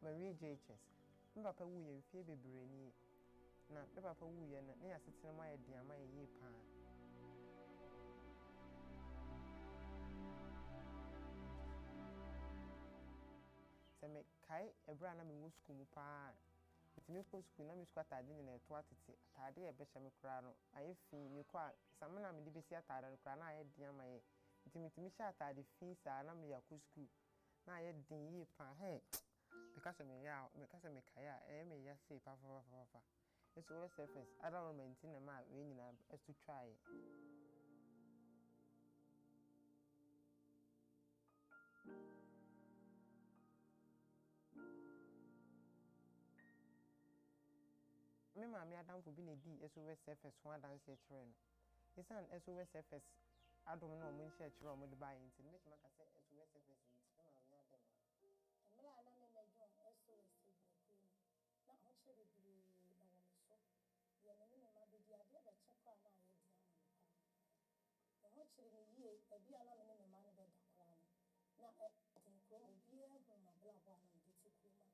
Marie JHS. Me papa wu ye mfie bebree ni. Na me papa wu ye na ya setena ma ye de ama ye pa. Se me kai ebra na me wo school mu pa. Itimi ko school na me school atade ni na eto atete. Atade ye be hye me kura no. Aye fi me kwa samena me de besi atade no kura na aye de ama ye. Itimi hye atade fi sa na me yakɔ school. Na aye den ye pa he. Because me kai me ya say pa. It's all surface. I don't maintain na ma we nyina is to try. Me mama adam for be na di SOS surface one dance here no. It's an SOS surface adom no mo nche kire o mo de buy ntin me chima ka say SOS surface ntin me mama adam. Emela na me mejo SOS seguro na ho chere bebre na wo me so. Ye me me ma be di ade be chekwa na aye di ama me pa. Na ho chere ni yie e bia na me me ma ne be da kora no. Na tin kro obi e hu ma bla bo na me ti kro ma.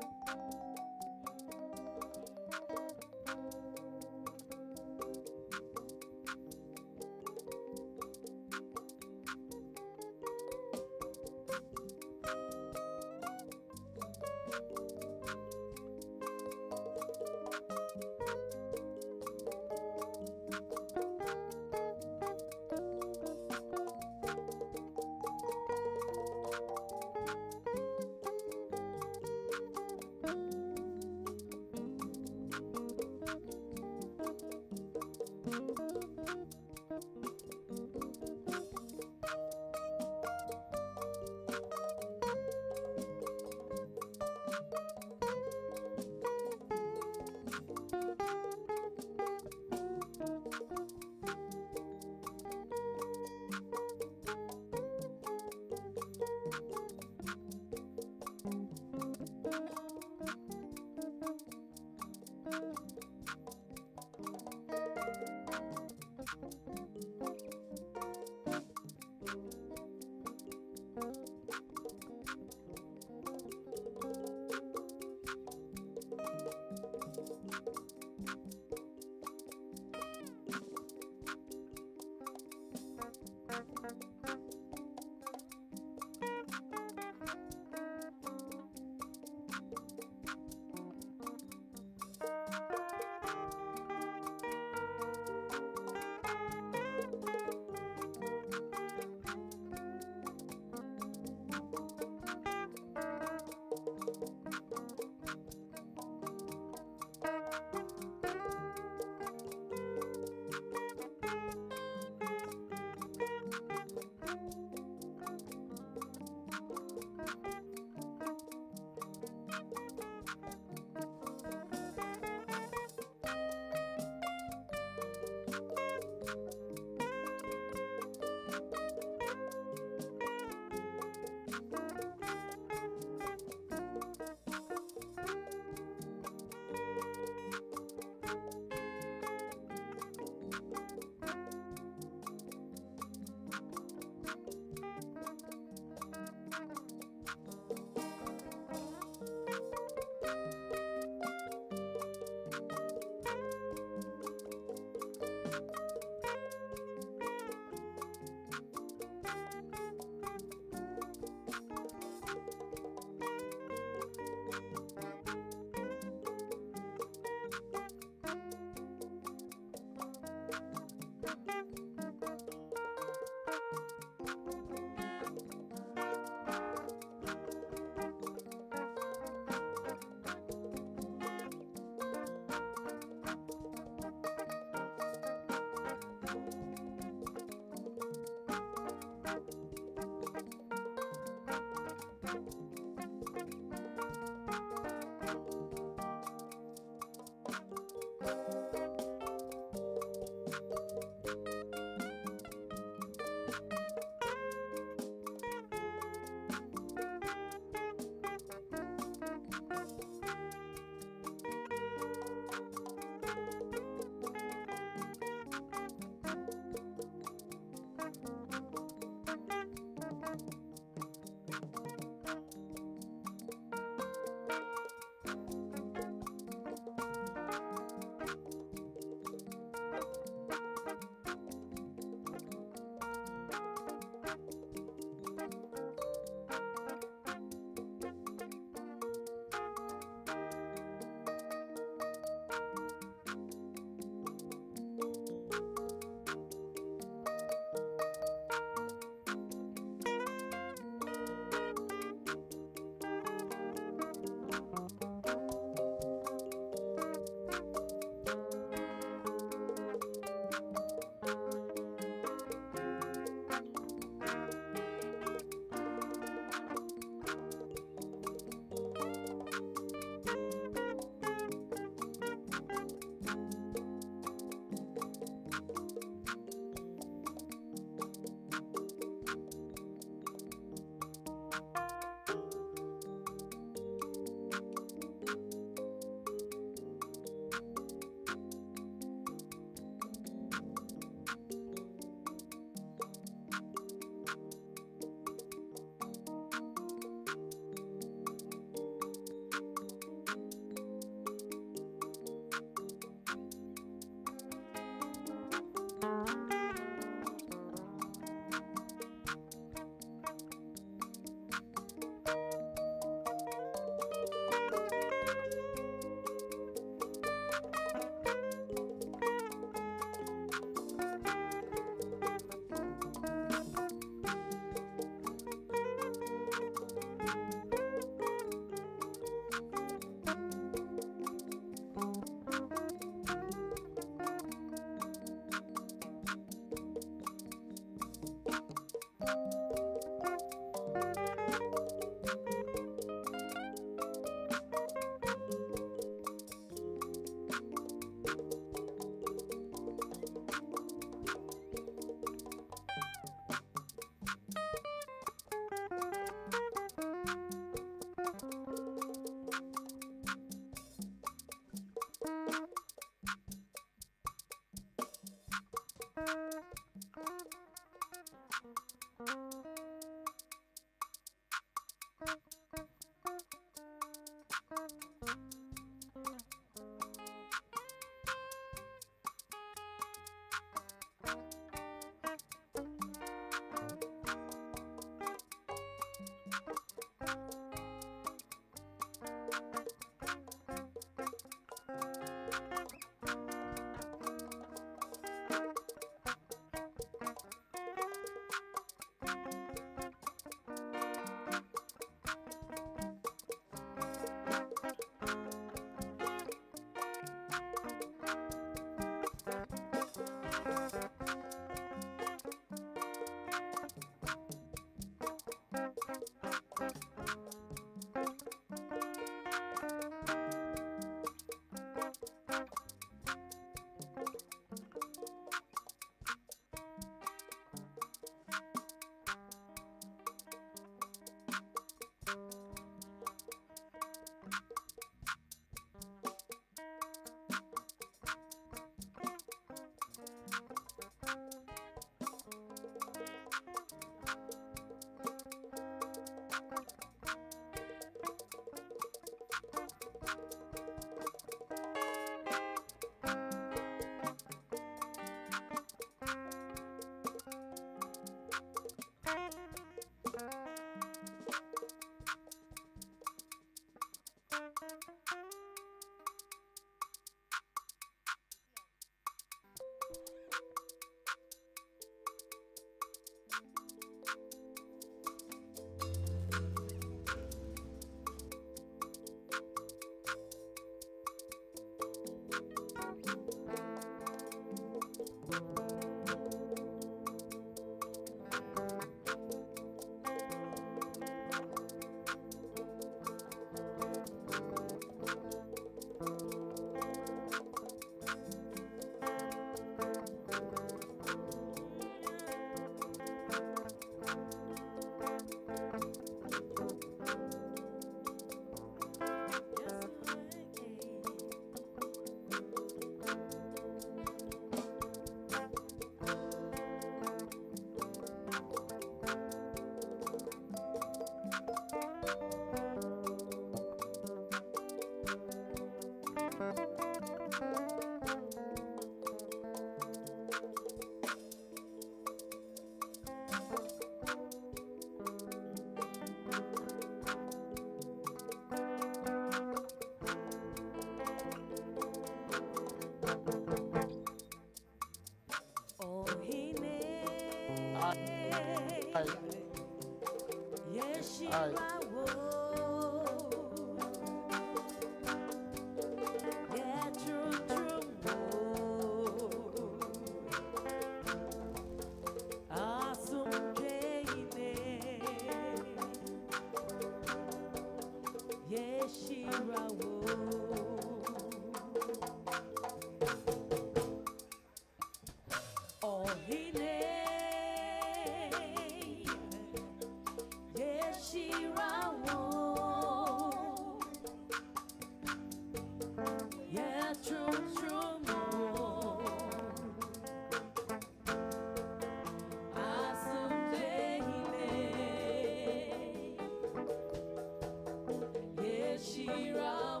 Shira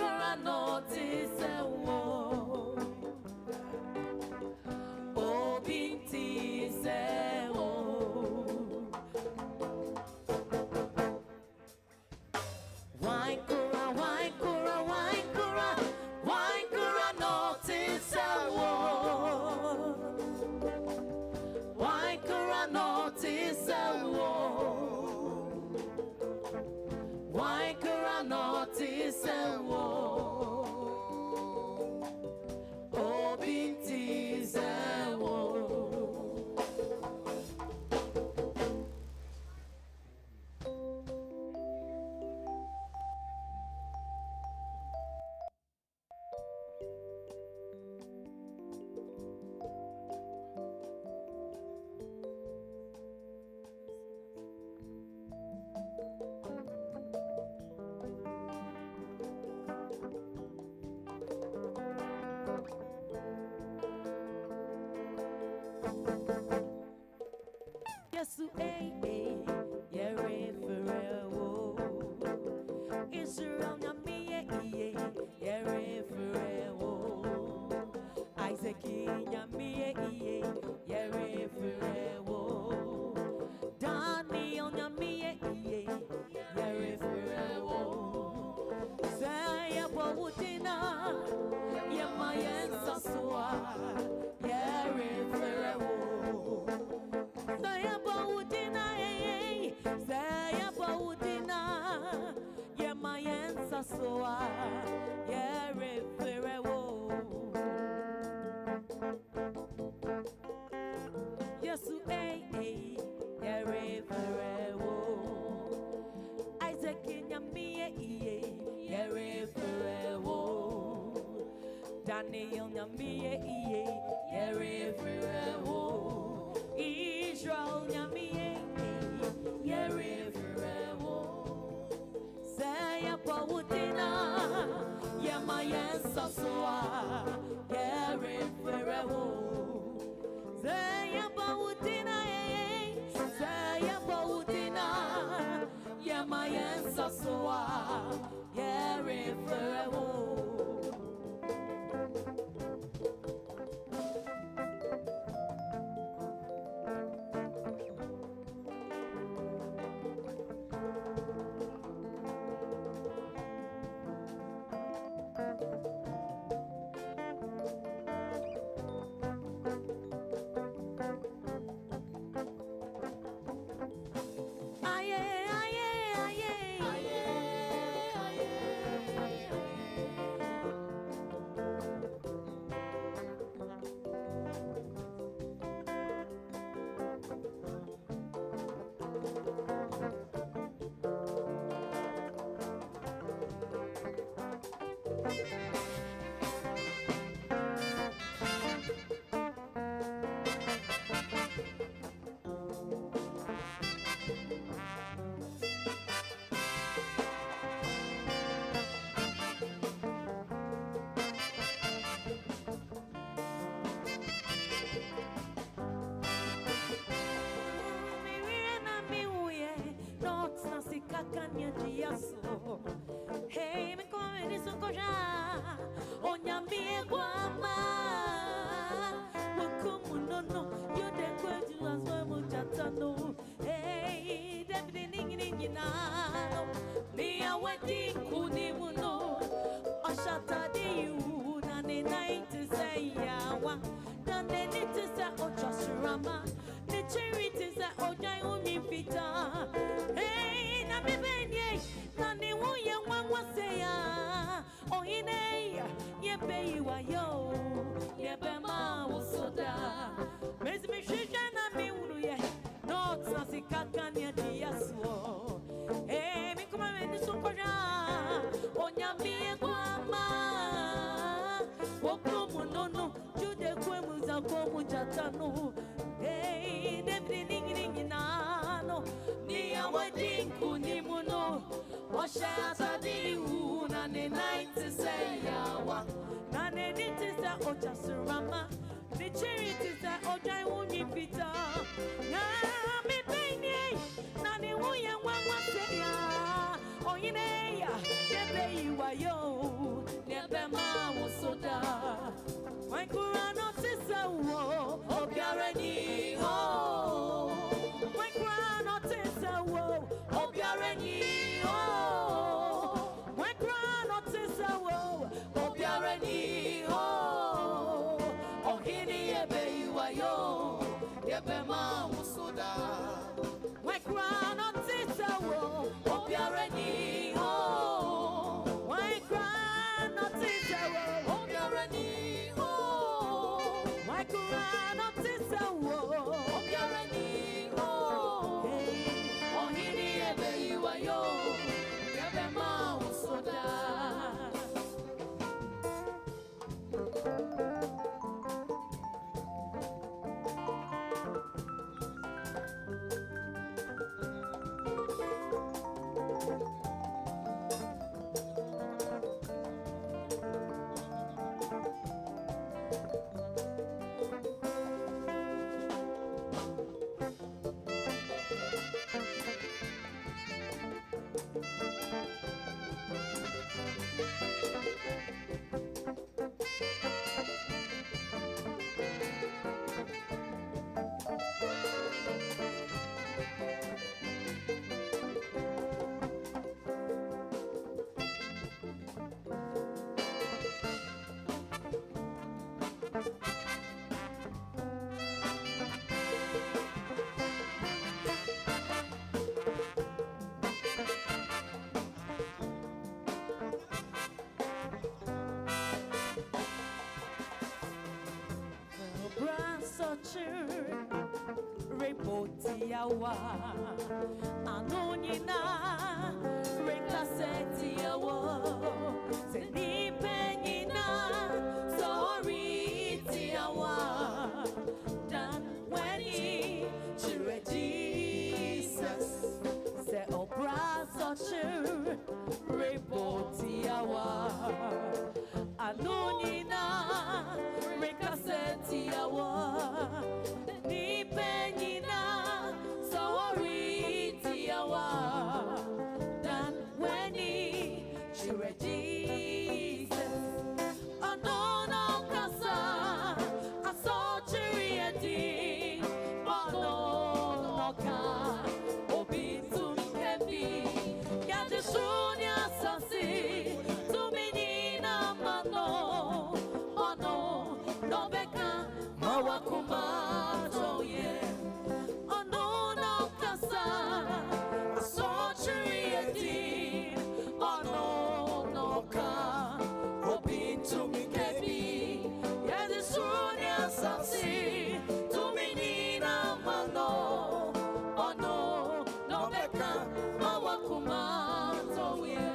could notice a war? Oh, binti se war. Why could notice a war? Why could notice a war? Why could notice a war? Oh, binti se war. Yes, yeah, referral. Israel, yeah, referral. Isaac, yeah, referral. Daniel, yeah, referral. Say, Bawutina, yeah, my ancestors, yeah, referral. Saya Baudina, yeah, my ancestors, yeah, referral. Yes, yeah, referral. Isaac, yeah, referral. Daniel, yeah, referral. Israel, yeah, referral. Say, Bawutina, yeah, my ancestors, yeah, referral. Say, Bawutina, yeah, my ancestors, yeah, referral. Hey, me come ni sokoja, onyambie kwama, wakumunono, yode kwetu azwe mujatano. Hey, debide ningi nano, ni aweti kunimuno, ashata diyu, nane naiti say yawa, nane niti sa ochashrama, ni charity sa ojai umipita. Hey, na bibenye, nani wuye wangwaseya, ohine, yebe iwayo, yebe ma usoda. Mezi mishisha na miunuye, not nasi kakanya diaswo. Hey, mikuma meni sukoja, onyambie kwama, wokumu nono, jude kwe muza komu jatano. Hey, debri ningi nano, ni awadinku ni muno, oshata di una ne naiti se yawa, nane niti sa ocha surama, ni charity sa oja uni pita, na mi penye, nani uye wangwa se ya, oyine ya, nebe iwa yo. yawa anonyina rekaseti yawa seni penyina sorry tiawa dan weni chure Jesus se obrazo chure report yawa anonyina rekaseti yawa ni penyina sorry tiawa dan weni chure Jesus anono kasa aso chure edi ono noka obitum kebi yade sunya sasi tuminina mano ono nobeka mawakuma toye ono no kasa aso chure edi ono noka obitum kebi yade sunya sasi tuminina mano ono nobeka mawakuma toye.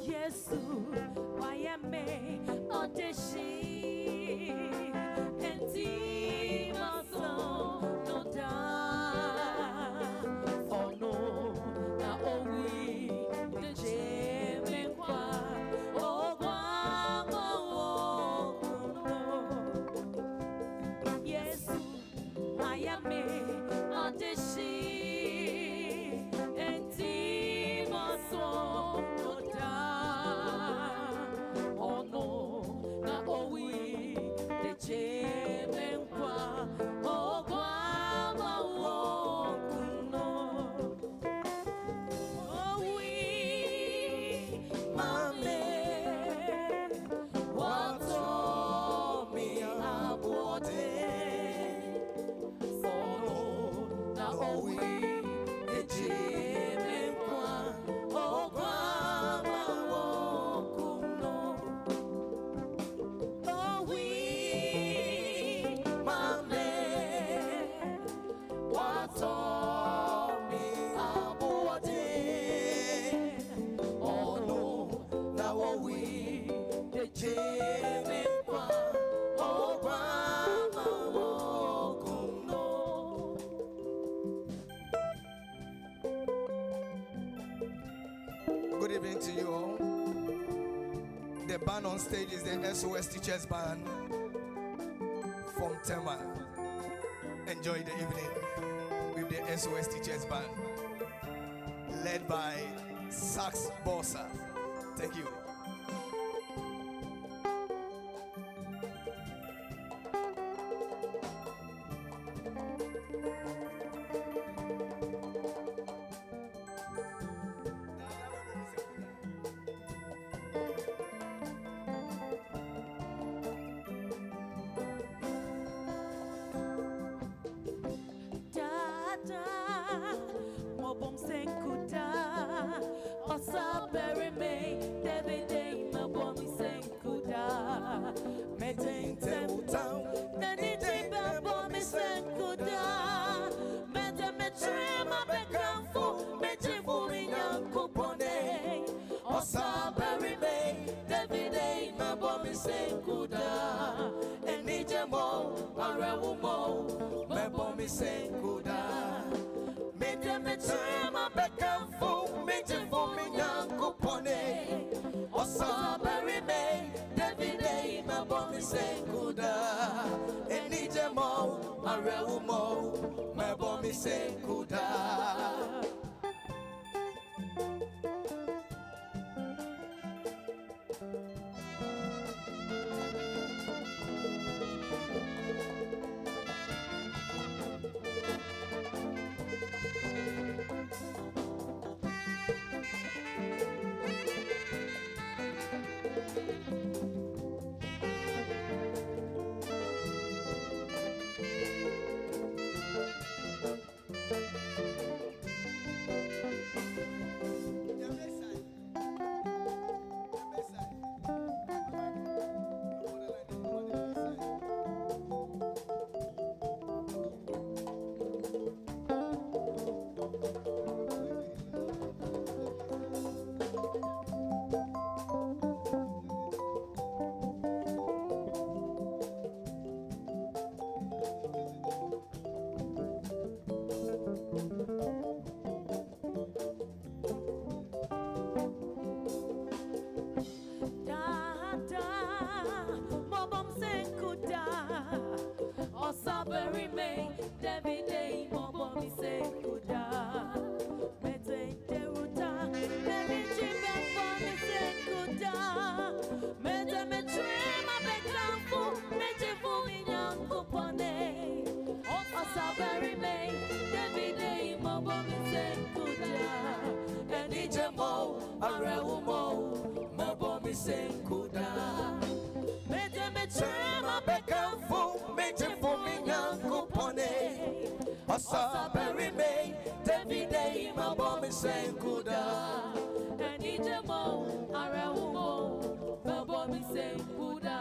Yesu wayame odeshi enti maso no da ono na owi de jeme kwa ogwa mo Yesu wayame odeshi enti maso no da ono na owi de jeme kwa ogwa mo owi mame wato mi abote ono na owi de jeme kwa ogwa mo owi mame wato mi abote ono na owi de jeme kwa ogwa mo Good evening to you all. The band on stage is the SOS Teachers Band from Tema. Enjoy the evening with the SOS Teachers Band, led by Sax Bossa. Thank you. Mobom senkuta osa berime senkuda. Enijemo, arewumo, mebo mi senkuda. Media metrema bekamfu, meje for me yankupone. Osa bury me, Davide, mebo mi senkuda. Enijemo, arewumo, mebo mi senkuda. Senkuda, meje metrema bekamfu, meje for me yankupone. Osa bury me, Davide, mabo mi senkuda. Enijemo, arewumo, mabo mi senkuda.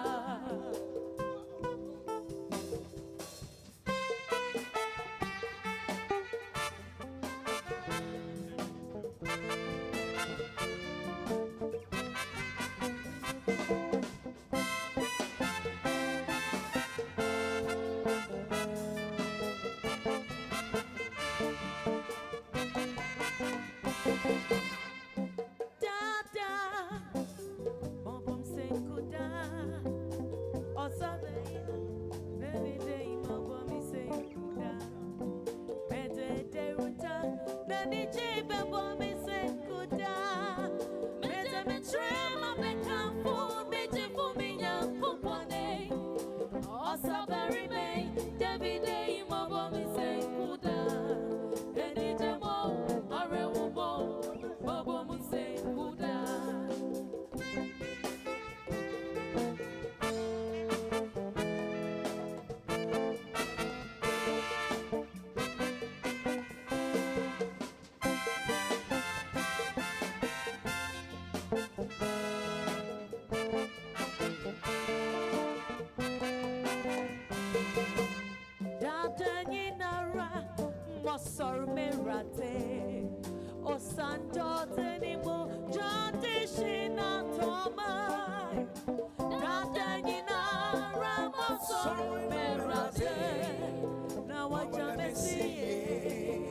Sormerate, O Santo Tenimo, Jante Shina Tomai, Dadanina Ramo Sormerate, Nawaja Messie,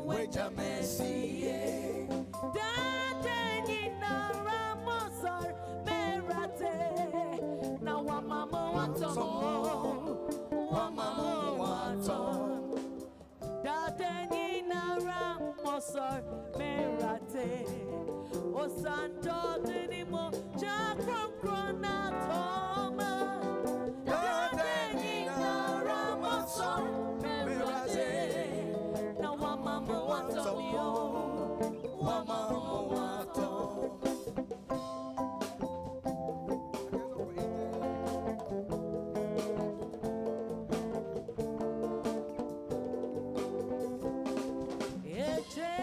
Weja Messie, Dadanina Ramo Sormerate, Nawamamo Watomo, Wamamo Watom. Sor merate o santo tenimo chakram krona toma dadenina ramosor merate na wamamo watomio wamamo watom. Eche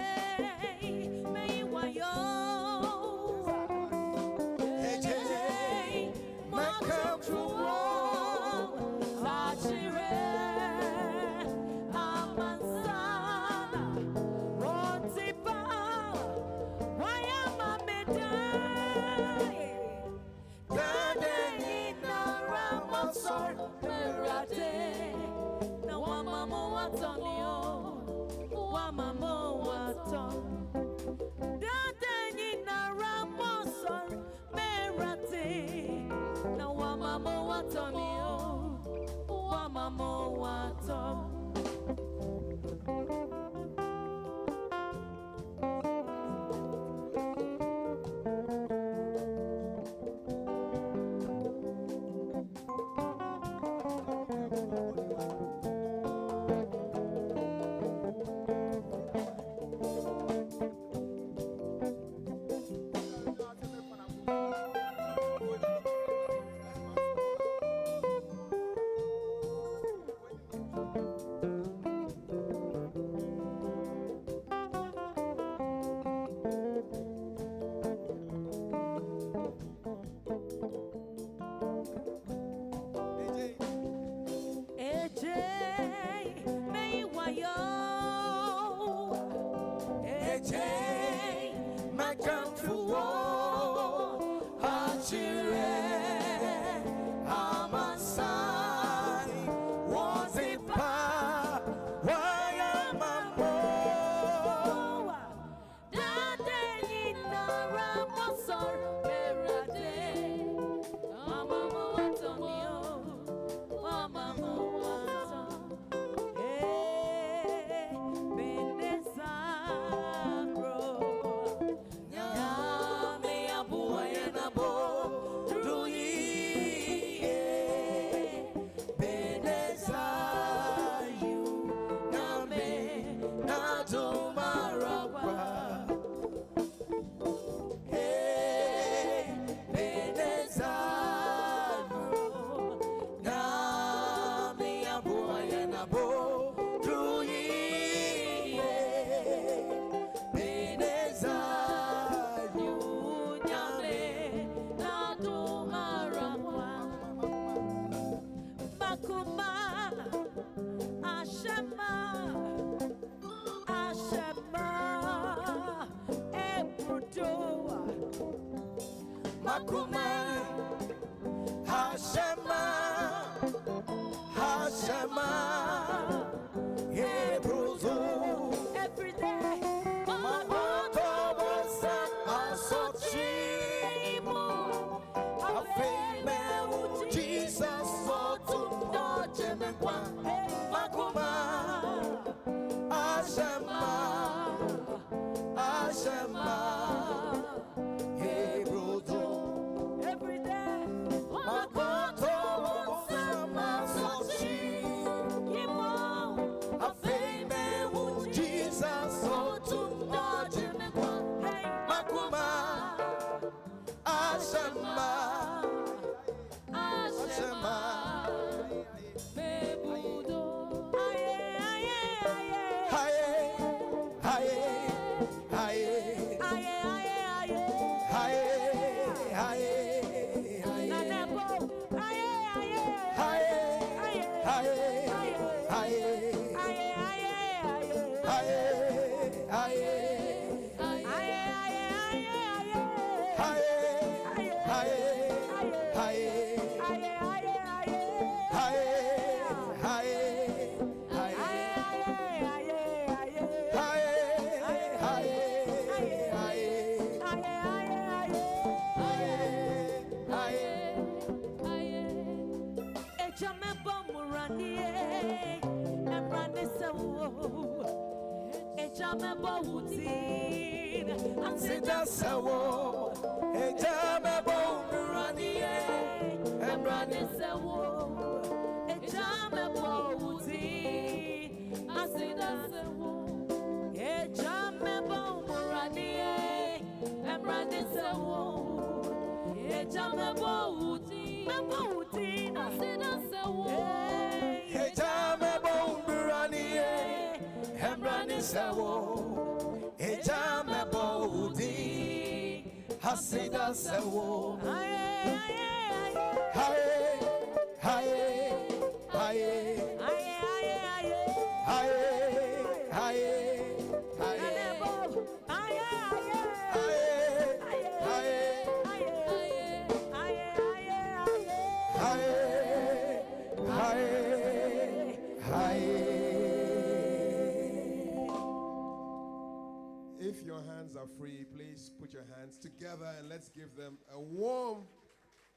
If your hands are free, please put your hands together and let's give them a warm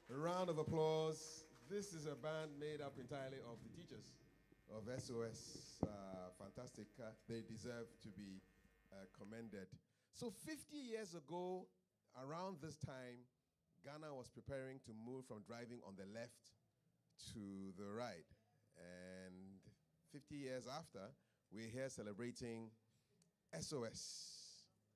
round of applause. This is a band made up entirely of the teachers of SOS. Fantastic. They deserve to be commended. So 50 years ago, around this time, Ghana was preparing to move from driving on the left to the right. And 50 years after, we're here celebrating SOS,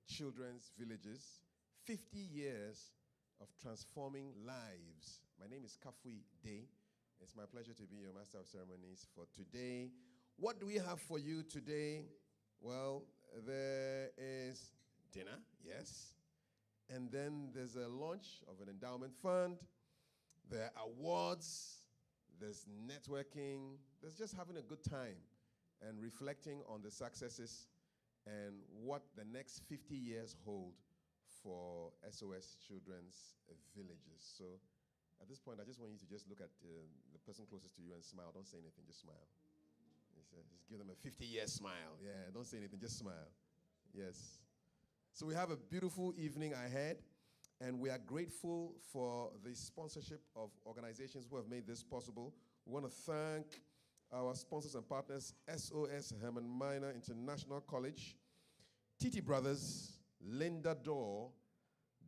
Children's Villages, 50 years of transforming lives. My name is Kafui Day. It's my pleasure to be your Master of Ceremonies for today. What do we have for you today? Well, there is dinner, yes. And then there's a launch of an endowment fund. There are awards. There's networking. There's just having a good time and reflecting on the successes and what the next 50 years hold for SOS Children's Villages. So at this point, I just want you to just look at the person closest to you and smile. Don't say anything, just smile. Just give them a 50-year smile. Yeah, don't say anything, just smile. Yes. So we have a beautiful evening ahead, and we are grateful for the sponsorship of organizations who have made this possible. We want to thank our sponsors and partners, SOS Herman Minor International College, TT Brothers, Linda Dorr,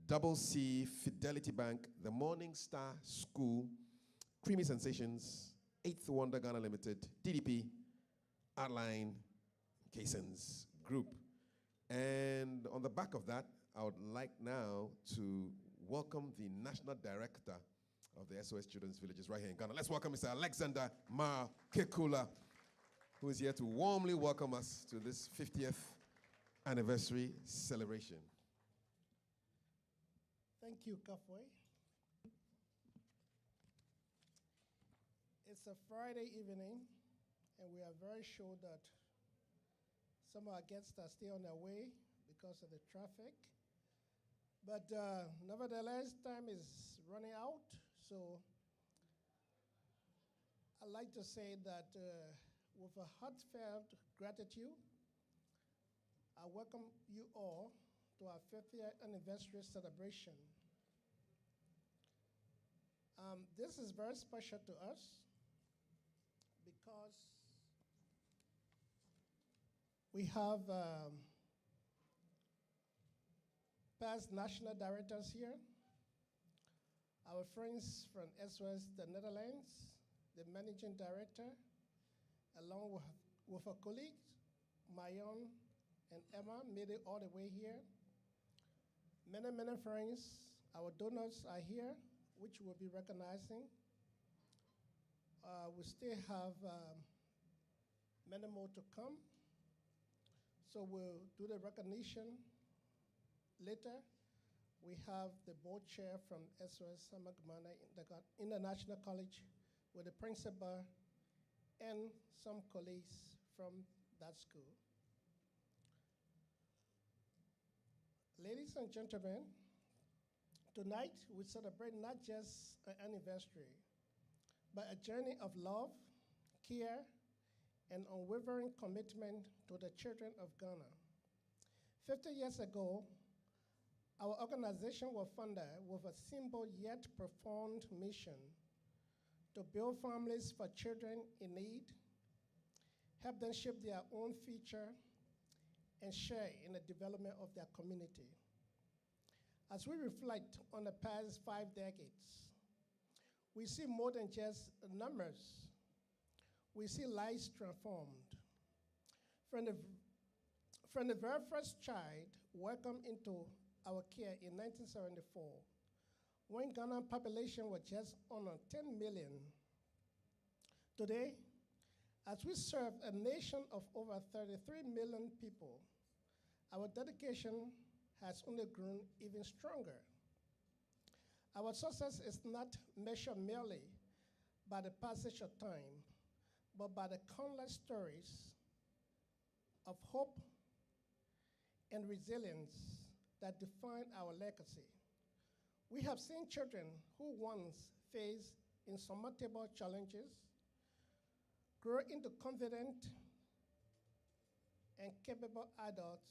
Double C Fidelity Bank, the Morning Star School, Creamy Sensations, Eighth Wonder Ghana Limited, DDP, Artline, Casons Group. And on the back of that, I would like now to welcome the National Director of the SOS Children's Villages right here in Ghana. Let's welcome Mr. Alexander Ma Kekula, who is here to warmly welcome us to this 50th anniversary celebration. Thank you, Kafwe. It's a Friday evening, and we are very sure that some of our guests are still on their way because of the traffic. But nevertheless, time is running out, so I'd like to say that with a heartfelt gratitude, I welcome you all to our 50th anniversary celebration. This is very special to us because we have past national directors here, our friends from SOS, the Netherlands, the managing director, along with our colleagues, Mayon and Emma, made it all the way here. Many, many friends, our donors are here, which we'll be recognizing. We still have many more to come. So we'll do the recognition later. We have the board chair from SOS Samagmana International College with the principal and some colleagues from that school. Ladies and gentlemen, tonight we celebrate not just an anniversary, but a journey of love, care, and unwavering commitment to the children of Ghana. 50 years ago, our organization was funded with a simple yet profound mission to build families for children in need, help them shape their own future, and share in the development of their community. As we reflect on the past 5 decades, we see more than just numbers. We see lives transformed. From the very first child welcomed into our care in 1974, when Ghana's population was just under 10 million. Today, as we serve a nation of over 33 million people, our dedication has only grown even stronger. Our success is not measured merely by the passage of time, but by the countless stories of hope and resilience that define our legacy. We have seen children who once faced insurmountable challenges grow into confident and capable adults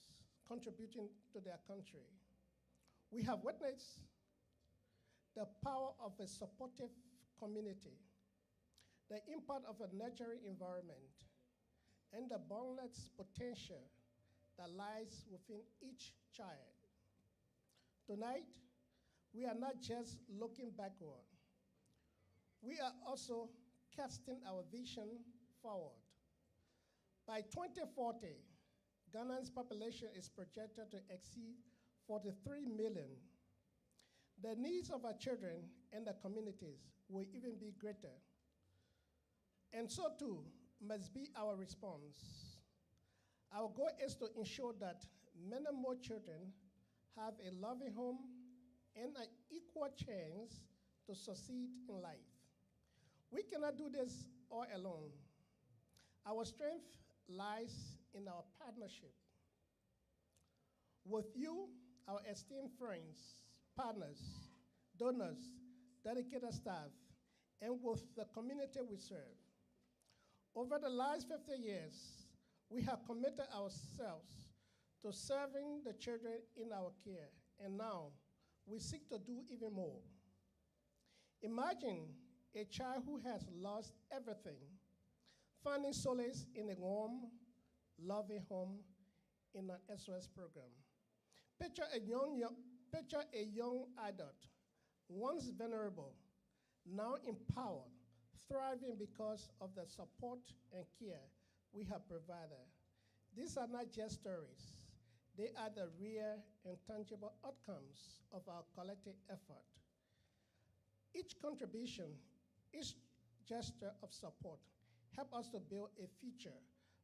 contributing to their country. We have witnessed the power of a supportive community, the impact of a nurturing environment, and the boundless potential that lies within each child. Tonight, we are not just looking backward, we are also casting our vision forward. By 2040, Ghana's population is projected to exceed 43 million. The needs of our children and the communities will even be greater. And so too must be our response. Our goal is to ensure that many more children have a loving home and an equal chance to succeed in life. We cannot do this all alone. Our strength lies in our partnership with you, our esteemed friends, partners, donors, dedicated staff, and with the community we serve. Over the last 50 years, we have committed ourselves to serving the children in our care, and now we seek to do even more. Imagine a child who has lost everything, finding solace in a warm, loving home in an SOS program. Picture a young adult, once vulnerable, now empowered, thriving because of the support and care we have provided. These are not just stories. They are the real and tangible outcomes of our collective effort. Each contribution, each gesture of support help us to build a future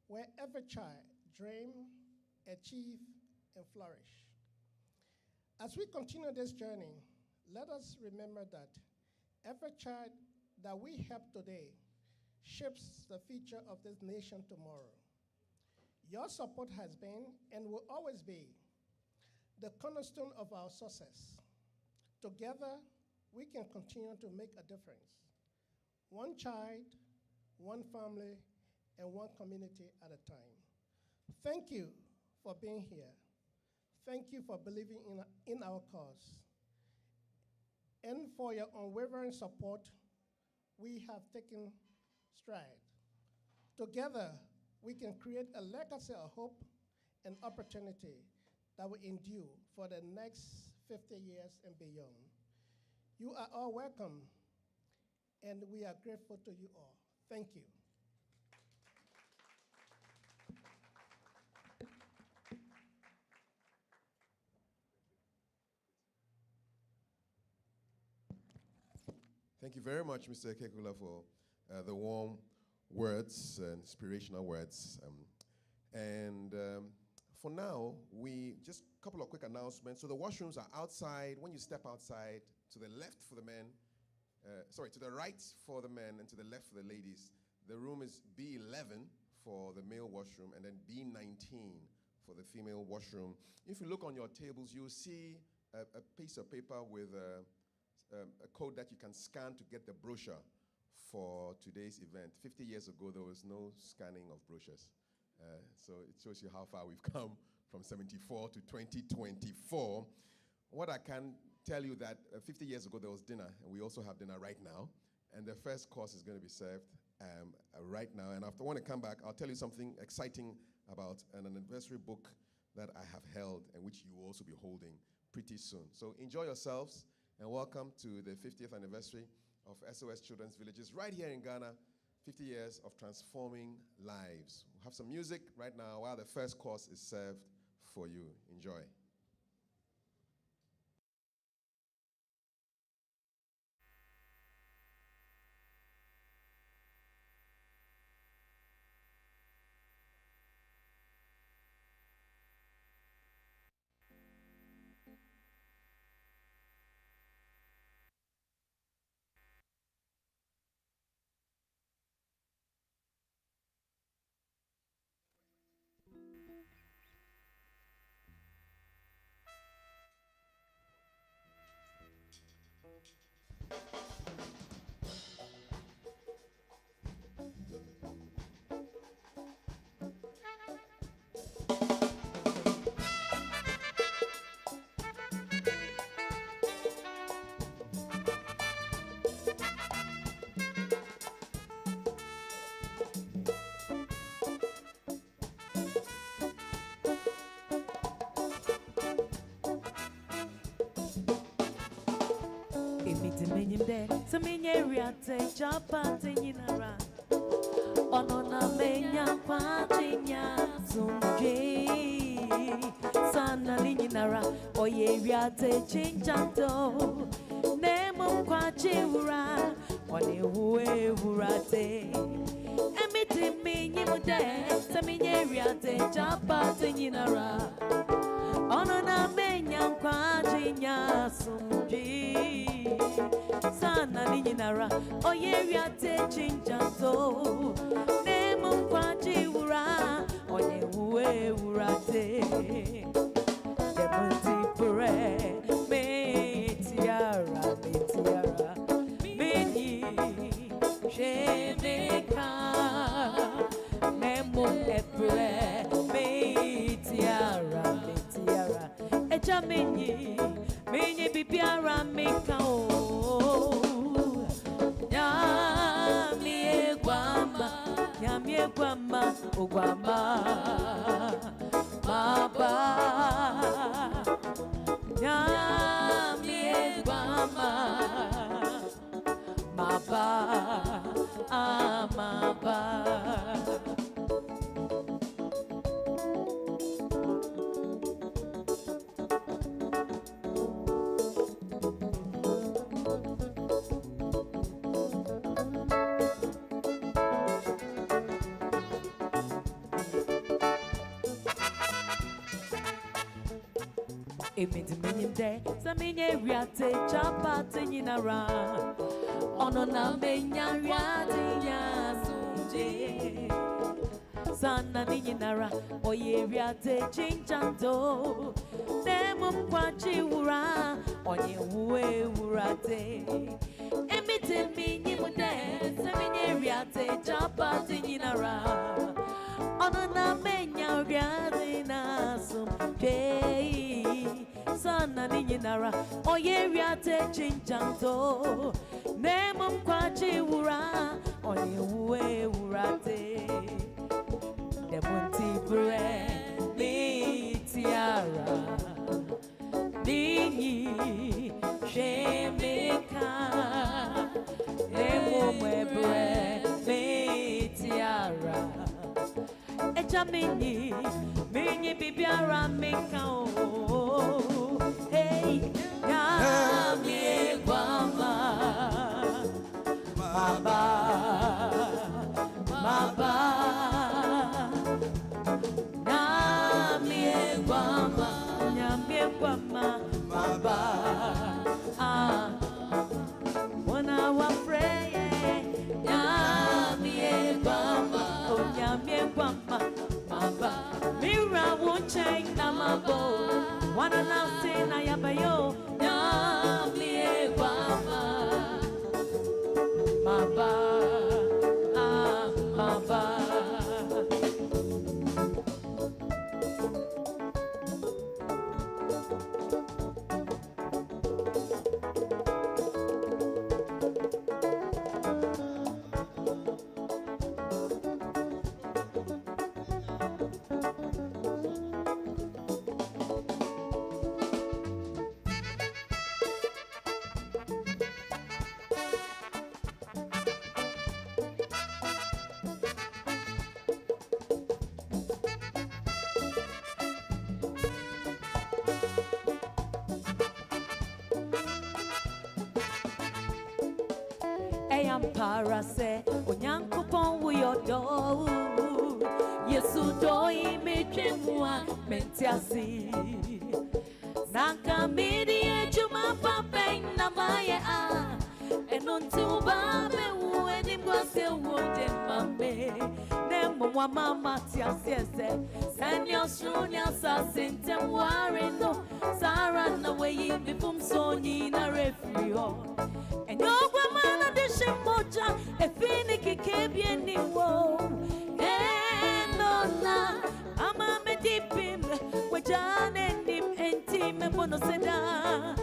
where every child dream, achieve, and flourish. As we continue this journey, let us remember that every child that we help today shapes the future of this nation tomorrow. Your support has been and will always be the cornerstone of our success. Together, we can continue to make a difference. One child, one family, and one community at a time. Thank you for being here. Thank you for believing in our cause. And for your unwavering support, we have taken stride. Together, we can create a legacy of hope and opportunity that will endure for the next 50 years and beyond. You are all welcome, and we are grateful to you all. Thank you. Thank you very much, Mr. Kekula, for the warm words and inspirational words. For now, we just a couple of quick announcements. So the washrooms are outside. When you step outside, to the left for the men, to the right for the men and to the left for the ladies. The room is B11 for the male washroom and then B19 for the female washroom. If you look on your tables, you'll see a piece of paper with a code that you can scan to get the brochure for today's event. 50 years ago, there was no scanning of brochures. So it shows you how far we've come from 74 to 2024. What I can tell you that 50 years ago, there was dinner, and we also have dinner right now. And the first course is going to be served right now. And after, when I come back, I'll tell you something exciting about an anniversary book that I have held and which you will also be holding pretty soon. So enjoy yourselves, and welcome to the 50th anniversary of SOS Children's Villages right here in Ghana. 50 years of transforming lives. We'll have some music right now while the first course is served for you. Enjoy. Saminyinde, Saminyeriate, Chapate Yinara. Onona menya kwatinya sumje. Sana Linara, Oyeriate, Chinchato. Nemo kwachiura, Onewe Urate. Emiti Minimude, Saminyeriate, Chapate Yinara. Onona menya kwatinya sumji sana ninara oyeriate chinjanto nemo kwaji ura onye uwe urate demonti pure metiara meni shemeka nemo epure metiara Echamini, mini bibiara meka o. Nyamie guama, uguama, maba. Nyamie guama, maba, maba. Imidiminde, Saminyeriate, Chapate Yinara. Ono na menya riate yasunje. Sana Yinara, Oyeriate, Chinchando. Nemo kwachi ura, onye uwe urate. Imidiminde, Saminyeriate, Chapate Yinara. Ono na menya riate yasunje. Sana ninara oyeriate chinjanto nemo kwachi ura onye uwe urate demonti bre mitiara ninyi shemeka nemo mwebre mitiara echamini minyi bibiara meka o. Hey, Yami Guama, Maba, Maba, Yami Guama, Maba. When I was praying, Yami Guama, oh Yami Guama, Maba. Mira won't change, Namabo. Wana nafsi na yabayo Nyamie guama Maba Maba Parase, Onyankopon we adore. Yesu doi me tremua mentiasi. Nanka midi ejuma pape na maye a. Enontu babe ueni mwase uode mame. Nemo wa mama tiasiese. Senyo shunya sa sinte warino. Sara na weyi bifum soni na refrio. Enyogwa mana dishimoja efini kikebye ni wo enona ama medipim wejane ndim enti mebono seda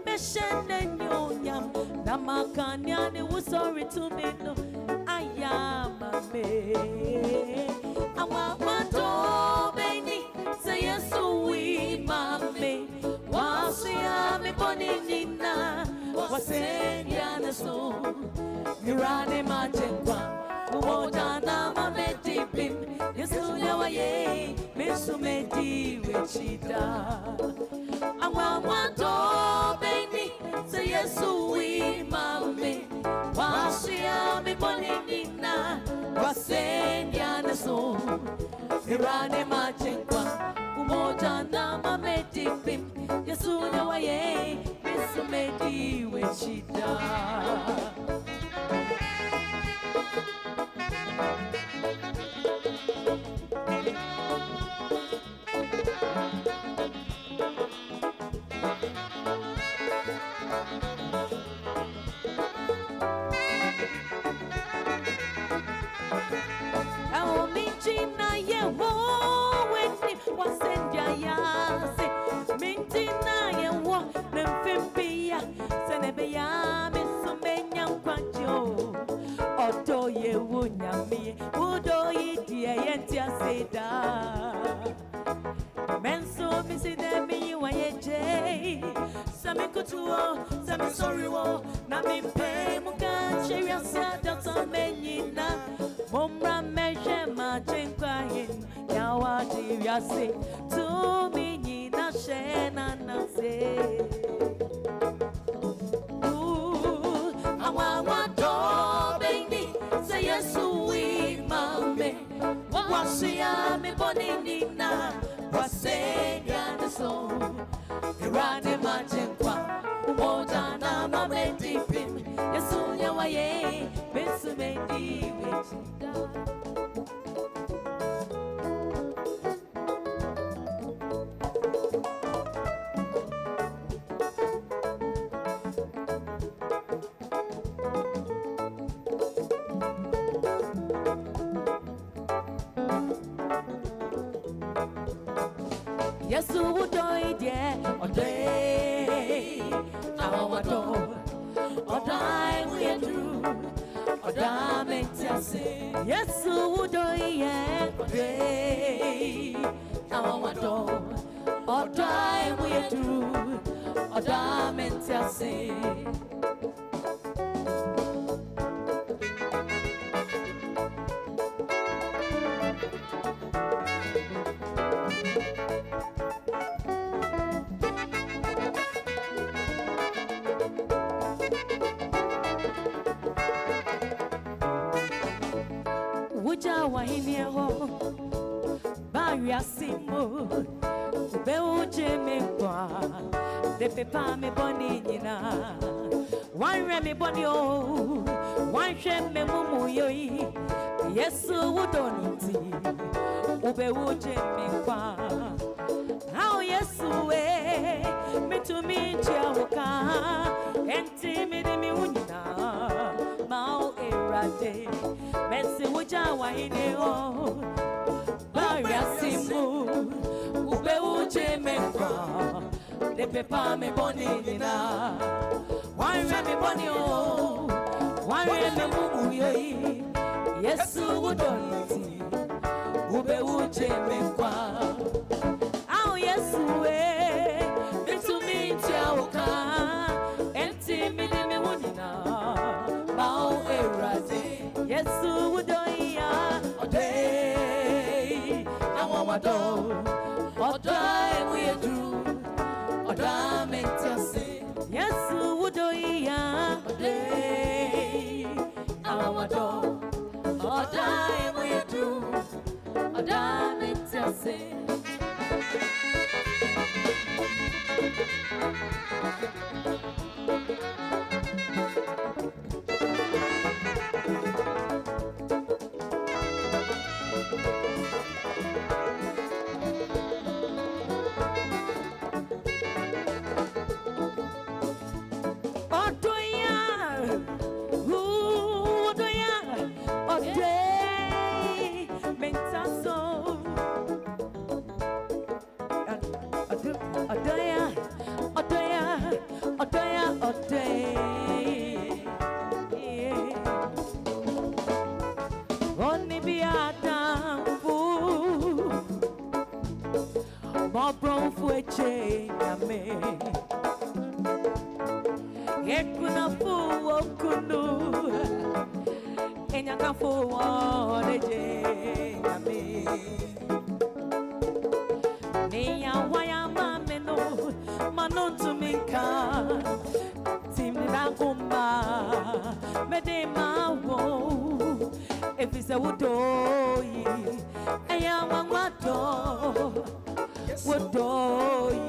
meshene nyonyam na makanyane usori to me no ayama me ama mato beni say yesu we mame wasi ame boni nina wasenya so mirane majekwa umoja na mamedipim Yesu nyawaye mesumedi wechida Amwa to beni se Yesu wi mame Washia mi bonina wasendia na so mirane majekwa umoja na mamedipim Yesu nyawaye mesumedi wechida Menso misi demi wayeje Sami kutuo, sami sorry wo Na mimpe muka cheria sada tamenyina Momra meje machenkwa hin Yawa jiryase Tumi nyina shena nase Awa do bengi Say Yesu wi mame Washia mi boninina Wasenya na so Irane machenkwa Umoja na mamedipim Yesu nyawaye Mesumedi wechida Yesu udoi die odei awawado odai uyedru odametiase Yesu udoi ye odei awawado odai uyedru odametiase Wahimieho Baria Simo Beuche Mekwa De Pepa me boni nina Wanre me boni o Wanre me mumu yoi Yesu udoniti Ubeuche Mekwa How Yesu Me to me chiawoka Enti me de mi unina Mao erade Mensi uja waine o Baria simu Ube uje mekwa De pepa me boni nina Wanre me boni o Wanre me mumu yoi Yesu udoniti Ube uje mekwa Ao Yesu Mitu minti awoka Enti midi me unina Mao erade Yesu udoia odei awawado odai muyedu odametiase Yesu udoia odei awawado odai muyedu odametiase Ekuna fu okunu Enyaka fu oneje Yame Neya waya mameno Manontu minka Timna kumba Mede mawo Efise wudoyi Eya wangwato Wudoyi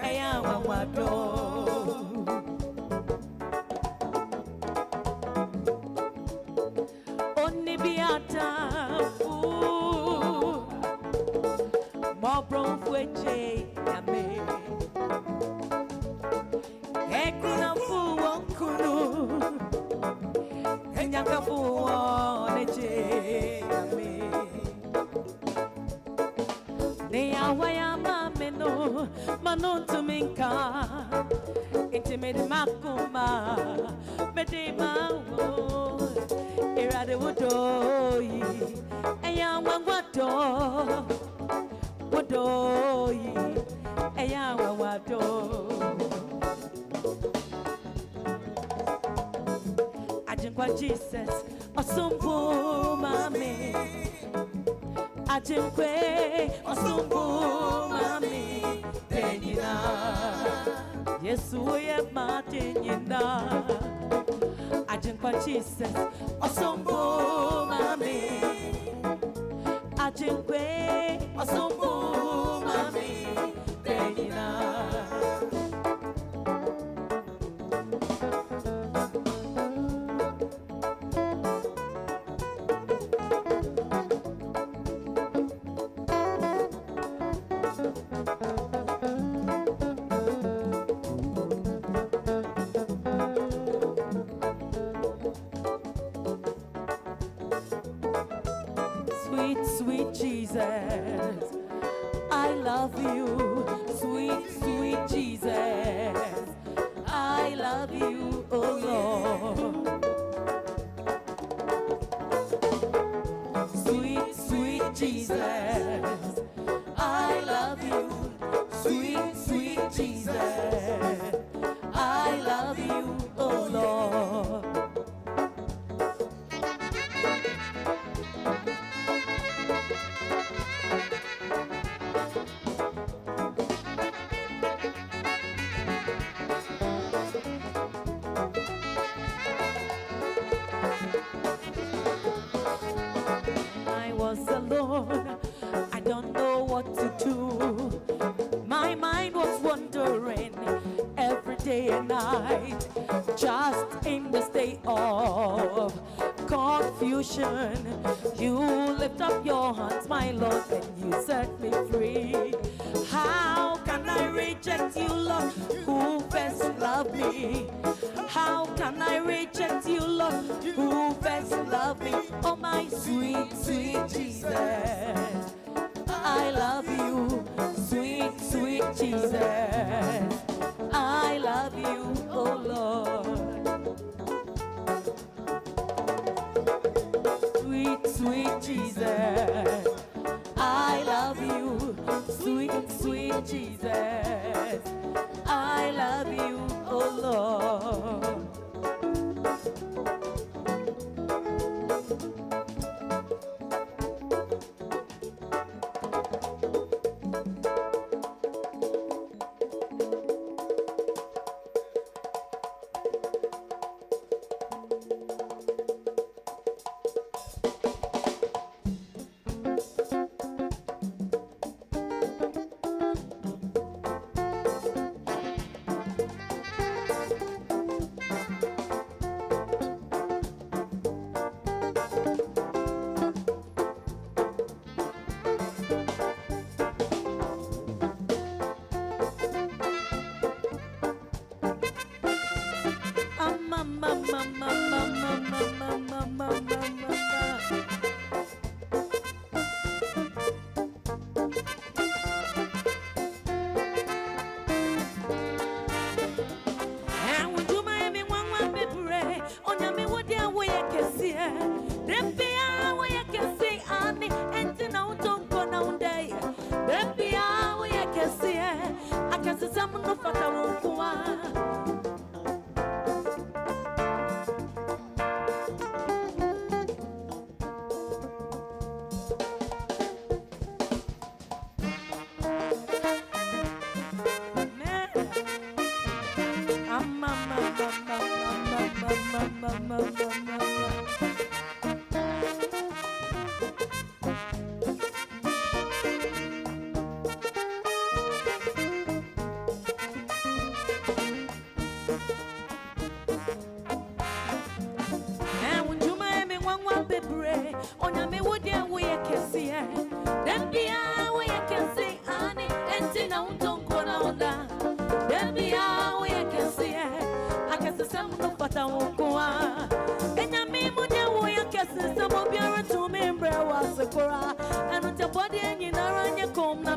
Eya wangwato Mobro fueche yame Ekuna fu wankunu Enyaka fu oneche yame Neya waya mameno Manontu minka Intimate makuma Mede mawo Irade wudoyi Eya wangwato Wudoyi Eya wangwato Ajinkwa Jesus Osumbu mami Ajinkwe Osumbu mami Tenyina Yesu ye matenyina Ajinkwa Jesus Osumbu mami Ajinkwe Osumbu mami Tenyina Sweet, sweet Jesus, I love you. Sweet, sweet Jesus, I love you, oh Lord. Sweet, sweet Jesus, I love you. Sweet, sweet Jesus, I love you, oh Lord. I was alone, I don't know what to do. My mind was wandering every day and night, just in the state of confusion. You lift up your hands, my Lord, and you set me free. How can I reject you, Lord, who first loved me? How can I reject you, Lord, who first loved me? Oh, my sweet, sweet Jesus, I love you. Sweet, sweet Jesus, I love you, oh Lord. Sweet, sweet Jesus, I love you. Sweet, sweet Jesus, I love you, oh Lord.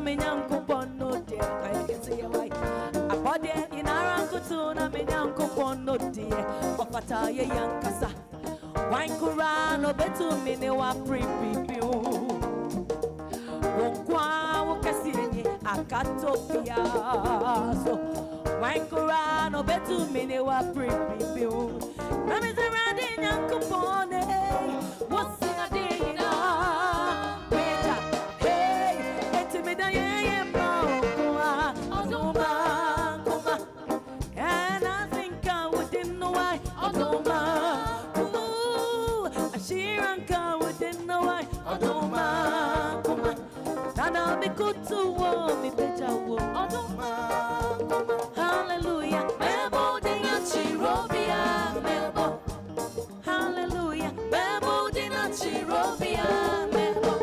me nyankopon no de I can say why abode in arankutu na me nyankopon no de ofata ye yankasa wine kura no betu me ne wa pripipiu wonkwa wokasienye akatopia so wine kura no betu me ne wa pripipiu na me zerade nyankopon what's in a day na beja hey etimi da ye ma oduma kuma and I think I wouldn't know why oduma Ashiranka wouldn't know why oduma kuma nana be good to war me beja wo oduma hallelujah mebo de chirobia mebo hallelujah mebo de chirobia mebo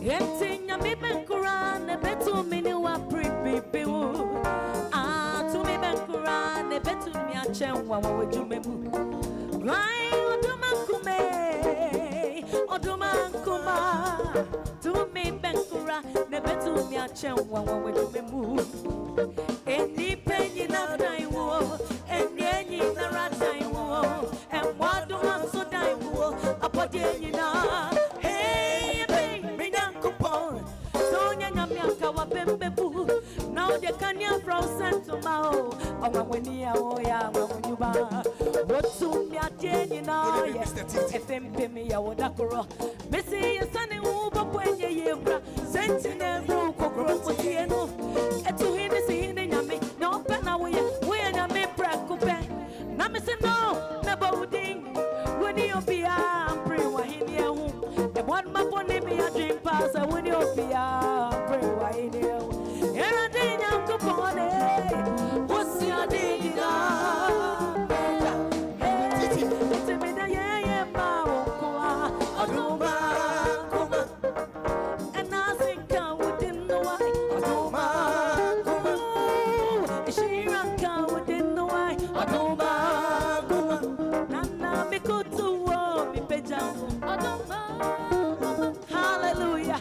Yentinya mi benkura ne betu mini wa pripipiu to mi benkura ne betu mi achenwa wa wejumemu Rai oduma kuma to mi benkura ne betu mi achenwa wa wejumemu eni penyi na daiwo eni na radaiwo en waduma so daiwo apodi enyi na now they can hear from Santomao. Oh, when you are, when you are, what soon you are changing now? If them pay me, I would acro. Missy, your son, who when you are sentinel, who cockroach with you. And to him, is in Yami, no pen away, when I may preoccupy. Now, Mr. No, never ding. When you be a pray, why in your home? The one my pony me a dream pass, and when you be a pray, why in your home? What's your day? And I think I wouldn't know why. She ran down wouldn't know why. Nana be good to war, me pejam. Hallelujah.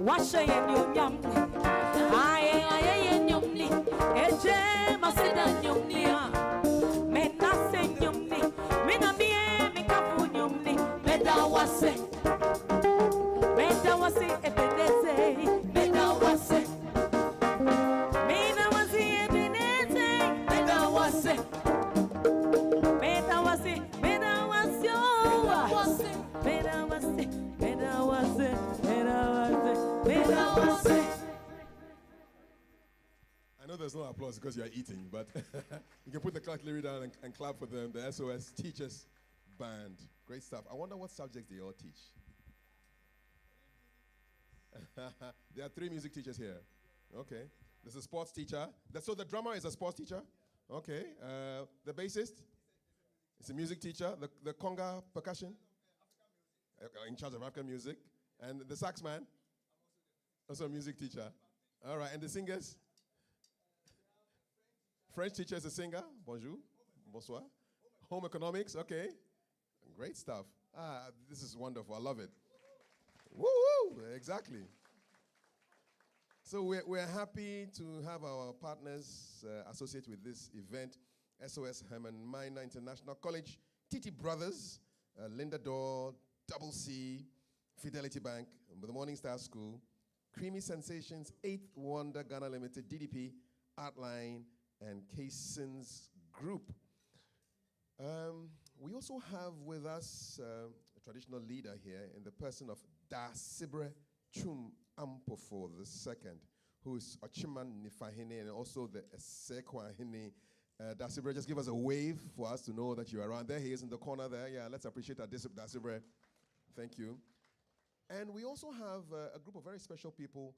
Washa yen yam, I yumni, eje masida yumnia, mena se yumni, mena bie me kafu yumni, meda wase ebeneze, meda wase ebeneze, meda wase applause because you are eating, but you can put the cutlery down and clap for them. The SOS Teachers Band. Great stuff. I wonder what subjects they all teach. There are 3 music teachers here. Okay. There's a sports teacher. So the drummer is a sports teacher? Okay. The bassist? It's a music teacher. The conga percussion? In charge of African music. And the sax man? Also a music teacher. All right. And the singers? French teacher is a singer. Bonjour. Bonsoir. Home economics. Okay. Great stuff. This is wonderful. I love it. Woo! Exactly. So we're happy to have our partners associate with this event. SOS Herman Minor International College, TT Brothers, Linda Dore, Double C, Fidelity Bank, the Morning Star School, Creamy Sensations, 8th Wonder Ghana Limited, DDP, Artline, and Kason's Group. We also have with us a traditional leader here in the person of Da Sibre Chum Ampofo II, who is Ochiman Nifahine and also the Esekwahine. Da Sibre, just give us a wave for us to know that you're around. There he is in the corner there. Yeah, let's appreciate Da Sibre. Thank you. And we also have a group of very special people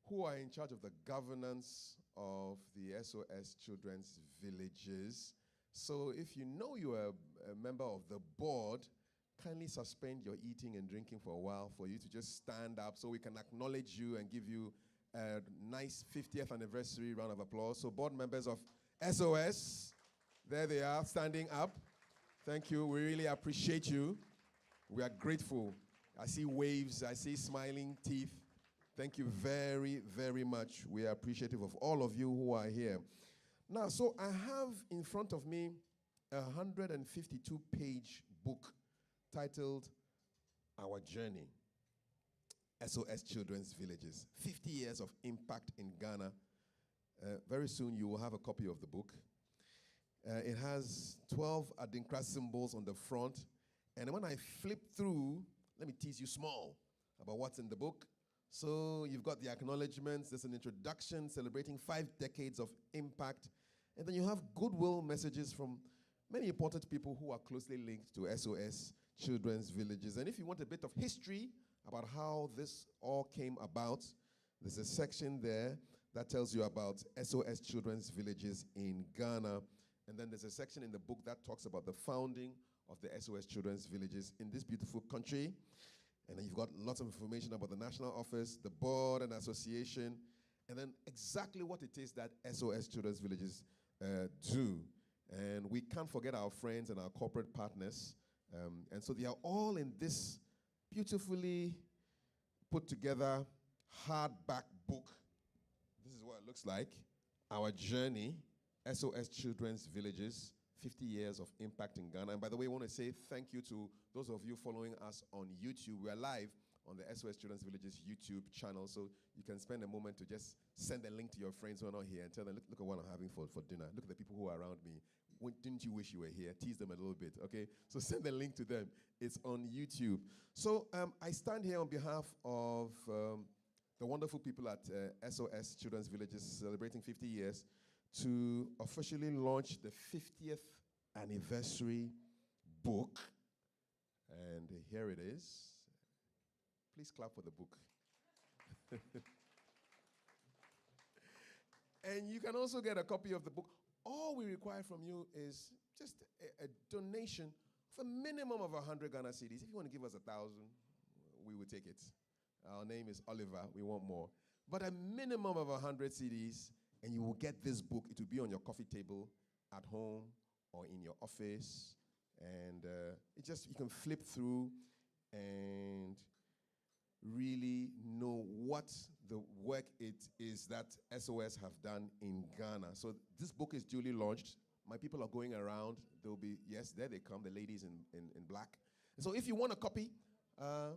who are in charge of the governance of the SOS Children's Villages. So if you know you are a member of the board, kindly suspend your eating and drinking for a while for you to just stand up so we can acknowledge you and give you a nice 50th anniversary round of applause. So board members of SOS, there they are, standing up. Thank you. We really appreciate you. We are grateful. I see waves. I see smiling teeth. Thank you very, very much. We are appreciative of all of you who are here. Now, so I have in front of me a 152-page book titled Our Journey, SOS Children's Villages, 50 Years of Impact in Ghana. Very soon you will have a copy of the book. It has 12 Adinkra symbols on the front. And when I flip through, let me tease you small about what's in the book. So you've got the acknowledgements. There's an introduction celebrating 5 decades of impact. And then you have goodwill messages from many important people who are closely linked to SOS Children's Villages. And if you want a bit of history about how this all came about, there's a section there that tells you about SOS Children's Villages in Ghana. And then there's a section in the book that talks about the founding of the SOS Children's Villages in this beautiful country. And then you've got lots of information about the national office, the board and association, and then exactly what it is that SOS Children's Villages do. And we can't forget our friends and our corporate partners. And so they are all in this beautifully put together hardback book. This is what it looks like. Our Journey, SOS Children's Villages, 50 Years of Impact in Ghana. And by the way, I want to say thank you to those of you following us on YouTube. We are live on the SOS Children's Villages YouTube channel, so you can spend a moment to just send a link to your friends who are not here and tell them, look at what I'm having for dinner. Look at the people who are around me. Didn't you wish you were here? Tease them a little bit, okay? So send the link to them. It's on YouTube. So I stand here on behalf of the wonderful people at SOS Children's Villages celebrating 50 years to officially launch the 50th anniversary book. And here it is. Please clap for the book. And you can also get a copy of the book. All we require from you is just a donation for a minimum of 100 Ghana cedis. If you want to give us 1,000, we will take it. Our name is Oliver. We want more. But a minimum of 100 cedis, and you will get this book. It will be on your coffee table at home or in your office. And you can flip through and really know what the work it is that SOS have done in Ghana. So this book is duly launched. My people are going around. They'll be, yes, there they come, the ladies in black. And so if you want a copy,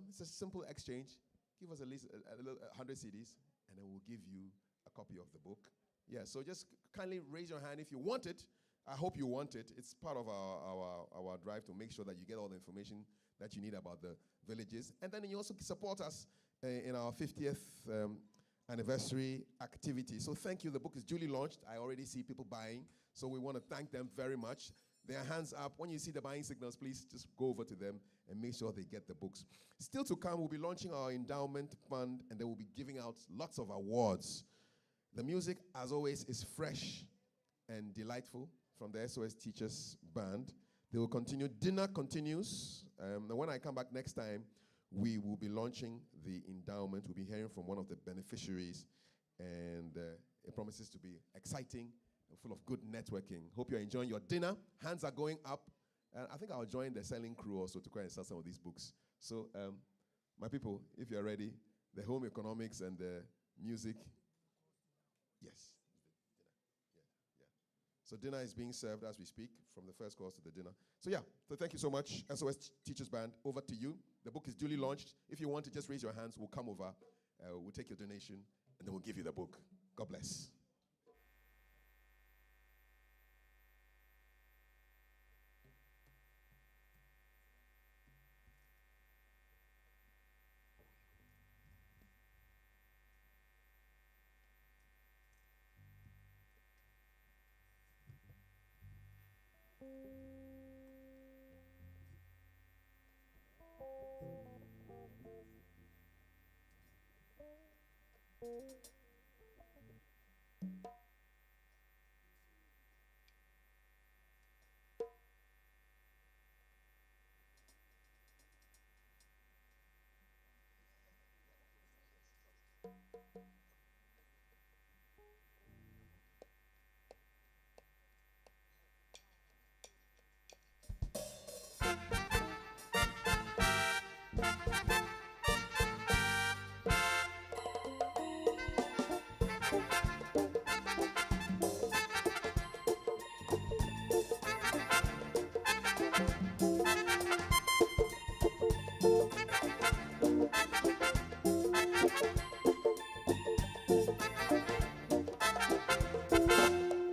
it's a simple exchange. Give us at least 100 CDs, and then we'll give you a copy of the book. Yeah, so just kindly raise your hand if you want it. I hope you want it. It's part of our drive to make sure that you get all the information that you need about the villages. And then you also support us in our 50th anniversary activity. So thank you. The book is duly launched. I already see people buying. So we want to thank them very much. Their hands up. When you see the buying signals, please just go over to them and make sure they get the books. Still to come, we'll be launching our endowment fund, and they will be giving out lots of awards. The music, as always, is fresh and delightful from the SOS Teachers Band. They will continue. Dinner continues. And when I come back next time, we will be launching the endowment. We'll be hearing from one of the beneficiaries, and it promises to be exciting and full of good networking. Hope you're enjoying your dinner. Hands are going up. And I think I'll join the selling crew also to go and sell some of these books. So, my people, if you're ready, the home economics and the music. Yes. Yeah. So dinner is being served as we speak, from the first course to the dinner. So yeah, so thank you so much. SOS Teachers Band, over to you. The book is duly launched. If you want to just raise your hands, we'll come over. We'll take your donation, and then we'll give you the book. God bless.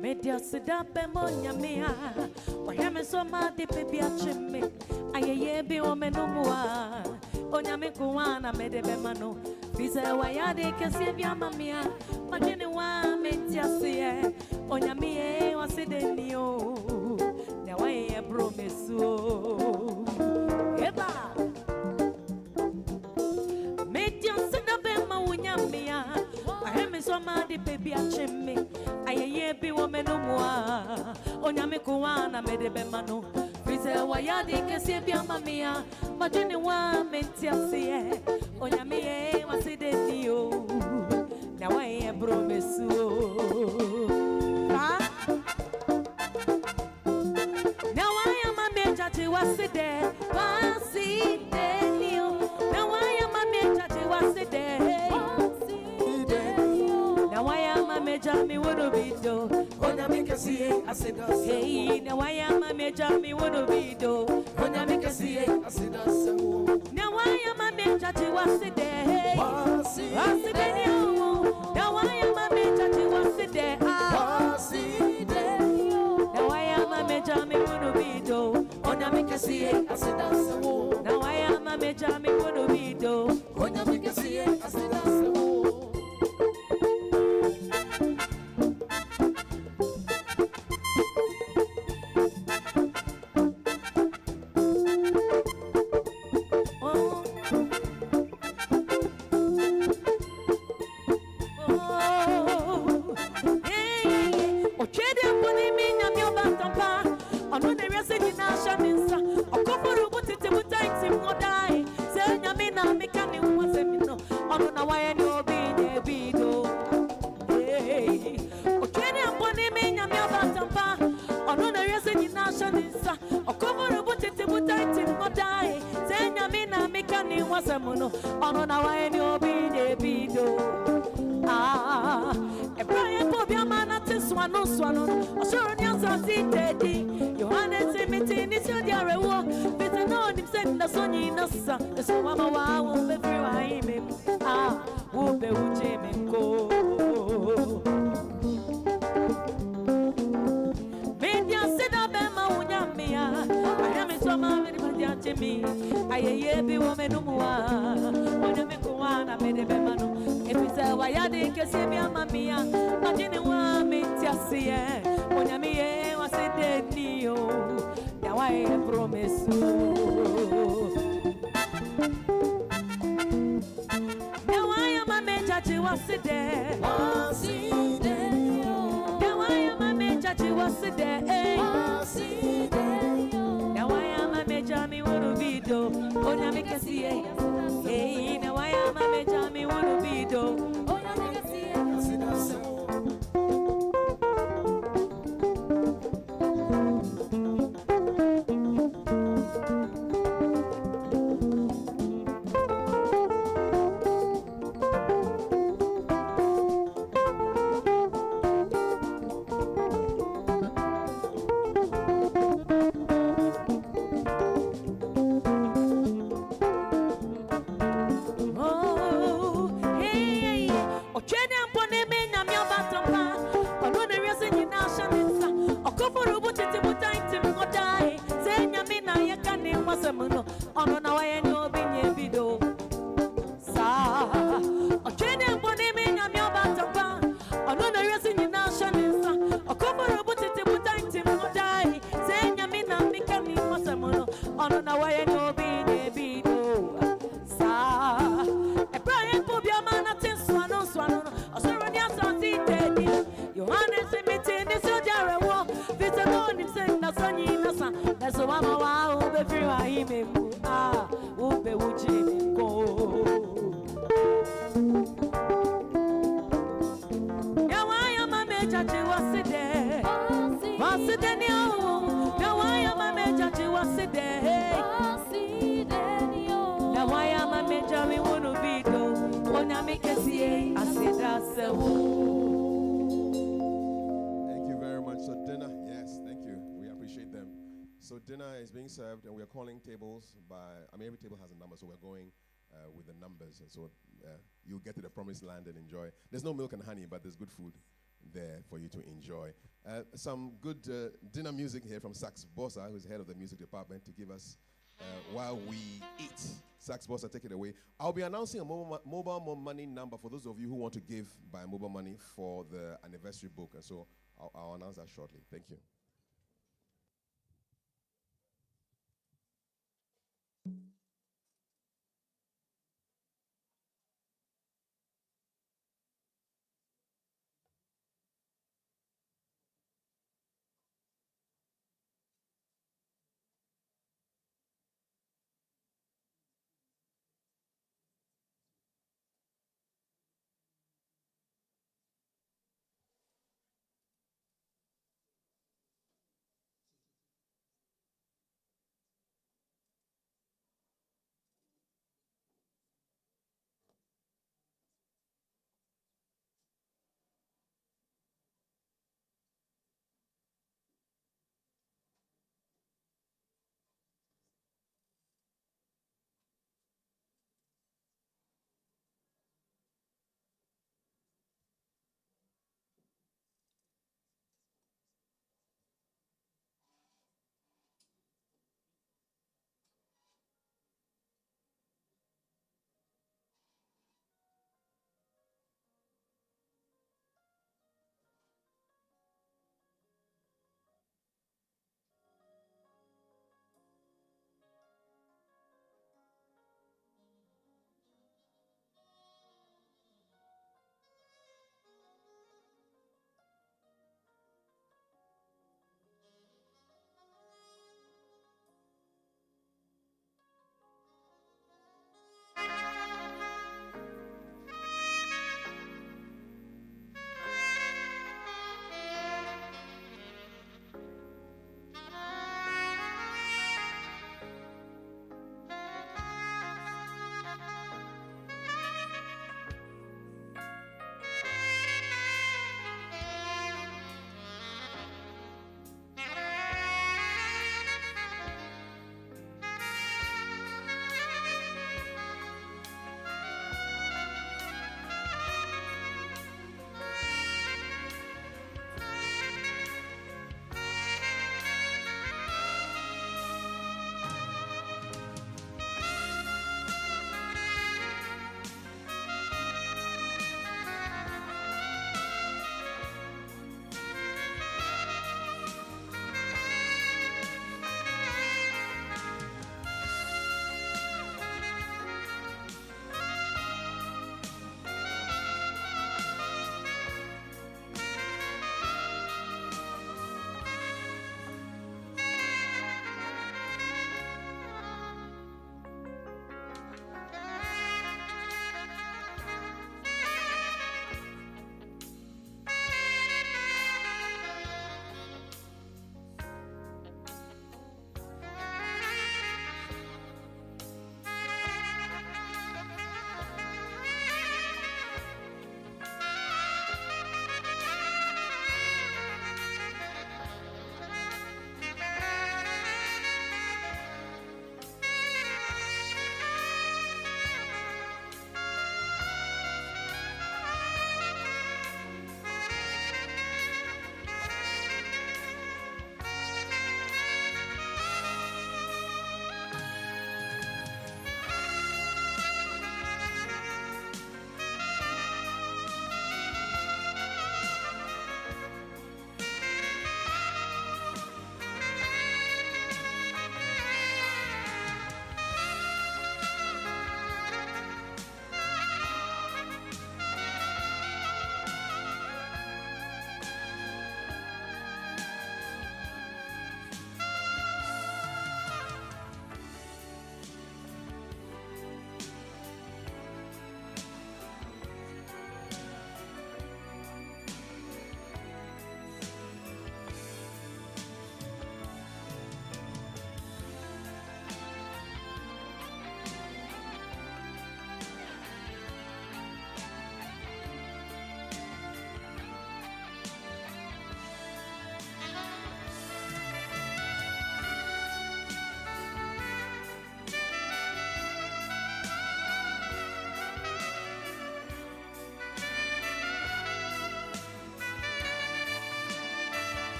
Media sida bemonya mea, wayame so ma de baby acheme, ayeye be o menumwa, onyame kuwana mede bemano, bize wayade kese bia mamia, majene wa metia sie, onyame e wasedenio, na waye bromesu. Eba media sida bema unyamea, wayame so ma de baby acheme. Ayeye bi wo menumwa onyame kuwana medebe mano bize wayade kese bia mamia majene wa mentiasie onyame e wasedenio na waye bromesu ha na waye mameja ti wasedenio na waye mameja ti wasedenio na waye mameja mi wono bido onya mikasiye asidas hey na waye mameja mi wono bido onya mikasiye asidas na waye mameja ti waside waside ni na waye mameja ti waside waside na waye mameja mi wono bido onya mikasiye asidas na waye mameja mi wono bido onya mikasiye asidas. Ayeye bi wo menumwa onyame kuwana medebe mano If it's a wayadi kesebia mamia, Majini wa mintiasie, Onyamie was a dead neo. Now I promise you. Now I am a major, was it there? Was it there? Now I am a major, was it there? Was it there? Now I am a major, me wanna be do. Onyamie hey, now I am a major, me wanna be do. So dinner is being served, and we are calling tables by, every table has a number, so we're going with the numbers. And so you'll get to the promised land and enjoy. There's no milk and honey, but there's good food there for you to enjoy. Some good dinner music here from Sax Bossa, who's head of the music department, to give us while we eat. Sax Bossa, take it away. I'll be announcing a mobile money number for those of you who want to give by mobile money for the anniversary book. And so I'll announce that shortly. Thank you.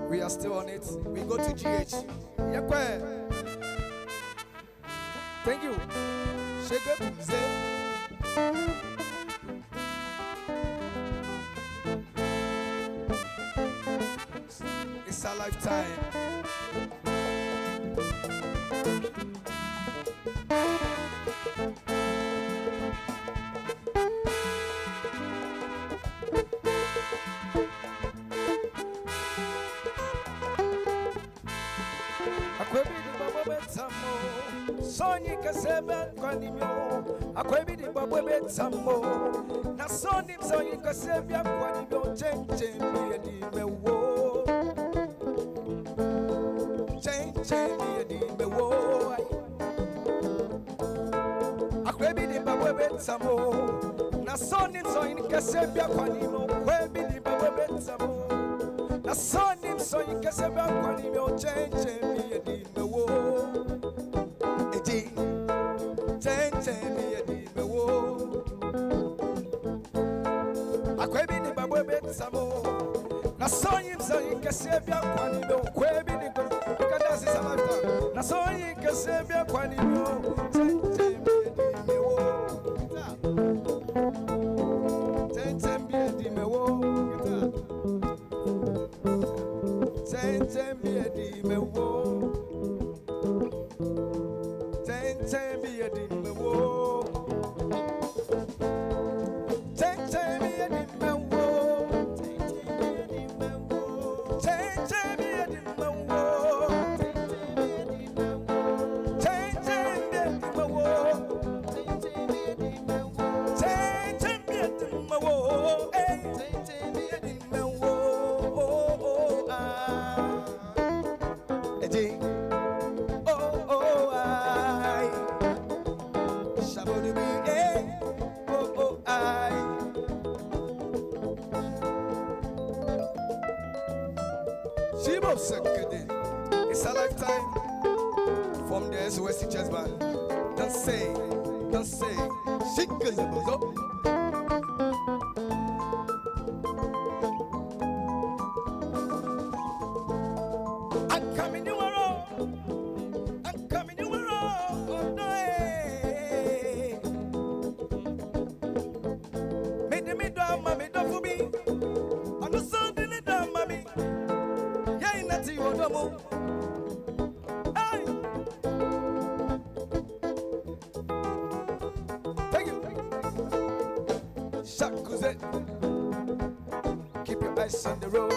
We are still on it. We go to GH. Yakwe. Thank you. Shake up. It's a lifetime. Sonny Casaba, Quanimo, a quabi de Bobo Betamo, na Sonny Sonny Casabia, Quanimo, change me a demewo, change me a demewo, a quabi de Bobo Betamo, na Sonny Sonny Casabia, Quanimo, quabi de Bobo Betamo, na Sonny Sonny Casabia, Quanimo, change me a demewo. Na so you Casabia Quanimo, Quabi, because that's a lifetime. Na so you Casabia Quanimo, It's a lifetime from the SOS Teachers Band. Don't say, she goes up. I'm coming you around. I'm coming you around. Oh, no. Me down, mommy, don't for me. I'm the son in the down, mommy. Yeah, not you, no more. Keep your eyes on the road.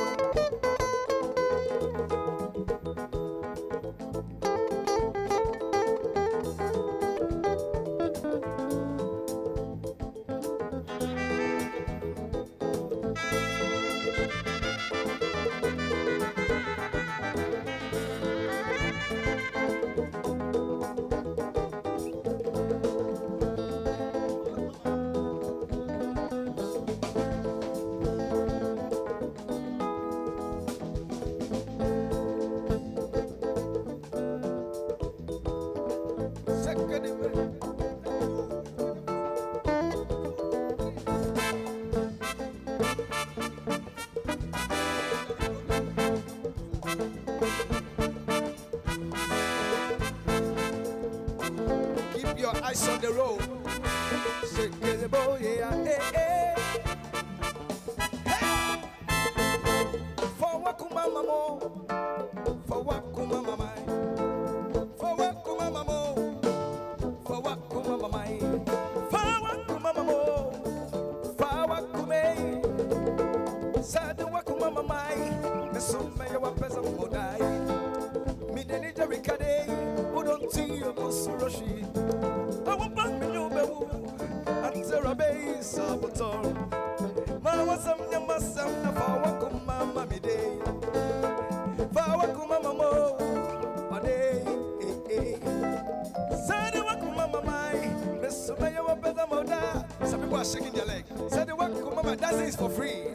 Keep your eyes on the road. Shake the boy, yeah, hey. For Wakuma Mamo, for Wakuma Mamai, for Wakuma Mamo, for Wakuma Mamai, for Wakuma Mamo, for Wakume, Sad Wakuma Mamai, the Sumaya Wapesa Modai, Midenita Ricade, who don't see your Roshi. I will back me new bewu, and Sarah Bay Saboteur. Mawasam Yamasam, Fawakuma Mammy Day. Fawakuma Mamo, Made, Sadi Wakuma Mamai, Miss Sumaya Wapezamoda. Some people are shaking their leg. Sadi Wakuma, that is for free.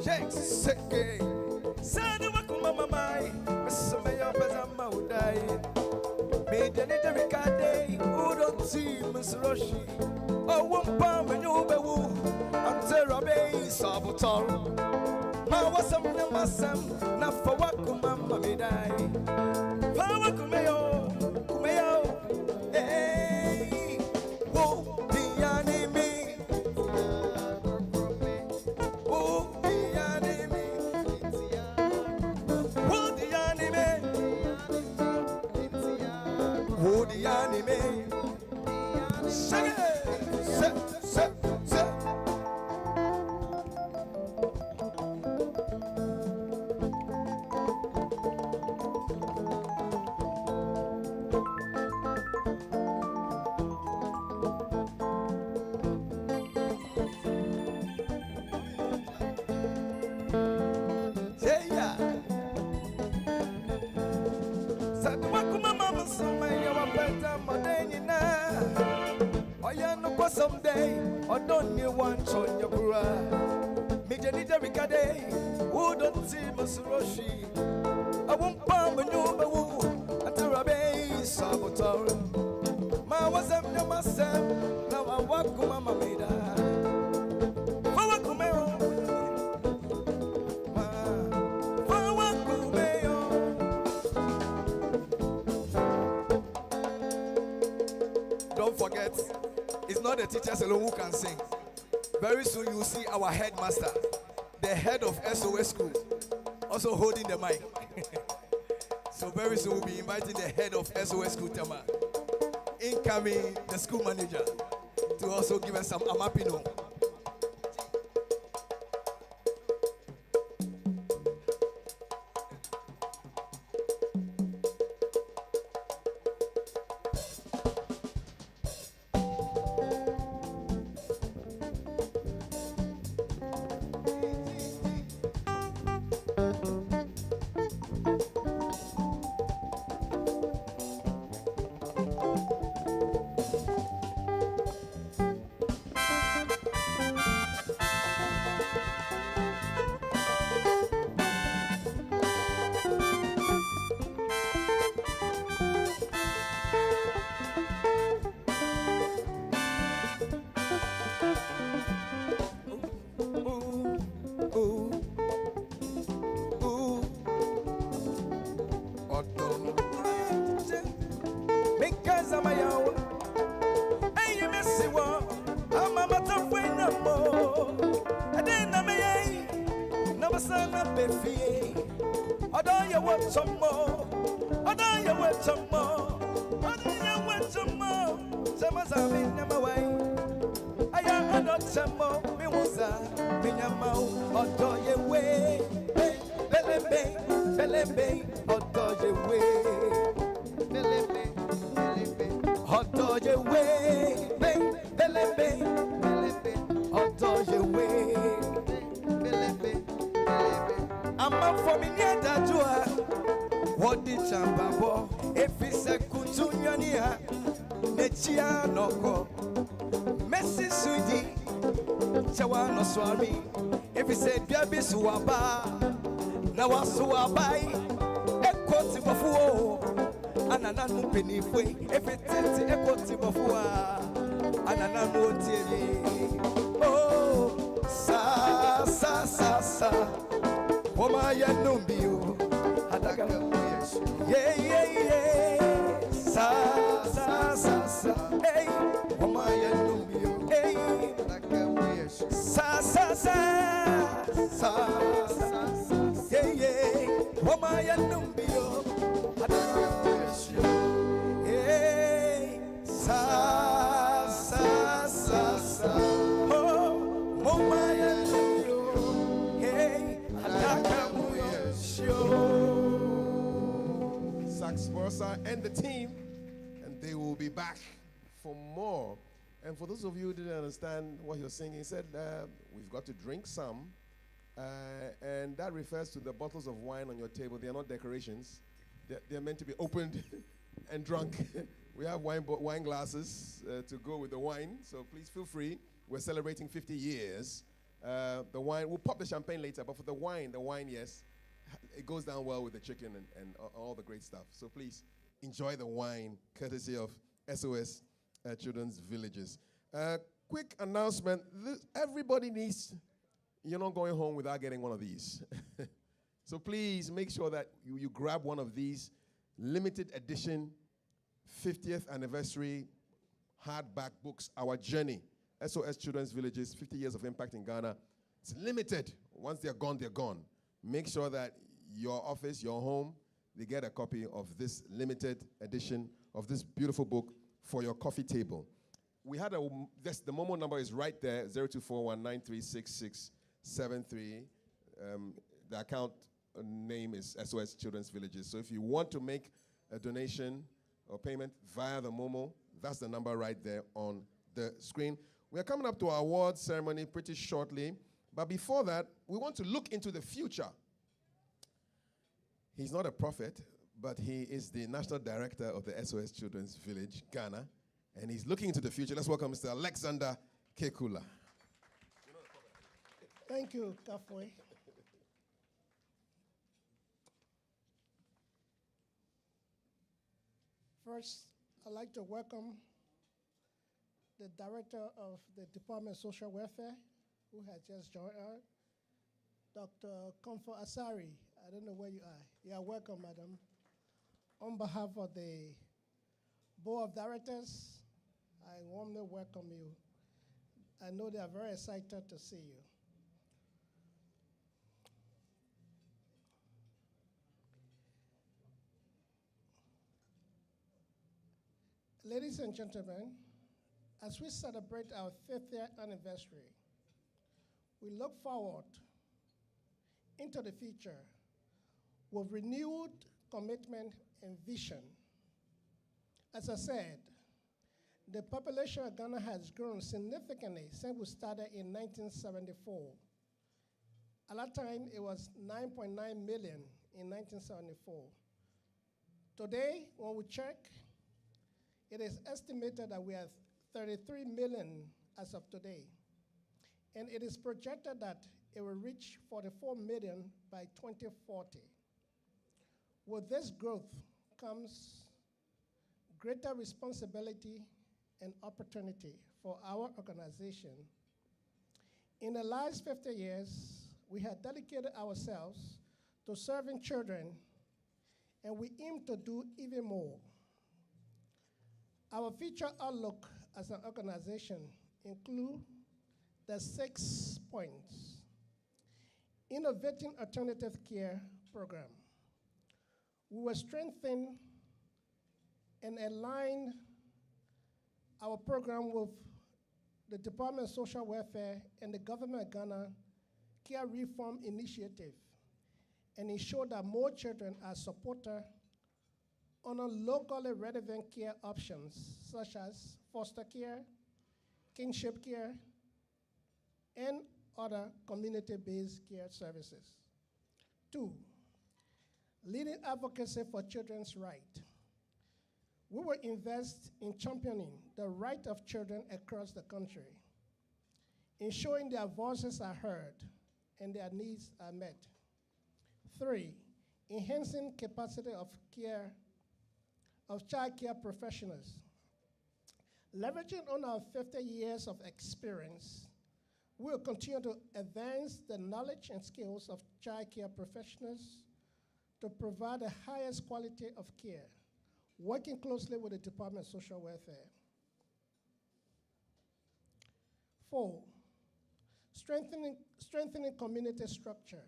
Shake, shake. Sadi Wakuma Mamai, Miss Sumaya Wapezamoda. Made any Ricade, who don't see Miss Roshi. Oh, one pound and you be woo, and Sarah Bay Saboteur. saboteur. Ma wasam na masam na fawakuma mamidai. Fawakumeyo, kumeyo. Hey, wo the enemy. Wo the enemy. Wo the enemy. Wo the enemy. Sing it. Set. Someday, I don't need one on your bra. Major Nijarika day, who don't see Masuroshi. I won't palm a new boo until I be saboteur. Ma was up to myself, now I walk to Mamma Mida. Don't forget, it's not the teachers alone who can sing. Very soon you will see our headmaster, the head of SOS school, also holding the mic. So very soon we'll be inviting the head of SOS school, Tema, incoming the school manager, to also give us some amapino. What did Chambabo? If it's a Kutunyania, Nechianoko, Messi Sudi, Chawano Swami, if it's a Biabi Suaba, Nawasuabai, Ekoti Bafua, Ananamu Penifwe, if it's Ekoti Bafua, Ananamu Tiri. Oh, sa, Woma Yanumbio, Adaga. Yeah. Sa, hey, Omaya Numbio, hey, sa, yeah, Omaya Numbio, hey, sa, oh, Omaya Numbio, hey, Adaka Show. Sax Borsa and the team, and they will be back for more. And for those of you who didn't understand what he was singing, he said, we've got to drink some, and that refers to the bottles of wine on your table. They are not decorations. They're meant to be opened and drunk. We have wine glasses to go with the wine, so please feel free. We're celebrating 50 years. The wine, we'll pop the champagne later, but for the wine, yes, it goes down well with the chicken and all the great stuff. So please enjoy the wine, courtesy of SOS Children's Villages. Quick announcement. Everybody needs you're not going home without getting one of these. So please make sure that you grab one of these limited edition 50th anniversary hardback books, Our Journey, SOS Children's Villages, 50 Years of Impact in Ghana. It's limited. Once they're gone, they're gone. Make sure that your office, your home, they get a copy of this limited edition of this beautiful book for your coffee table. We had the Momo number is right there, 0241936673. The account name is SOS Children's Villages. So if you want to make a donation or payment via the Momo, that's the number right there on the screen. We are coming up to our awards ceremony pretty shortly. But before that, we want to look into the future. He's not a prophet, but he is the National Director of the SOS Children's Village, Ghana. And he's looking into the future. Let's welcome Mr. Alexander Kekula. Thank you, Kafwe. First, I'd like to welcome the Director of the Department of Social Welfare, who has just joined us, Dr. Comfort Asari. I don't know where you are. You are welcome, madam. On behalf of the Board of Directors, I warmly welcome you. I know they are very excited to see you. Ladies and gentlemen, as we celebrate our 50th anniversary, we look forward into the future with renewed commitment and vision. As I said, the population of Ghana has grown significantly since we started in 1974. At that time, it was 9.9 million in 1974. Today, when we check, it is estimated that we have 33 million as of today. And it is projected that it will reach 44 million by 2040. With this growth comes greater responsibility and opportunity for our organization. In the last 50 years, we have dedicated ourselves to serving children, and we aim to do even more. Our future outlook as an organization include the 6 points. Innovating alternative care program. We will strengthen and align our program with the Department of Social Welfare and the Government of Ghana Care Reform Initiative and ensure that more children are supported on locally relevant care options such as foster care, kinship care, and other community-based care services. 2, leading advocacy for children's rights. We will invest in championing the right of children across the country, ensuring their voices are heard and their needs are met. 3, enhancing capacity of child care professionals. Leveraging on our 50 years of experience, we will continue to advance the knowledge and skills of child care professionals to provide the highest quality of care, working closely with the Department of Social Welfare. 4, strengthening community structure.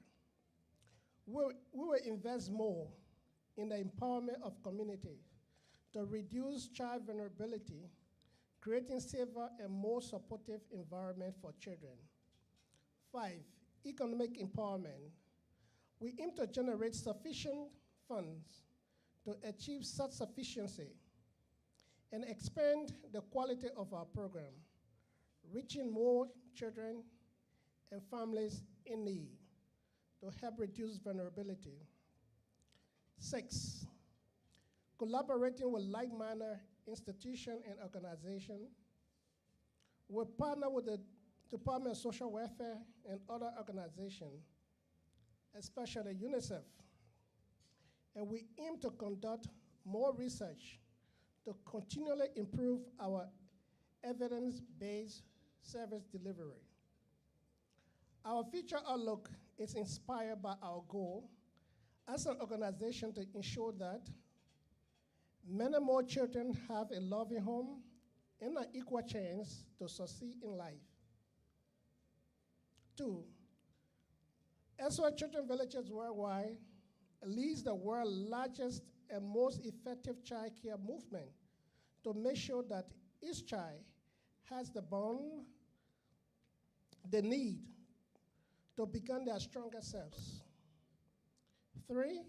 We will invest more in the empowerment of communities to reduce child vulnerability, creating safer and more supportive environment for children. 5, economic empowerment. We aim to generate sufficient funds to achieve self-sufficiency and expand the quality of our program, reaching more children and families in need to help reduce vulnerability. 6, collaborating with like-minded institutions and organizations. We partner with the Department of Social Welfare and other organizations, especially UNICEF. And we aim to conduct more research to continually improve our evidence-based service delivery. Our future outlook is inspired by our goal as an organization to ensure that many more children have a loving home and an equal chance to succeed in life. 2, SOS Children Villages Worldwide leads the world's largest and most effective child care movement to make sure that each child has the bond they need to become their stronger selves. 3,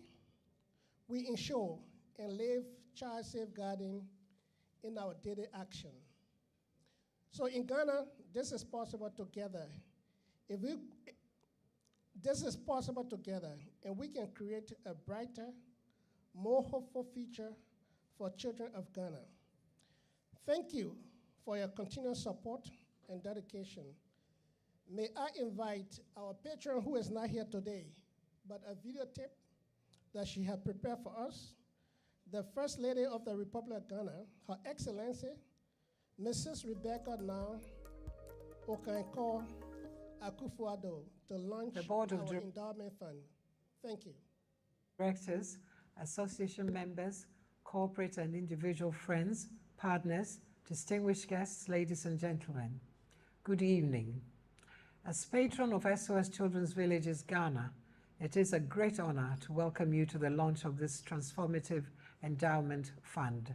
we ensure and live child safeguarding in our daily action. So in Ghana, this is possible together. This is possible together, and we can create a brighter, more hopeful future for children of Ghana. Thank you for your continued support and dedication. May I invite our patron who is not here today, but a videotape that she had prepared for us, the First Lady of the Republic of Ghana, Her Excellency, Mrs. Rebecca Now Okanko Akufo-Addo, to launch The Board of our Endowment Fund. Thank you. Directors, association members, corporate and individual friends, partners, distinguished guests, ladies and gentlemen, good evening. As patron of SOS Children's Villages Ghana, it is a great honor to welcome you to the launch of this transformative endowment fund.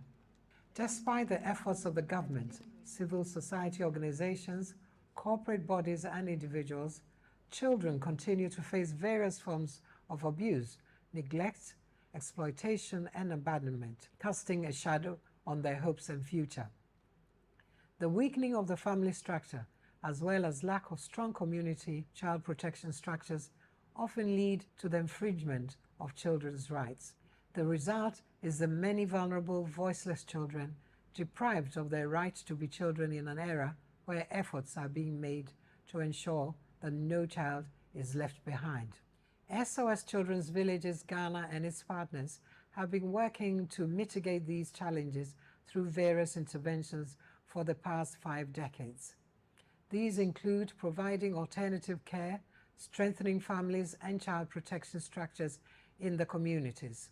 Despite the efforts of the government, civil society organizations, corporate bodies and individuals, children continue to face various forms of abuse, neglect, exploitation, and abandonment, casting a shadow on their hopes and future. The weakening of the family structure, as well as lack of strong community child protection structures, often lead to the infringement of children's rights. The result is the many vulnerable, voiceless children deprived of their right to be children in an era where efforts are being made to ensure that no child is left behind. SOS Children's Villages Ghana and its partners have been working to mitigate these challenges through various interventions for the past 5 decades. These include providing alternative care, strengthening families and child protection structures in the communities.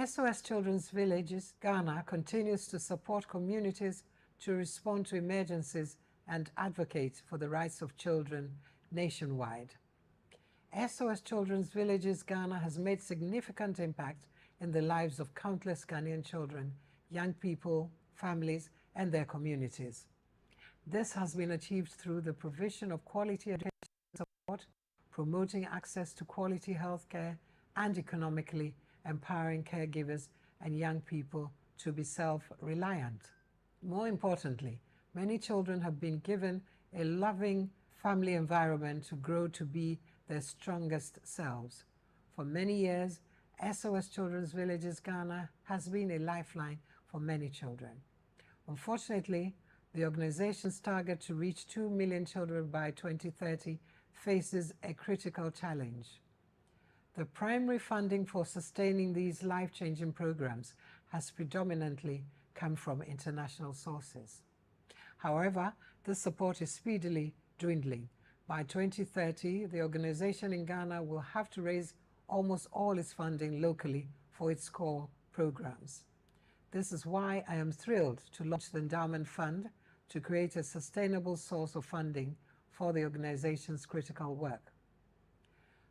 SOS Children's Villages Ghana continues to support communities to respond to emergencies and advocate for the rights of children nationwide. SOS Children's Villages Ghana has made significant impact in the lives of countless Ghanaian children, young people, families, and their communities. This has been achieved through the provision of quality education support, promoting access to quality health care, and economically empowering caregivers and young people to be self-reliant. More importantly, many children have been given a loving family environment to grow to be their strongest selves. For many years, SOS Children's Villages Ghana has been a lifeline for many children. Unfortunately, the organization's target to reach 2 million children by 2030 faces a critical challenge. The primary funding for sustaining these life-changing programs has predominantly come from international sources. However, this support is speedily dwindling. By 2030, the organization in Ghana will have to raise almost all its funding locally for its core programs. This is why I am thrilled to launch the Endowment Fund to create a sustainable source of funding for the organization's critical work.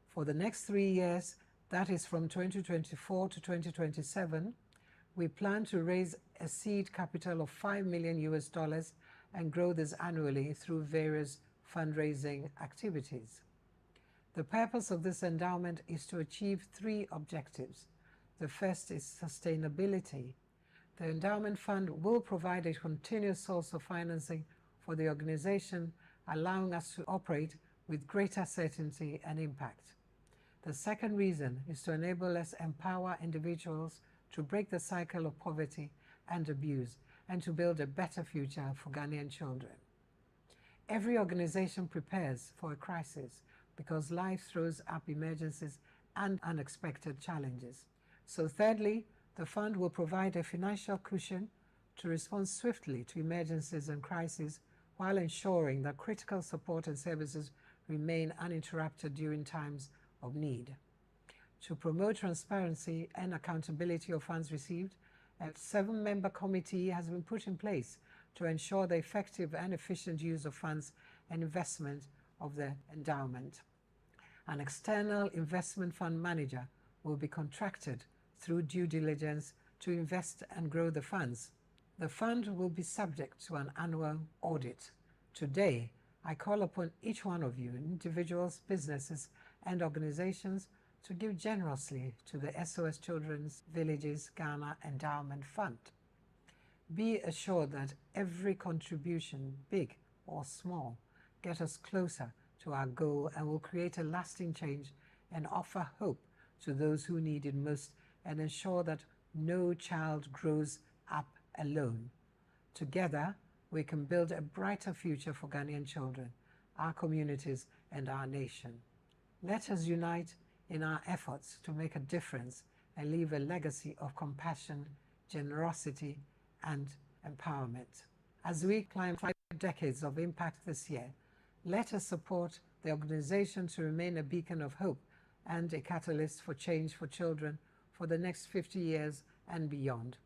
For the next 3 years, that is from 2024 to 2027, we plan to raise a seed capital of $5 million and grow this annually through various fundraising activities. The purpose of this endowment is to achieve 3 objectives. The first is sustainability. The endowment fund will provide a continuous source of financing for the organization, allowing us to operate with greater certainty and impact. The second reason is to enable us empower individuals to break the cycle of poverty and abuse and to build a better future for Ghanaian children. Every organization prepares for a crisis because life throws up emergencies and unexpected challenges. So thirdly, the fund will provide a financial cushion to respond swiftly to emergencies and crises while ensuring that critical support and services remain uninterrupted during times of need. To promote transparency and accountability of funds received, a 7-member committee has been put in place to ensure the effective and efficient use of funds and investment of the endowment. An external investment fund manager will be contracted through due diligence to invest and grow the funds. The fund will be subject to an annual audit. Today, I call upon each one of you, individuals, businesses, and organizations, to give generously to the SOS Children's Villages Ghana Endowment Fund. Be assured that every contribution, big or small, gets us closer to our goal and will create a lasting change and offer hope to those who need it most, and ensure that no child grows up alone. Together, we can build a brighter future for Ghanaian children, our communities, and our nation. Let us unite in our efforts to make a difference and leave a legacy of compassion, generosity, and empowerment. As we climb 5 decades of impact this year, let us support the organization to remain a beacon of hope and a catalyst for change for children for the next 50 years and beyond.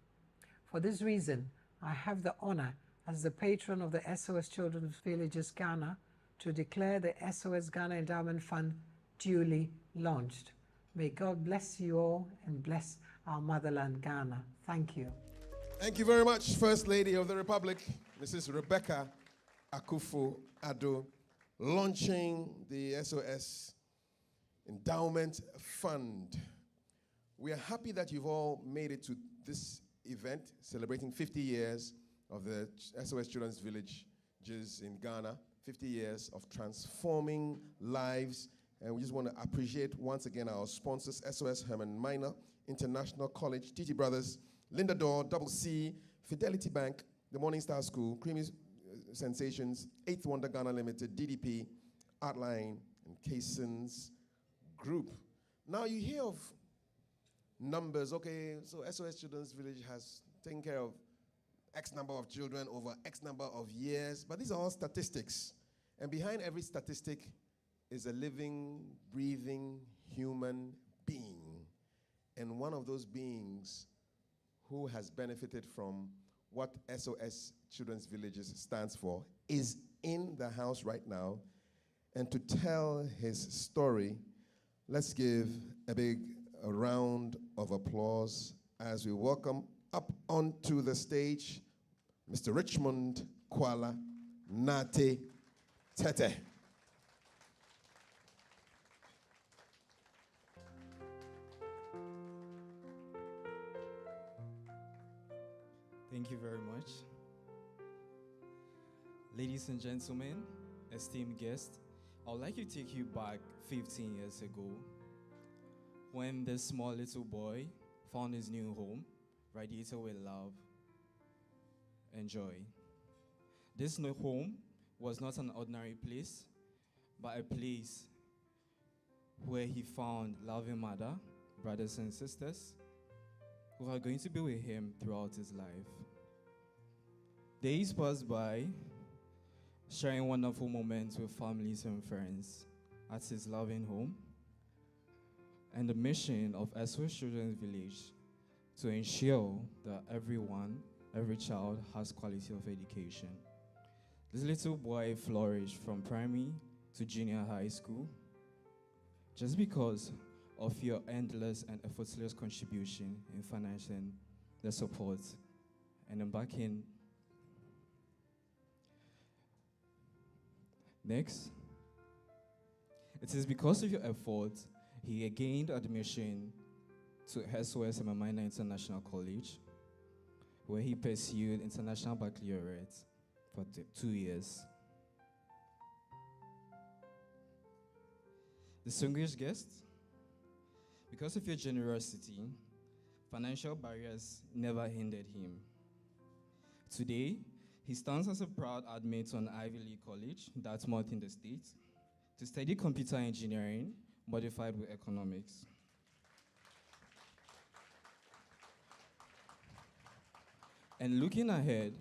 For this reason, I have the honor as the patron of the SOS Children's Villages Ghana to declare the SOS Ghana Endowment Fund duly launched. May God bless you all and bless our motherland, Ghana. Thank you. Thank you very much, First Lady of the Republic, Mrs. Rebecca Akufo-Addo, launching the SOS Endowment Fund. We are happy that you've all made it to this event, celebrating 50 years of the SOS Children's Villages in Ghana, 50 years of transforming lives. And we just want to appreciate once again our sponsors, SOS Herman Minor, International College, TT Brothers, Linda Door, Double C, Fidelity Bank, the Morning Star School, Creamy Sensations, 8th Wonder Ghana Limited, DDP, Artline, and Kason's Group. Now you hear of numbers, okay, so SOS Children's Village has taken care of X number of children over X number of years, but these are all statistics. And behind every statistic is a living, breathing human being. And one of those beings who has benefited from what SOS Children's Villages stands for is in the house right now. And to tell his story, let's give a big round of applause as we welcome up onto the stage Mr. Richmond Kuala Nate Tete. Thank you very much. Ladies and gentlemen, esteemed guests, I would like to take you back 15 years ago when this small little boy found his new home, radiated with love and joy. This new home was not an ordinary place, but a place where he found loving mother, brothers and sisters, who are going to be with him throughout his life. Days passed by, sharing wonderful moments with families and friends at his loving home, and the mission of SOS Children's Village to ensure that every child has quality of education. This little boy flourished from primary to junior high school just because of your endless and effortless contribution in financing the support and embarking. Next, it is because of your efforts he gained admission to SOS Minor International College, where he pursued international baccalaureate for 2 years. Distinguished guests, because of your generosity, financial barriers never hindered him. Today, he stands as a proud admit to an Ivy League college, Dartmouth in the States, to study computer engineering modified with economics. And looking ahead,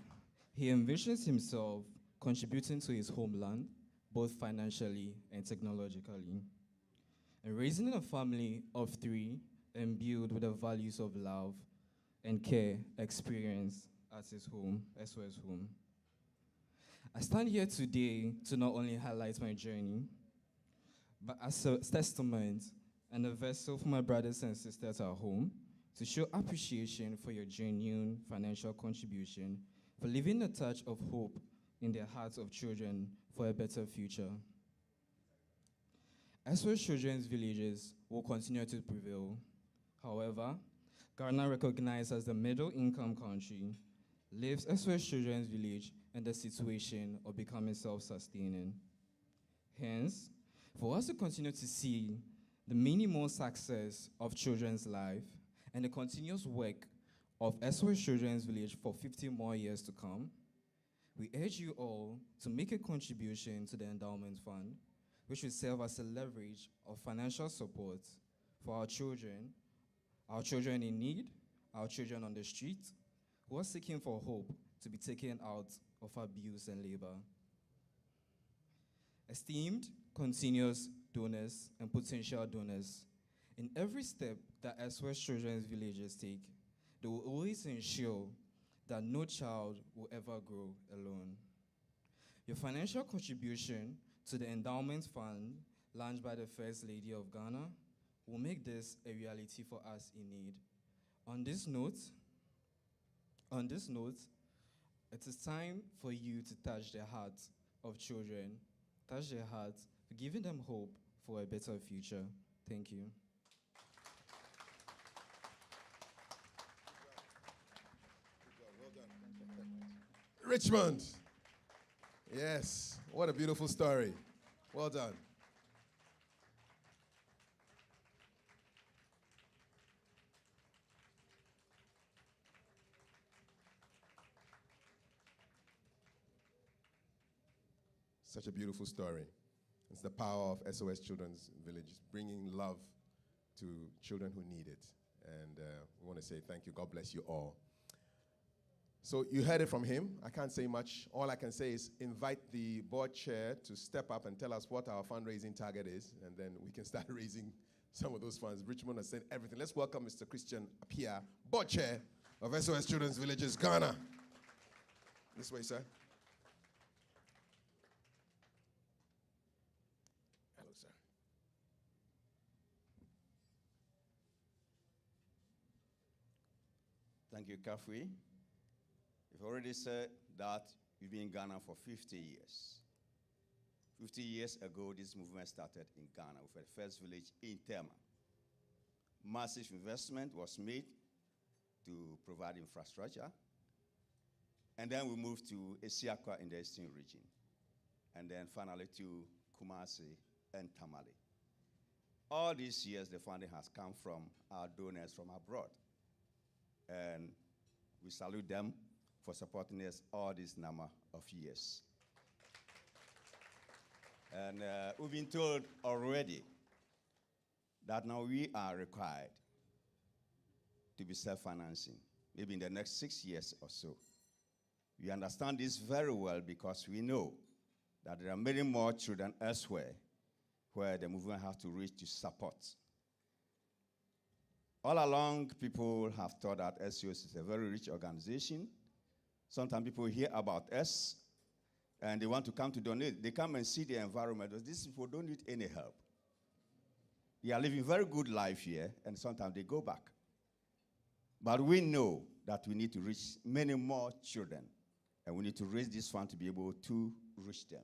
he envisions himself contributing to his homeland both financially and technologically. And raising a family of 3 imbued with the values of love and care experienced at his home, SOS home. I stand here today to not only highlight my journey, but as a testament and a vessel for my brothers and sisters at home to show appreciation for your genuine financial contribution, for leaving a touch of hope in the hearts of children for a better future. SOS Children's Villages will continue to prevail. However, Ghana, recognized as the middle-income country, leaves SOS Children's Village in the situation of becoming self-sustaining. Hence, for us to continue to see the minimal success of children's life and the continuous work of SOS Children's Village for 50 more years to come, we urge you all to make a contribution to the Endowment Fund, which will serve as a leverage of financial support for our children in need, our children on the street, who are seeking for hope to be taken out of abuse and labor. Esteemed, continuous donors and potential donors, in every step that SOS Children's Villages take, they will always ensure that no child will ever grow alone. Your financial contribution to the Endowment Fund, launched by the First Lady of Ghana, will make this a reality for us in need. On this note, it is time for you to touch the hearts of children, touch their hearts, giving them hope for a better future. Thank you. Richmond. Yes, what a beautiful story. Well done. Such a beautiful story. It's the power of SOS Children's Villages, bringing love to children who need it. And we want to say thank you. God bless you all. So you heard it from him. I can't say much. All I can say is invite the board chair to step up and tell us what our fundraising target is, and then we can start raising some of those funds. Richmond has said everything. Let's welcome Mr. Christian Apia, board chair of SOS Children's Villages, Ghana. This way, sir. Hello, sir. Thank you, Kafui. You've already said that you've been in Ghana for 50 years. 50 years ago, this movement started in Ghana with the first village in Tema. Massive investment was made to provide infrastructure. And then we moved to Accra in the Eastern region. And then finally to Kumasi and Tamale. All these years, the funding has come from our donors from abroad. And we salute them for supporting us all this number of years. And we've been told already that now we are required to be self-financing, maybe in the next 6 years or so. We understand this very well because we know that there are many more children elsewhere where the movement has to reach to support. All along, people have thought that SOS is a very rich organization. Sometimes people hear about us, and they want to come to donate. They come and see the environment. These people don't need any help. They are living a very good life here, and sometimes they go back. But we know that we need to reach many more children, and we need to raise this fund to be able to reach them.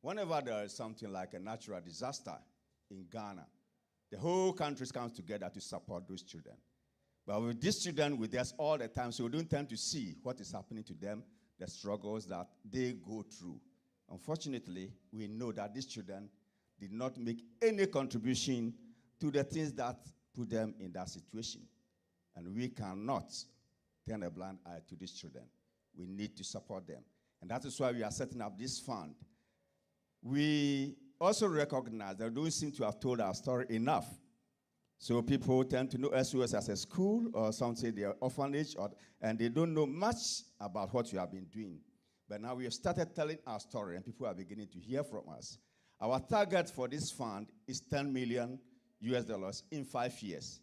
Whenever there is something like a natural disaster in Ghana, the whole country comes together to support those children. But with these children with us all the time, so we don't tend to see what is happening to them, the struggles that they go through. Unfortunately, we know that these children did not make any contribution to the things that put them in that situation. And we cannot turn a blind eye to these children. We need to support them. And that is why we are setting up this fund. We also recognize that we don't seem to have told our story enough. So people tend to know SOS as a school, or some say they are orphanage, and they don't know much about what you have been doing. But now we have started telling our story, and people are beginning to hear from us. Our target for this fund is $10 million in 5 years.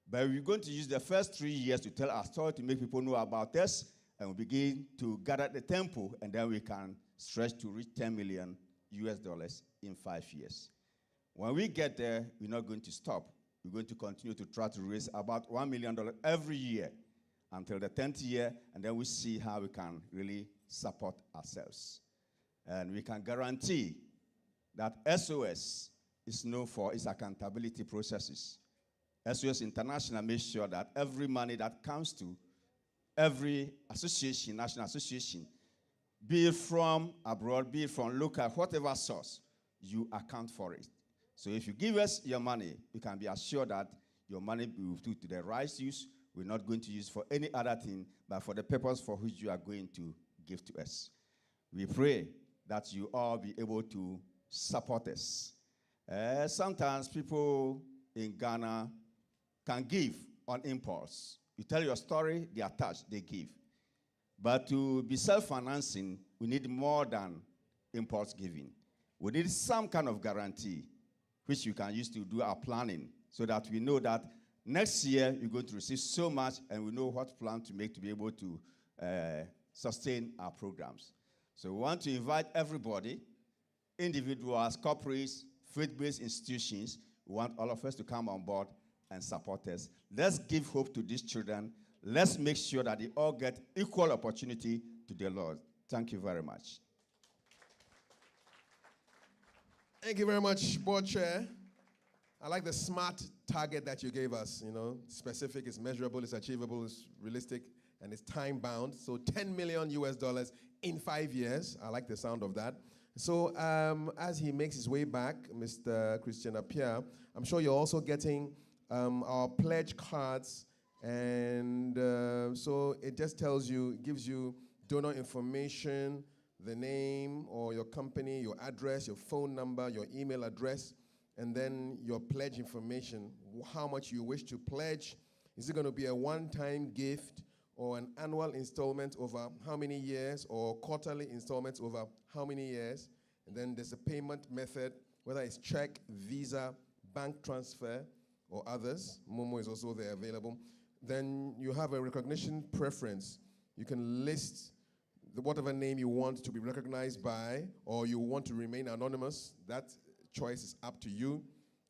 But we're going to use the first 3 years to tell our story, to make people know about us, and we begin to gather the tempo, and then we can stretch to reach $10 million in 5 years. When we get there, we're not going to stop. We're going to continue to try to raise about $1 million every year until the 10th year, and then we see how we can really support ourselves. And we can guarantee that SOS is known for its accountability processes. SOS International makes sure that every money that comes to every association, national association, be it from abroad, be it from local, whatever source, you account for it. So if you give us your money, you can be assured that your money will be put to the right use. We're not going to use for any other thing, but for the purpose for which you are going to give to us. We pray that you all be able to support us. Sometimes people in Ghana can give on impulse. You tell your story, they are touched, they give. But to be self-financing, we need more than impulse giving. We need some kind of guarantee, which you can use to do our planning, so that we know that next year you're going to receive so much, and we know what plan to make to be able to sustain our programs. So we want to invite everybody, individuals, corporates, faith-based institutions. We want all of us to come on board and support us. Let's give hope to these children. Let's make sure that they all get equal opportunity to the Lord. Thank you very much. Thank you very much, Board Chair. I like the SMART target that you gave us. You know, specific, it's measurable, it's achievable, it's realistic, and it's time-bound. So $10 million in 5 years. I like the sound of that. So as he makes his way back, Mr. Christian Appiah, I'm sure you're also getting our pledge cards. And so it just tells you, gives you donor information, the name or your company, your address, your phone number, your email address, and then your pledge information, how much you wish to pledge. Is it going to be a one-time gift or an annual installment over how many years, or quarterly installments over how many years? And then there's a payment method, whether it's check, Visa, bank transfer, or others. Momo is also there available. Then you have a recognition preference. You can list whatever name you want to be recognized by, or you want to remain anonymous. That choice is up to you.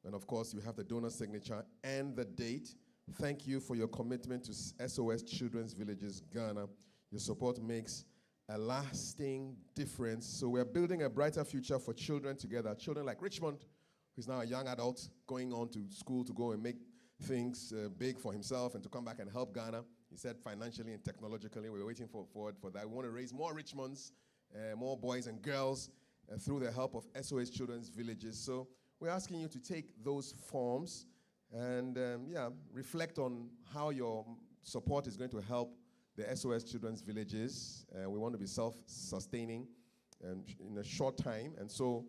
And of course, you have the donor signature and the date. Thank you for your commitment to SOS Children's Villages, Ghana. Your support makes a lasting difference. So we're building a brighter future for children together. Children like Richmond, who's now a young adult, going on to school to go and make things big for himself and to come back and help Ghana. He said financially and technologically. We're waiting forward for that. We want to raise more Richmonds, more boys and girls through the help of SOS Children's Villages. So we're asking you to take those forms and reflect on how your support is going to help the SOS Children's Villages. We want to be self-sustaining in a short time. And so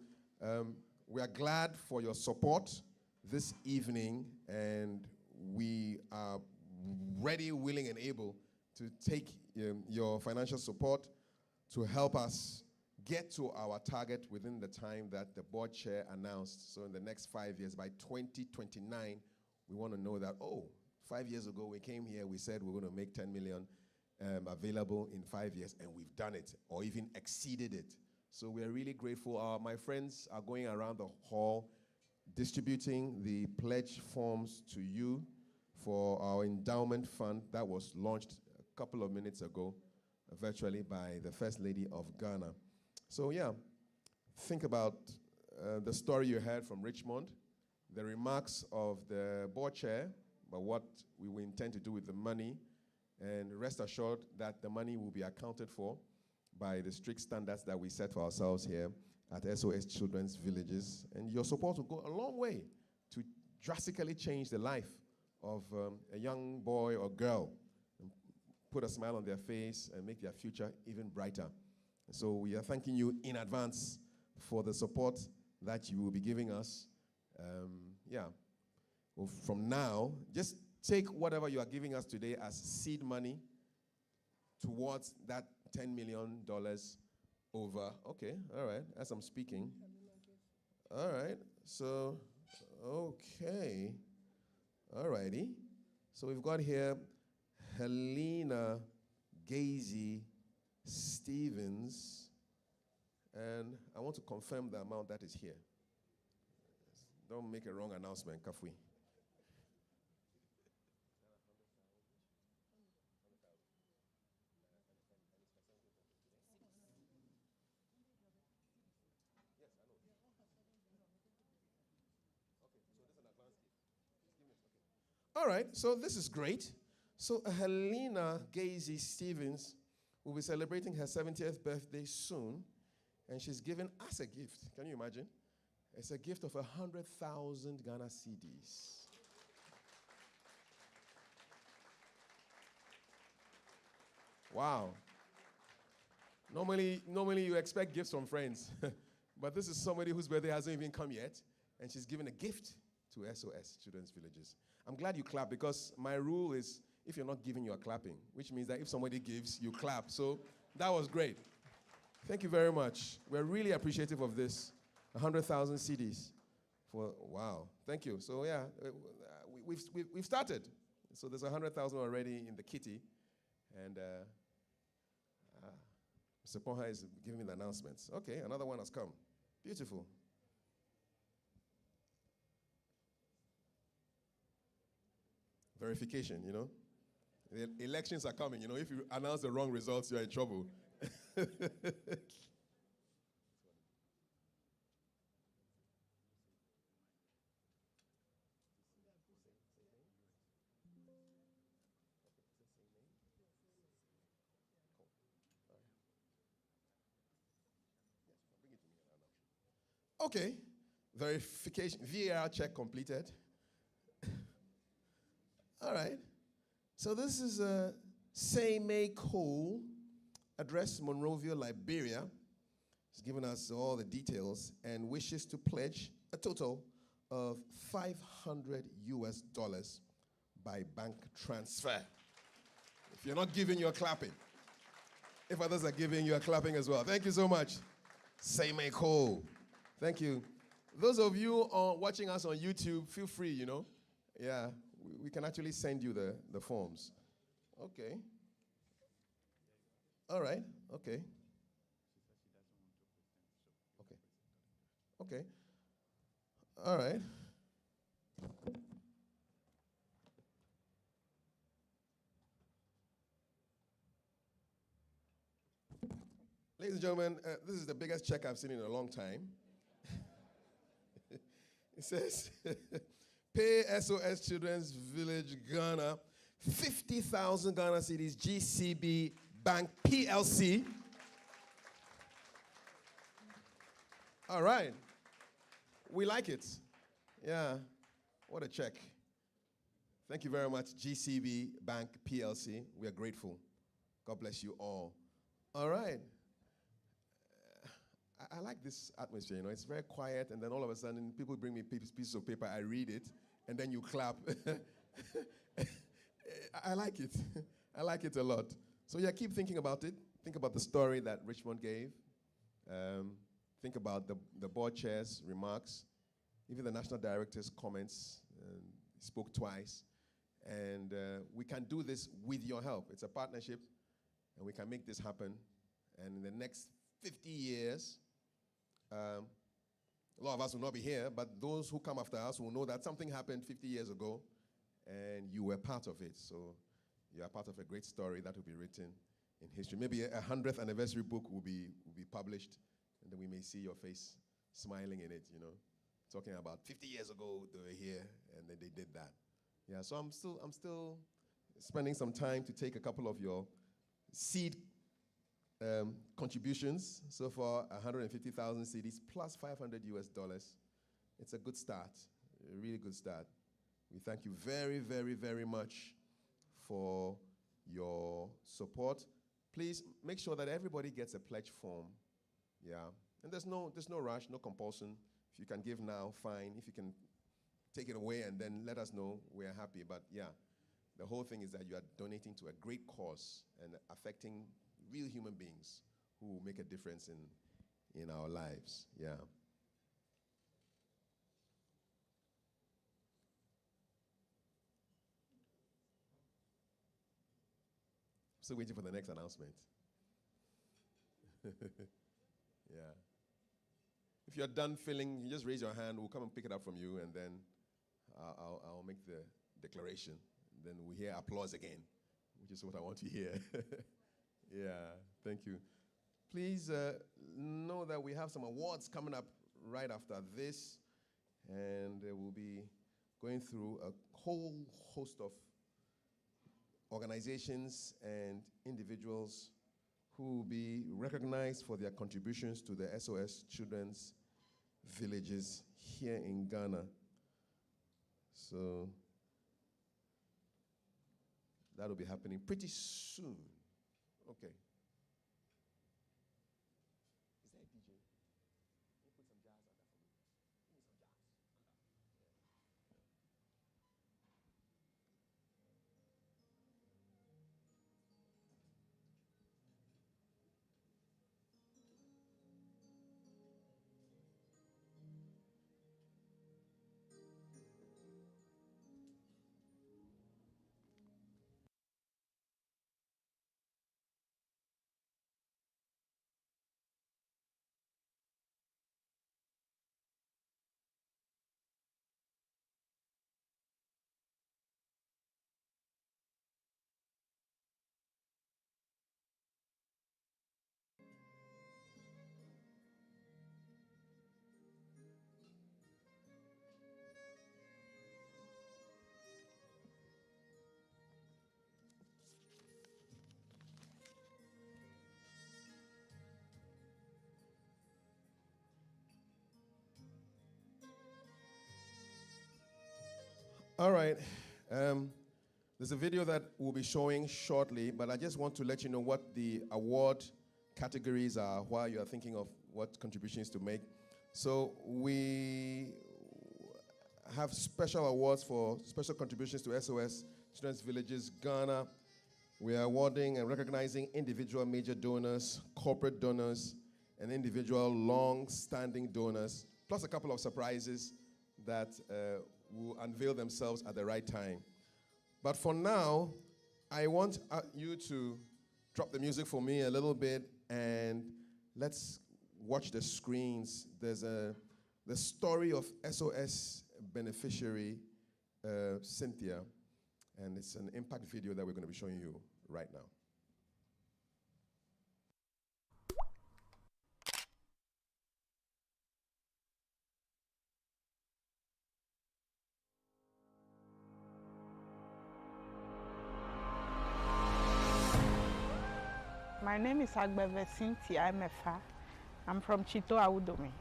we are glad for your support this evening, and we are ready, willing, and able to take your financial support to help us get to our target within the time that the board chair announced. So in the next 5 years, by 2029, we want to know that, 5 years ago we came here, we said we're going to make 10 million available in 5 years, and we've done it, or even exceeded it. So we're really grateful. My friends are going around the hall distributing the pledge forms to you for our endowment fund that was launched a couple of minutes ago, virtually by the First Lady of Ghana. So think about the story you heard from Richmond, the remarks of the board chair about what we will intend to do with the money, and rest assured that the money will be accounted for by the strict standards that we set for ourselves here at SOS Children's Villages. And your support will go a long way to drastically change the life of a young boy or girl, and put a smile on their face and make their future even brighter. So we are thanking you in advance for the support that you will be giving us. Well, from now, just take whatever you are giving us today as seed money towards that $10 million over. Okay, all right, as I'm speaking. All right, so, okay. All righty. So we've got here Helena Gazy Stevens, and I want to confirm the amount that is here. Don't make a wrong announcement, Kafui. All right, so this is great. So Helena Gazy Stevens will be celebrating her 70th birthday soon, and she's given us a gift. Can you imagine? It's a gift of 100,000 Ghana cedis. Wow. Normally you expect gifts from friends, but this is somebody whose birthday hasn't even come yet, and she's given a gift to SOS, Children's Villages. I'm glad you clap, because my rule is if you're not giving, you're clapping, which means that if somebody gives, you clap. So that was great. Thank you very much. We're really appreciative of this. 100,000 cedis. Wow. Thank you. So yeah, we've started. So there's 100,000 already in the kitty, and Mr. Ponha is giving me the announcements. Okay, another one has come. Beautiful. Verification, you know. The elections are coming, you know. If you announce the wrong results, you're in trouble. Okay, verification, VAR check completed. All right. So this is Seymay Cole, address Monrovia, Liberia. He's given us all the details and wishes to pledge a total of $500 by bank transfer. If you're not giving, you're clapping. If others are giving, you're clapping as well. Thank you so much, Seymay Cole. Thank you. Those of you watching us on YouTube, feel free, you know. Yeah, we can actually send you the forms. Okay. All right. Okay. Okay. All right. Ladies and gentlemen, this is the biggest check I've seen in a long time. It says, pay SOS Children's Village Ghana 50,000 Ghana cedis, GCB Bank PLC. All right. We like it. Yeah. What a check. Thank you very much, GCB Bank PLC. We are grateful. God bless you all. All right. I like this atmosphere, you know. It's very quiet, and then all of a sudden, people bring me pieces of paper. I read it, and then you clap. I like it. I like it a lot. So yeah, keep thinking about it. Think about the story that Richmond gave. Think about the board chair's remarks, even the national director's comments. He spoke twice. And we can do this with your help. It's a partnership, and we can make this happen. And in the next 50 years, a lot of us will not be here, but those who come after us will know that something happened 50 years ago, and you were part of it. So you are part of a great story that will be written in history. Maybe a 100th anniversary book will be published, and then we may see your face smiling in it, you know, talking about 50 years ago they were here, and then they did that. Yeah, so I'm still spending some time to take a couple of your seed contributions. So far, 150,000 cedis plus $500. It's a good start, a really good start. We thank you very, very, very much for your support. Please make sure that everybody gets a pledge form. Yeah, and there's no rush, no compulsion. If you can give now, fine. If you can take it away and then let us know, we're happy. But yeah, the whole thing is that you are donating to a great cause and affecting real human beings who make a difference in our lives. Yeah. Still waiting for the next announcement. Yeah. If you're done filling, you just raise your hand. We'll come and pick it up from you, and then I'll make the declaration. Then we hear applause again, which is what I want to hear. Yeah, thank you. Please know that we have some awards coming up right after this, and we'll be going through a whole host of organizations and individuals who will be recognized for their contributions to the SOS Children's Villages here in Ghana. So that'll be happening pretty soon. Okay. Is there a DJ? We'll put some jazz on that for me. Give me some jazz. All right. There's a video that we'll be showing shortly, but I just want to let you know what the award categories are while you are thinking of what contributions to make. So we have special awards for special contributions to SOS Children's Villages Ghana. We are awarding and recognizing individual major donors, corporate donors, and individual long-standing donors, plus a couple of surprises that will unveil themselves at the right time. But for now, I want you to drop the music for me a little bit, and let's watch the screens. There's the story of SOS Beneficiary, Cynthia, and it's an impact video that we're going to be showing you right now. My name is Agbeve Cynthia Emefa. I'm from Chito Awudomi.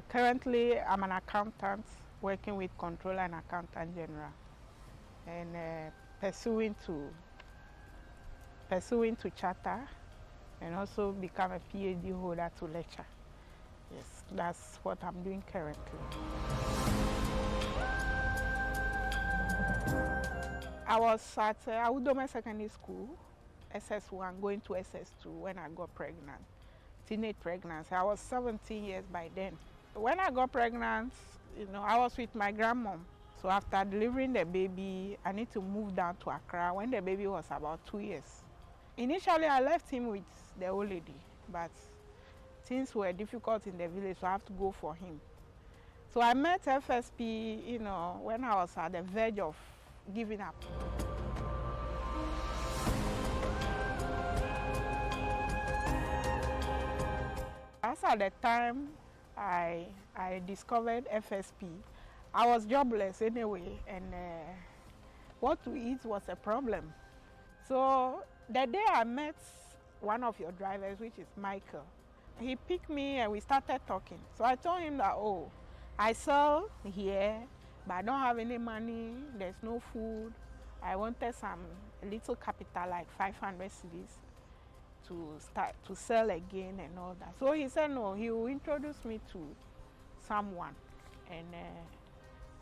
Currently, I'm an accountant working with Controller and Accountant General, and pursuing to charter and also become a PhD holder to lecture. Yes, that's what I'm doing currently. I was at Awudome Secondary School, SS1, going to SS2 when I got pregnant, teenage pregnancy. I was 17 years by then. When I got pregnant, I was with my grandmom. So after delivering the baby, I need to move down to Accra when the baby was about 2 years. Initially, I left him with the old lady, but things were difficult in the village, so I have to go for him. So I met FSP, when I was at the verge of giving up. As at the time I discovered FSP, I was jobless anyway, and what to eat was a problem. So the day I met one of your drivers, which is Michael, he picked me and we started talking. So I told him that, I sell here, but I don't have any money, there's no food. I wanted a little capital, like 500 cedis, to start to sell again and all that. So he said no, he will introduce me to someone. And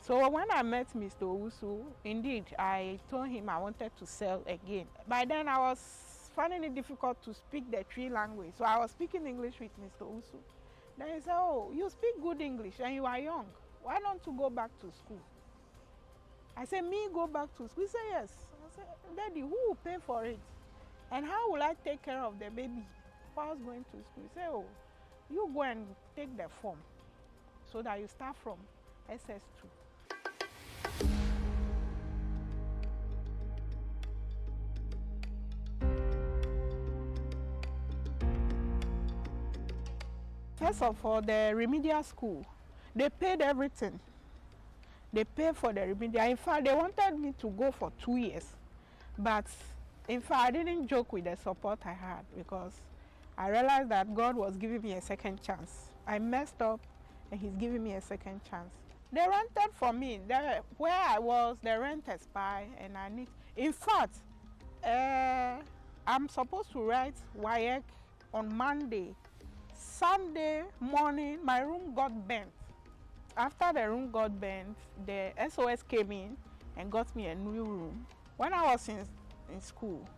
so when I met Mr. Owusu, indeed, I told him I wanted to sell again. By then I was finding it difficult to speak the three language. So I was speaking English with Mr. Usu. Then he said, oh, you speak good English and you are young. Why don't you go back to school? I said, me go back to school? He said, yes. I said, Daddy, who will pay for it? And how will I take care of the baby whilst going to school? He said, oh, you go and take the form so that you start from SS2. First of all, the remedial school, they paid everything. They paid for the remedial. In fact, they wanted me to go for 2 years. But in fact, I didn't joke with the support I had because I realized that God was giving me a second chance. I messed up and He's giving me a second chance. They rented for me. Where I was, the rent expired and I need... In fact, I'm supposed to write WAEC on Monday. Sunday morning, my room got burnt. After the room got burnt, the SOS came in and got me a new room. When I was in school,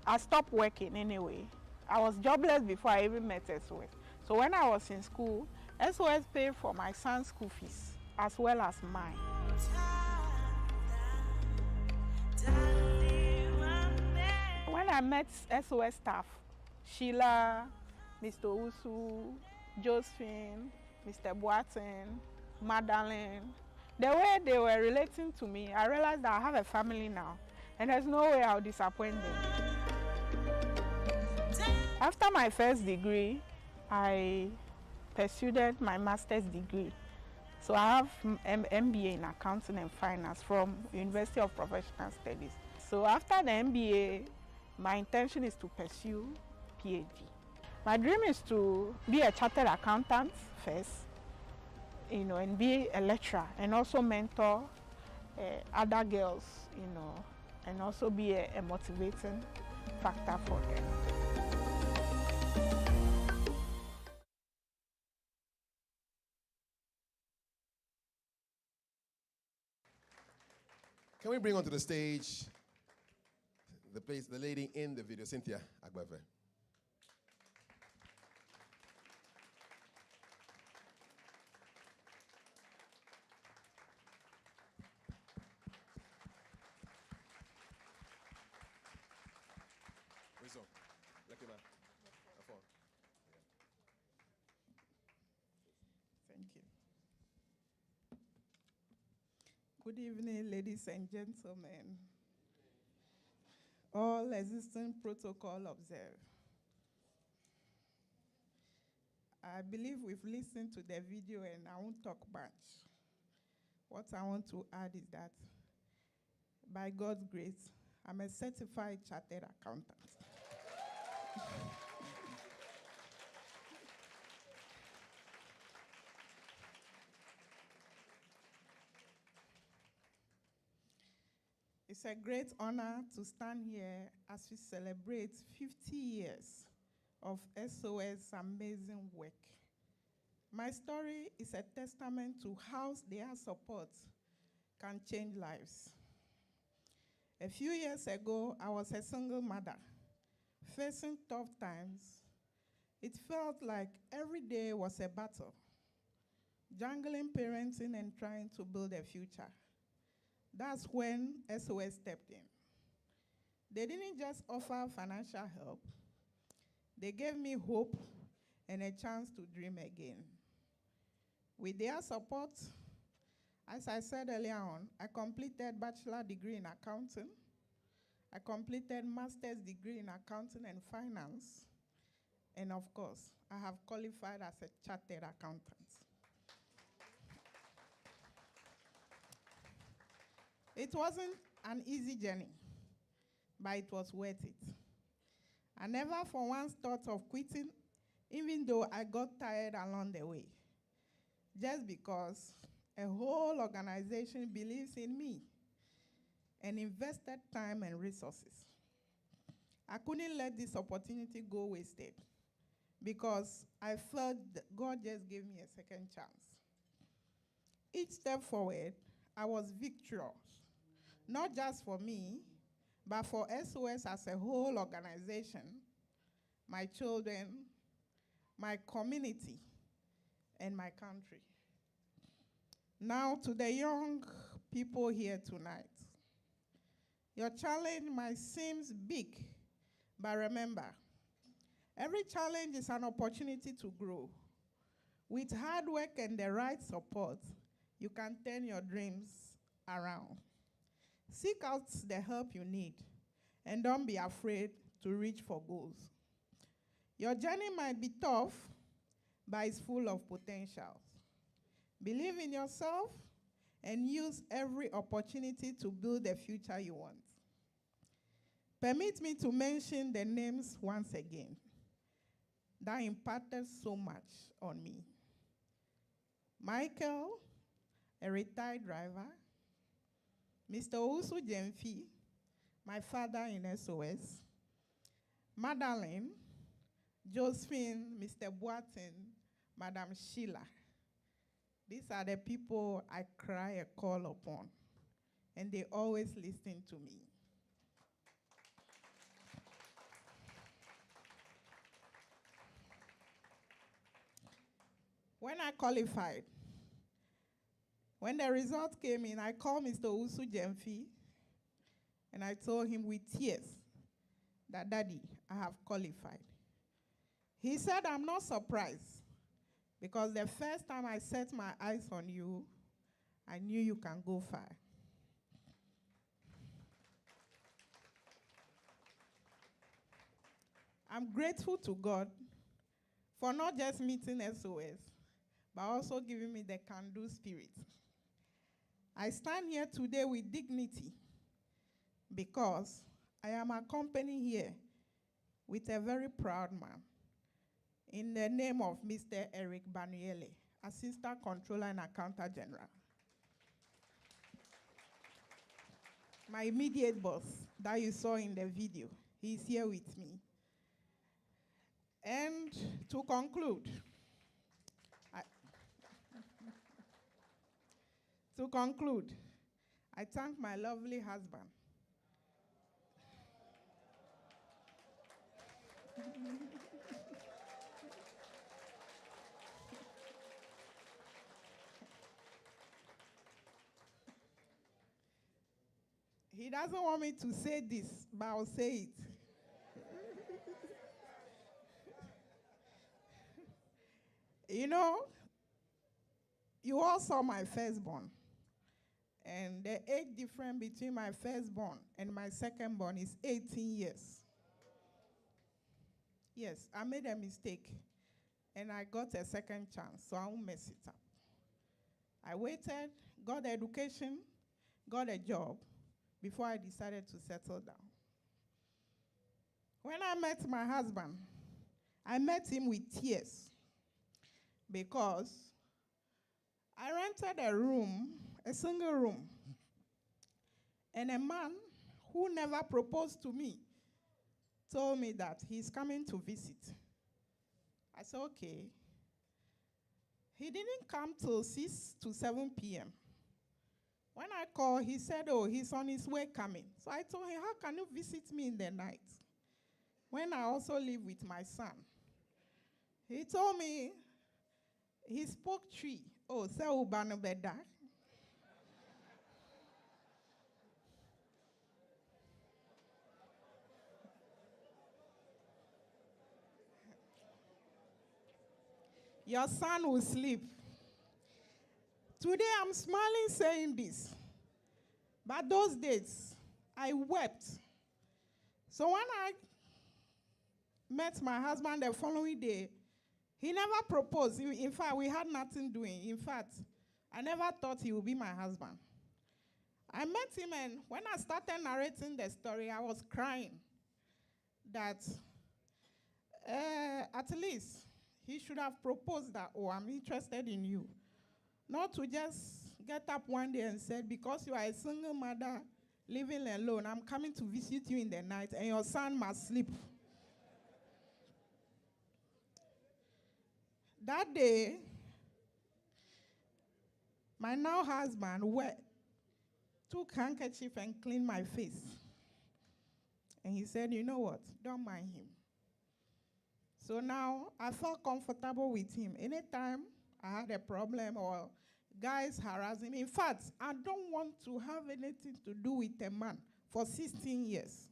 I stopped working anyway. I was jobless before I even met SOS. So when I was in school, SOS paid for my son's school fees as well as mine. When I met SOS staff, Sheila, Mr. Usu, Josephine, Mr. Boateng, Madeleine, the way they were relating to me, I realized that I have a family now, and there's no way I'll disappoint them. After my first degree, I pursued my master's degree. So I have an MBA in Accounting and Finance from University of Professional Studies. So after the MBA, my intention is to pursue PhD. My dream is to be a chartered accountant first, and be a lecturer, and also mentor other girls, and also be a motivating factor for them. Can we bring onto the stage the lady in the video, Cynthia Agbafe? Thank you. Good evening, ladies and gentlemen. All existing protocol observed. I believe we've listened to the video and I won't talk much. What I want to add is that by God's grace, I'm a certified chartered accountant. It's a great honor to stand here as we celebrate 50 years of SOS amazing work. My story is a testament to how their support can change lives. A few years ago, I was a single mother, facing tough times. It felt like every day was a battle, juggling parenting and trying to build a future. That's when SOS stepped in. They didn't just offer financial help. They gave me hope and a chance to dream again. With their support, as I said earlier on, I completed bachelor degree in accounting. I completed master's degree in accounting and finance. And of course, I have qualified as a chartered accountant. It wasn't an easy journey, but it was worth it. I never for once thought of quitting, even though I got tired along the way, just because a whole organization believes in me and invested time and resources. I couldn't let this opportunity go wasted because I felt that God just gave me a second chance. Each step forward, I was victorious, not just for me, but for SOS as a whole organization, my children, my community, and my country. Now to the young people here tonight. Your challenge might seem big, but remember, every challenge is an opportunity to grow. With hard work and the right support, you can turn your dreams around. Seek out the help you need, and don't be afraid to reach for goals. Your journey might be tough, but it's full of potential. Believe in yourself and use every opportunity to build the future you want. Permit me to mention the names once again that impacted so much on me. Michael, a retired driver. Mr. Owusu Jemfi, my father in SOS. Madeline, Josephine, Mr. Boatin, Madam Sheila. These are the people I cry and call upon, and they always listen to me. When I qualified, when the result came in, I called Mr. Owusu Jemfi, and I told him with tears that, Daddy, I have qualified. He said, I'm not surprised, because the first time I set my eyes on you, I knew you can go far. I'm grateful to God for not just meeting SOS, but also giving me the can-do spirit. I stand here today with dignity because I am accompanied here with a very proud man in the name of Mr. Eric Banuele, Assistant Controller and Accountant General. My immediate boss that you saw in the video, he's here with me. And to conclude, I thank my lovely husband. He doesn't want me to say this, but I'll say it. You know, you all saw my firstborn. And the age difference between my firstborn and my secondborn is 18 years. Yes, I made a mistake, and I got a second chance, so I won't mess it up. I waited, got education, got a job, before I decided to settle down. When I met my husband, I met him with tears, because I rented a room, a single room, and a man who never proposed to me told me that he's coming to visit. I said, okay. He didn't come till 6 to 7 p.m. When I called, he said, oh, he's on his way coming. So I told him, how can you visit me in the night when I also live with my son? He told me he spoke tree. Oh, se ubano beda. Your son will sleep. Today I'm smiling saying this, but those days I wept. So when I met my husband the following day, he never proposed. In fact, we had nothing doing. In fact, I never thought he would be my husband. I met him, and when I started narrating the story, I was crying that at least he should have proposed that, oh, I'm interested in you. Not to just get up one day and say, because you are a single mother living alone, I'm coming to visit you in the night, and your son must sleep. That day, my now husband took handkerchief and cleaned my face. And he said, you know what? Don't mind him. So now I felt comfortable with him. Anytime I had a problem or guys harassing me. In fact, I don't want to have anything to do with a man for 16 years.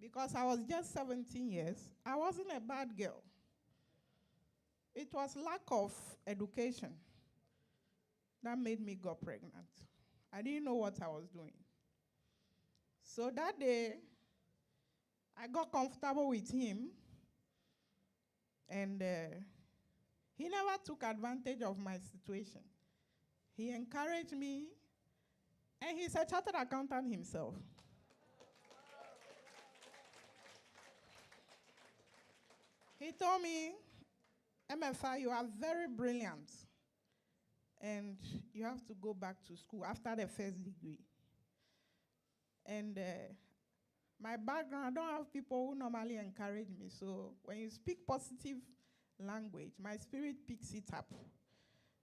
Because I was just 17 years. I wasn't a bad girl. It was lack of education that made me go pregnant. I didn't know what I was doing. So that day, I got comfortable with him, and he never took advantage of my situation. He encouraged me, and he's a chartered accountant himself. He told me, MFI, you are very brilliant, and you have to go back to school after the first degree. And my background, I don't have people who normally encourage me. So when you speak positive language, my spirit picks it up.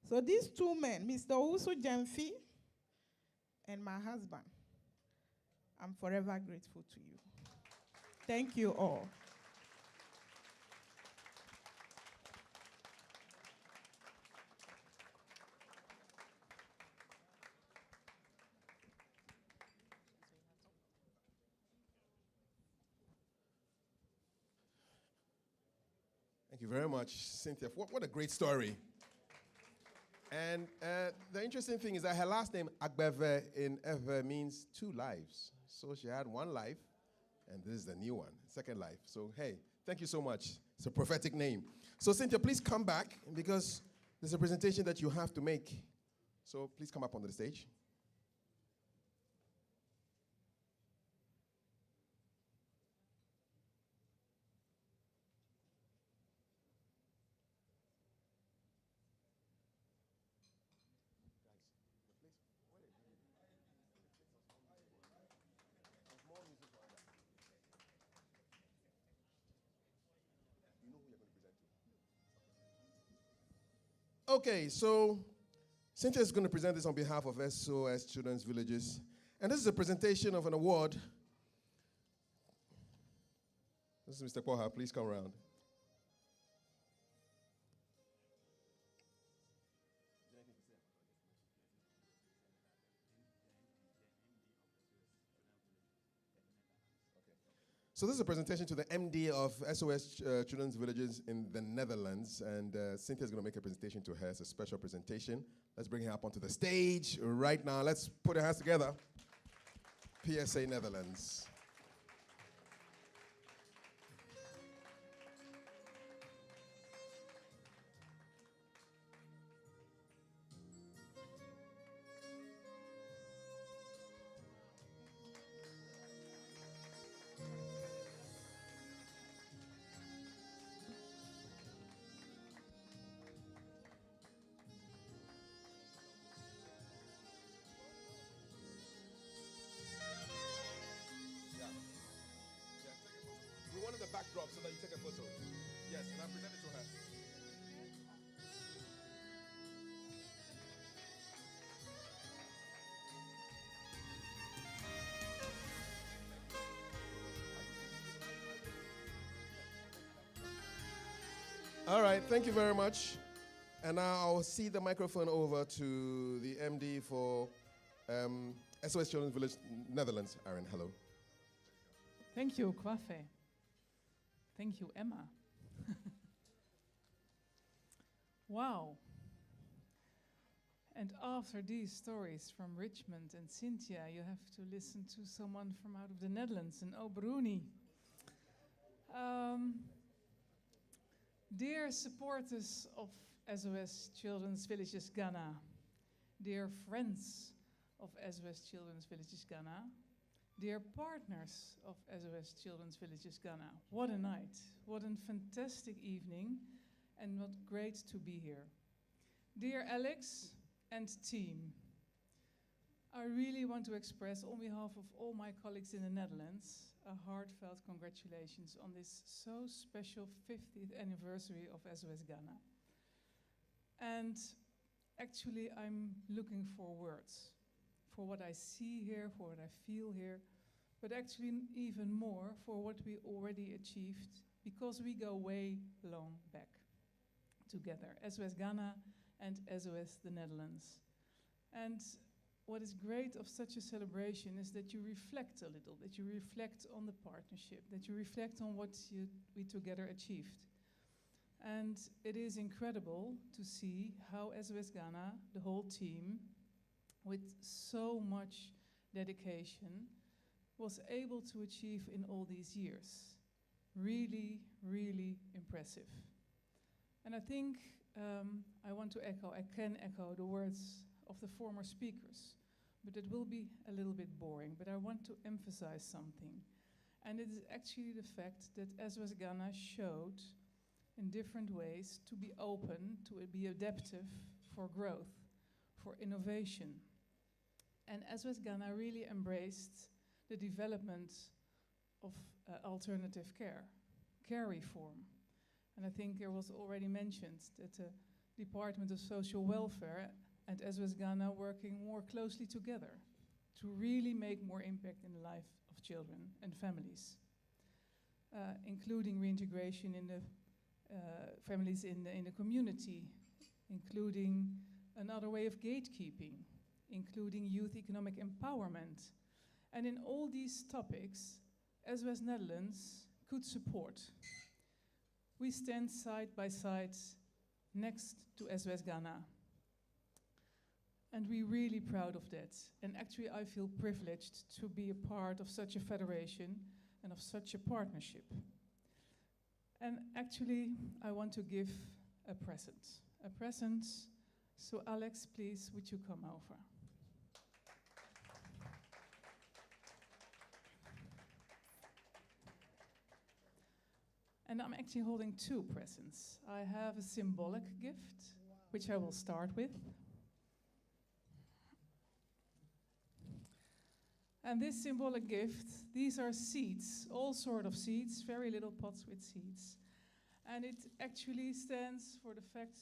So these two men, Mr. Usu Jemfi and my husband, I'm forever grateful to you. Thank you all. Thank you very much, Cynthia. What a great story. And the interesting thing is that her last name, Agbeve, in Ewe means two lives. So she had one life, and this is the new one, second life. So, hey, thank you so much. It's a prophetic name. So, Cynthia, please come back, because there's a presentation that you have to make. So, please come up onto the stage. Okay, so Cynthia is going to present this on behalf of SOS Children's Villages. And this is a presentation of an award. This is Mr. Poha. Please come around. So this is a presentation to the MD of SOS Children's Villages in the Netherlands, and Cynthia is going to make a presentation to her. It's a special presentation. Let's bring her up onto the stage right now. Let's put our hands together. PSA Netherlands. We wanted the backdrop so that you take a photo. Yes, and I present it to her. All right, thank you very much. And now I'll see the microphone over to the MD for SOS Children's Village, Netherlands. Aaron, hello. Thank you, Kwafe. Thank you, Emma. Wow. And after these stories from Richmond and Cynthia, you have to listen to someone from out of the Netherlands, in Obruni. Dear supporters of SOS Children's Villages Ghana, dear friends of SOS Children's Villages Ghana, dear partners of SOS Children's Villages Ghana, what a night, what a fantastic evening, and what great to be here. Dear Alex and team, I really want to express on behalf of all my colleagues in the Netherlands a heartfelt congratulations on this so special 50th anniversary of SOS Ghana. And actually I'm looking for words, for what I see here, for what I feel here, but actually even more for what we already achieved, because we go way long back together, SOS Ghana and SOS the Netherlands. And what is great of such a celebration is that you reflect a little, that you reflect on the partnership, that you reflect on what we together achieved. And it is incredible to see how SOS Ghana, the whole team, with so much dedication, was able to achieve in all these years. Really, really impressive. And I think I can echo the words of the former speakers, but it will be a little bit boring, but I want to emphasize something. And it is actually the fact that SOS Ghana showed in different ways to be open, to be adaptive for growth, for innovation. And SOS Ghana really embraced the development of alternative care reform. And I think there was already mentioned that the Department of Social Welfare and SOS Ghana working more closely together to really make more impact in the life of children and families, including reintegration in the families in the community, including another way of gatekeeping, including youth economic empowerment. And in all these topics, SOS Netherlands could support. We stand side by side next to SOS Ghana. And we're really proud of that. And actually, I feel privileged to be a part of such a federation and of such a partnership. And actually, I want to give a present. A present. So Alex, please, would you come over? And I'm actually holding two presents. I have a symbolic gift, which I will start with. And this symbolic gift, these are seeds, all sort of seeds, very little pots with seeds. And it actually stands for the fact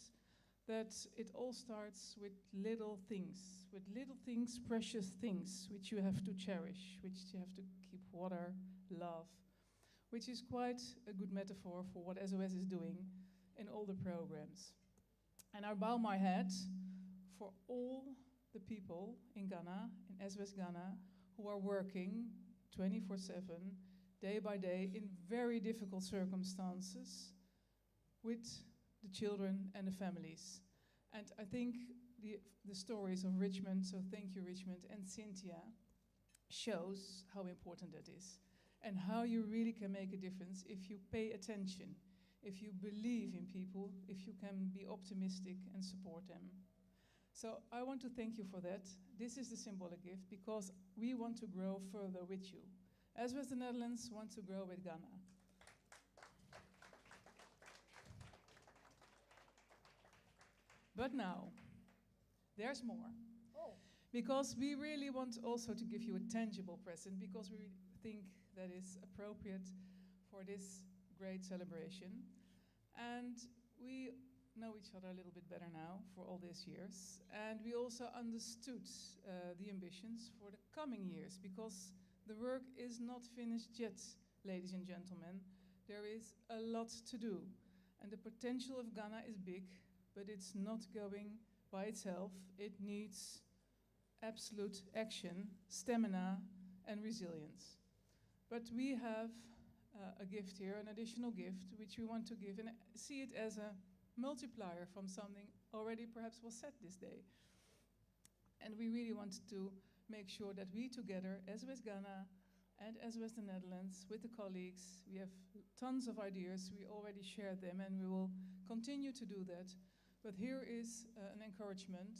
that it all starts with little things, precious things, which you have to cherish, which you have to keep water, love, which is quite a good metaphor for what SOS is doing in all the programs. And I bow my head for all the people in Ghana, in SOS Ghana, who are working 24/7, day by day, in very difficult circumstances with the children and the families. And I think the stories of Richmond, so thank you Richmond, and Cynthia, shows how important that is. And how you really can make a difference if you pay attention, if you believe in people, if you can be optimistic and support them. So I want to thank you for that. This is the symbolic gift because we want to grow further with you. SOS the Netherlands wants to grow with Ghana. But now, there's more. Oh. Because we really want also to give you a tangible present because we think that is appropriate for this great celebration. And we know each other a little bit better now for all these years. And we also understood the ambitions for the coming years because the work is not finished yet, ladies and gentlemen. There is a lot to do. And the potential of Ghana is big, but it's not going by itself. It needs absolute action, stamina, and resilience. But we have a gift here, an additional gift, which we want to give and see it as a multiplier from something already perhaps was said this day. And we really want to make sure that we together, SOS Ghana and SOS the Netherlands, with the colleagues, we have tons of ideas, we already shared them and we will continue to do that. But here is an encouragement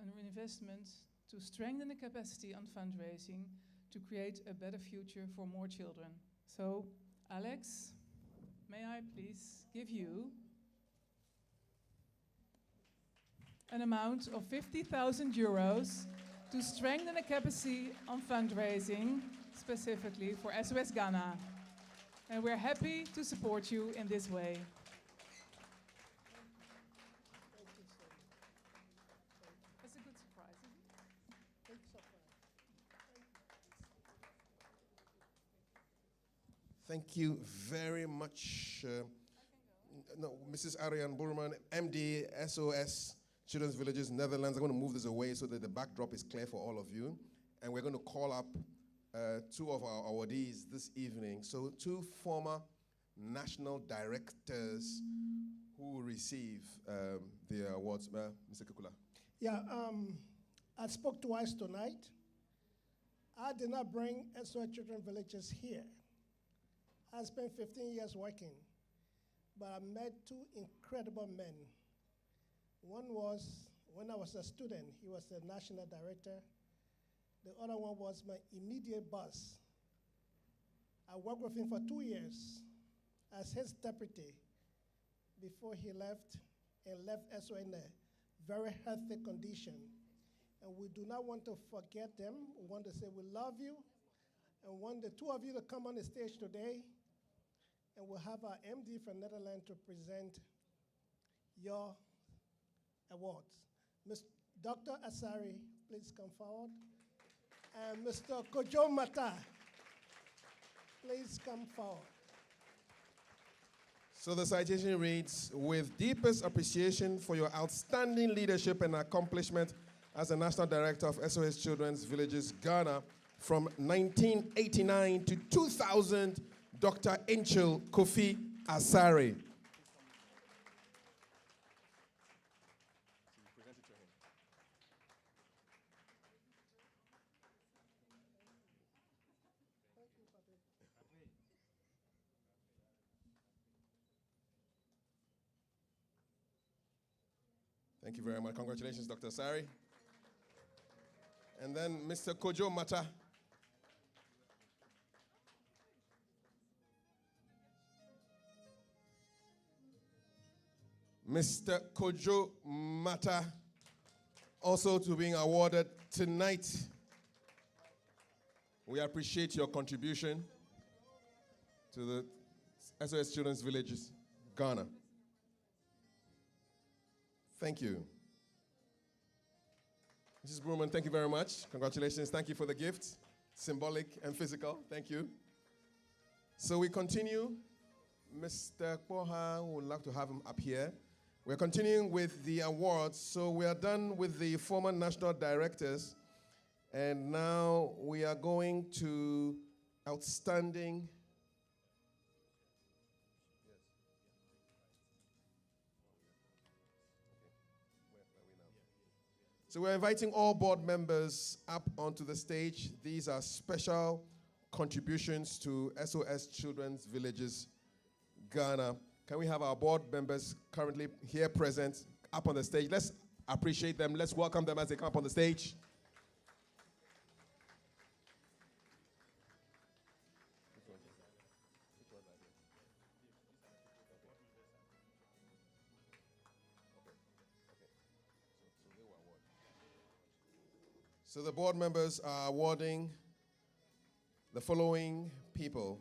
and an investment to strengthen the capacity on fundraising to create a better future for more children. So, Alex, may I please give you an amount of 50,000 euros to strengthen the capacity on fundraising, specifically for SOS Ghana. And we're happy to support you in this way. That's a good surprise, isn't it? Thank you very much. No, Mrs. Ariane Burman, MD, SOS Children's Villages, Netherlands. I'm going to move this away so that the backdrop is clear for all of you. And we're going to call up two of our awardees this evening. So two former national directors who will receive the awards. Mr. Kukula. Yeah, I spoke twice tonight. I did not bring SOS Children's Villages here. I spent 15 years working, but I met two incredible men. One was when I was a student, he was the national director. The other one was my immediate boss. I worked with him for 2 years as his deputy before he left and left SOS in a very healthy condition. And we do not want to forget them. We want to say we love you and want the two of you to come on the stage today, and we'll have our MD from Netherlands to present your awards. Dr. Asari, please come forward. And Mr. Kojo Mata, please come forward. So the citation reads, with deepest appreciation for your outstanding leadership and accomplishment as a National Director of SOS Children's Villages, Ghana, from 1989 to 2000, Dr. Inchil Kofi Asare. Thank you very much. Congratulations, Dr. Asare. And then Mr. Kojo Mata. Mr. Kojo Mata, also to being awarded tonight. We appreciate your contribution to the SOS Children's Villages, Ghana. Thank you. Mrs. Bruman, thank you very much. Congratulations. Thank you for the gift, symbolic and physical. Thank you. So we continue. Mr. Kpoha, we would like to have him up here. We're continuing with the awards. So we are done with the former national directors. And now we are going to outstanding. So we're inviting all board members up onto the stage. These are special contributions to SOS Children's Villages, Ghana. Can we have our board members currently here present up on the stage? Let's appreciate them. Let's welcome them as they come up on the stage. So the board members are awarding the following people.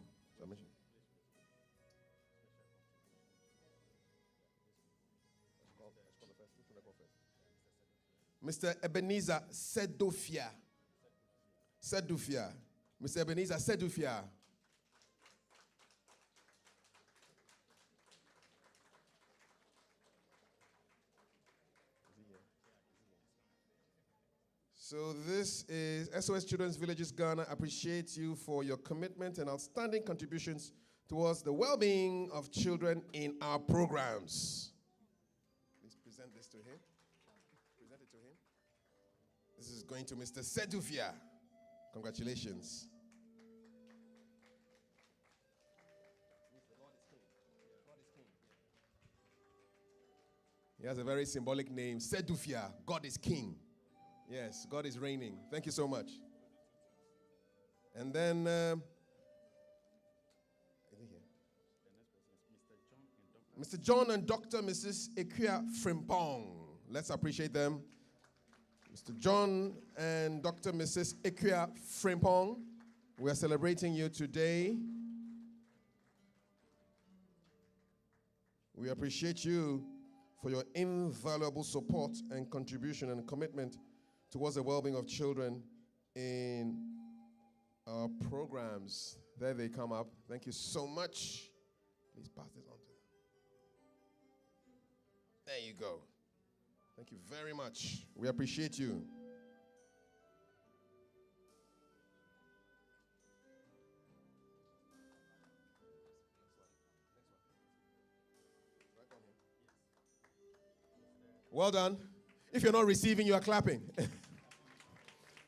Mr. Ebenezer Sedufia. Mr. Ebenezer Sedufia. So this is SOS Children's Villages Ghana appreciates you for your commitment and outstanding contributions towards the well-being of children in our programs. Please present this to him. Present it to him. This is going to Mr. Sedufia. Congratulations. He has a very symbolic name, Sedufia, God is King. Yes, God is reigning. Thank you so much. And then, Mr. John and Dr. Mrs. Ekia Frimpong. Let's appreciate them. Mr. John and Dr. Mrs. Ekia Frimpong, we are celebrating you today. We appreciate you for your invaluable support and contribution and commitment towards the well-being of children in our programs. There they come up. Thank you so much. Please pass this on to them. There you go. Thank you very much. We appreciate you. Well done. If you're not receiving, you are clapping.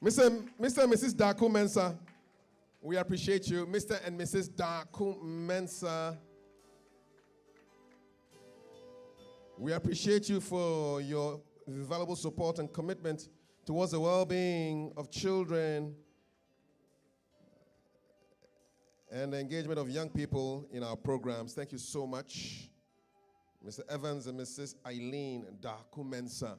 Mr. and Mrs. Daku Mensa, we appreciate you. Mr. and Mrs. Daku Mensa, we appreciate you for your valuable support and commitment towards the well-being of children and the engagement of young people in our programs. Thank you so much. Mr. Evans and Mrs. Eileen Daku Mensa.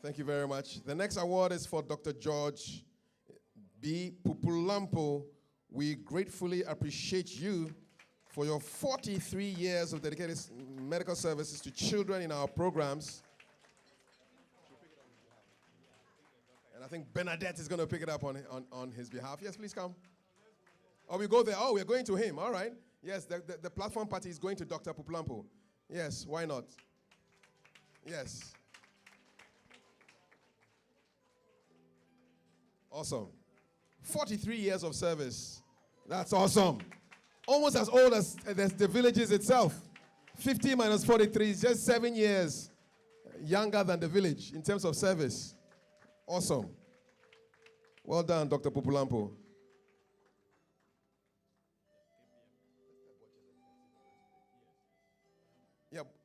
Thank you very much. The next award is for Dr. George B. Pupulampo. We gratefully appreciate you for your 43 years of dedicated medical services to children in our programs. And I think Bernadette is going to pick it up on his behalf. Yes, please come. Oh, we go there. Oh, we're going to him. All right. Yes, the platform party is going to Dr. Pupulampo. Yes, why not? Yes. Awesome. 43 years of service. That's awesome. Almost as old as the villages itself. 50 minus 43 is just 7 years younger than the village in terms of service. Awesome. Well done, Dr. Pupulampo.